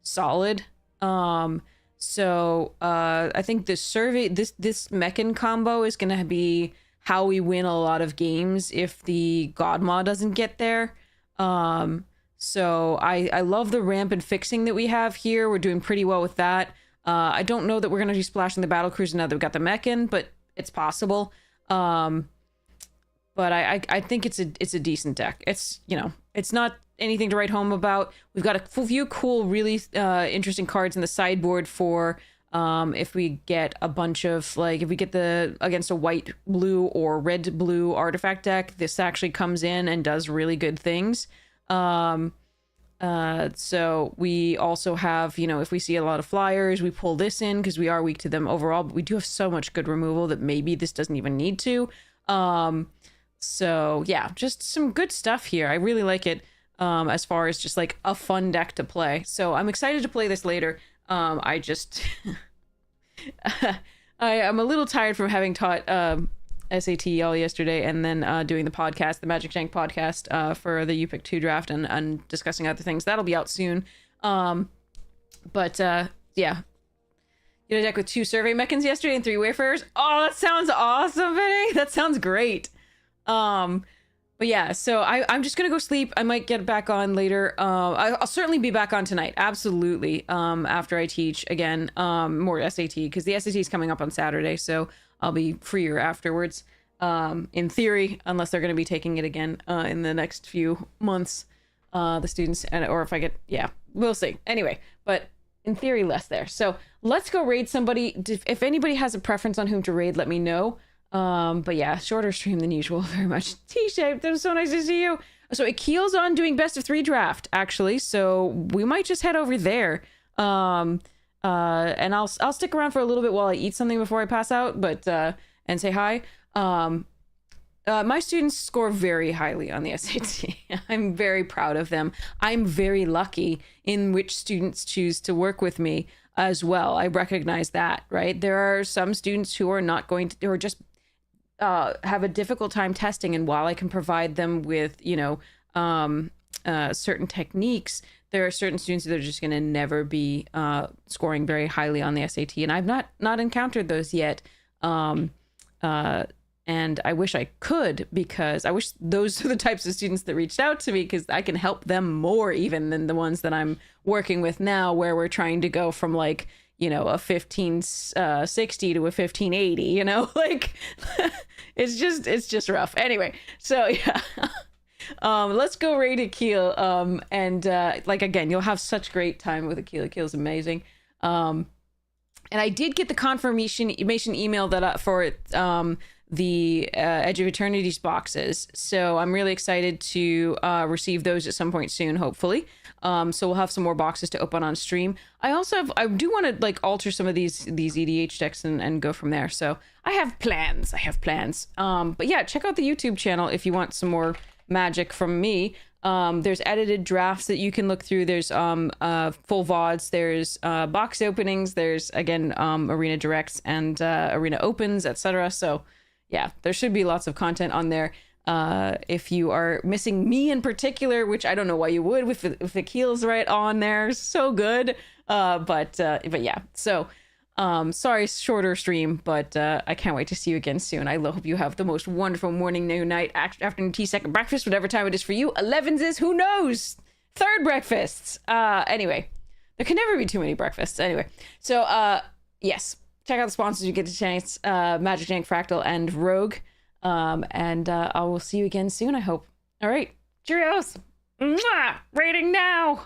solid. So I think this Mechan combo is gonna be how we win a lot of games if the Godmaw doesn't get there. So I love the ramp and fixing that we have here. We're doing pretty well with that. I don't know that we're gonna be splashing the battle cruiser now that we've got the Mechan, but it's possible. But I think it's a decent deck. It's, you know, it's not anything to write home about. We've got a few cool, really interesting cards in the sideboard for if we get a bunch of, like, if we get against a white blue or red blue artifact deck, this actually comes in and does really good things. So we also have, you know, if we see a lot of flyers, we pull this in because we are weak to them overall, but we do have so much good removal that maybe this doesn't even need to. So yeah, just some good stuff here. I really like it, as far as just like a fun deck to play. So I'm excited to play this later. I just, I'm a little tired from having taught, SAT all yesterday and then doing the podcast, the Magic Jank podcast, for the You Pick 2 draft and discussing other things. That'll be out soon. But yeah. You had a deck with 2 survey mechans yesterday and 3 wayfarers. Oh, that sounds awesome, Vinny. That sounds great. But yeah, so I'm just gonna go sleep. I might get back on later. I'll certainly be back on tonight. Absolutely. After I teach again, more SAT, because the SAT is coming up on Saturday, so I'll be freer afterwards. In theory, unless they're gonna be taking it again in the next few months, the students, or if I get, yeah, we'll see. Anyway, but in theory, less there. So let's go raid somebody. If anybody has a preference on whom to raid, let me know. But yeah, shorter stream than usual. Very much. T-Shape, that was so nice to see you. So Akil's on doing best of 3 draft, actually. So we might just head over there. And I'll stick around for a little bit while I eat something before I pass out, but and say hi. My students score very highly on the SAT. I'm very proud of them. I'm very lucky in which students choose to work with me as well. I recognize that, right? There are some students who are not going to, or just have a difficult time testing. And while I can provide them with, certain techniques, there are certain students that are just going to never be scoring very highly on the SAT. And I've not encountered those yet. And I wish I could, because I wish those are the types of students that reached out to me, because I can help them more even than the ones that I'm working with now, where we're trying to go from like, a 1560 to a 1580, like it's just rough. Anyway, so yeah. Let's go rate Akil. Again, you'll have such great time with Akil. Akil's amazing. And I did get the confirmation email that for the Edge of Eternity's boxes. So I'm really excited to receive those at some point soon, hopefully. So we'll have some more boxes to open on stream. I do want to like alter some of these EDH decks and go from there. So I have plans. But yeah, check out the YouTube channel if you want some more magic from me. There's edited drafts that you can look through. There's full VODs. There's box openings. There's again arena directs and arena opens, etc. So yeah, there should be lots of content on there. If you are missing me in particular, which I don't know why you would, if Akil's right on there, so good. But yeah, so sorry, shorter stream, but I can't wait to see you again soon. I hope you have the most wonderful morning, noon, night, afternoon, tea, second breakfast, whatever time it is for you. 11s is, who knows, third breakfasts. Anyway, there can never be too many breakfasts. Anyway, so yes, check out the sponsors. You get a chance, Magic Jank, Fractal, and Rogue. I will see you again soon, I hope. All right, cheerios. Mwah! Rating now.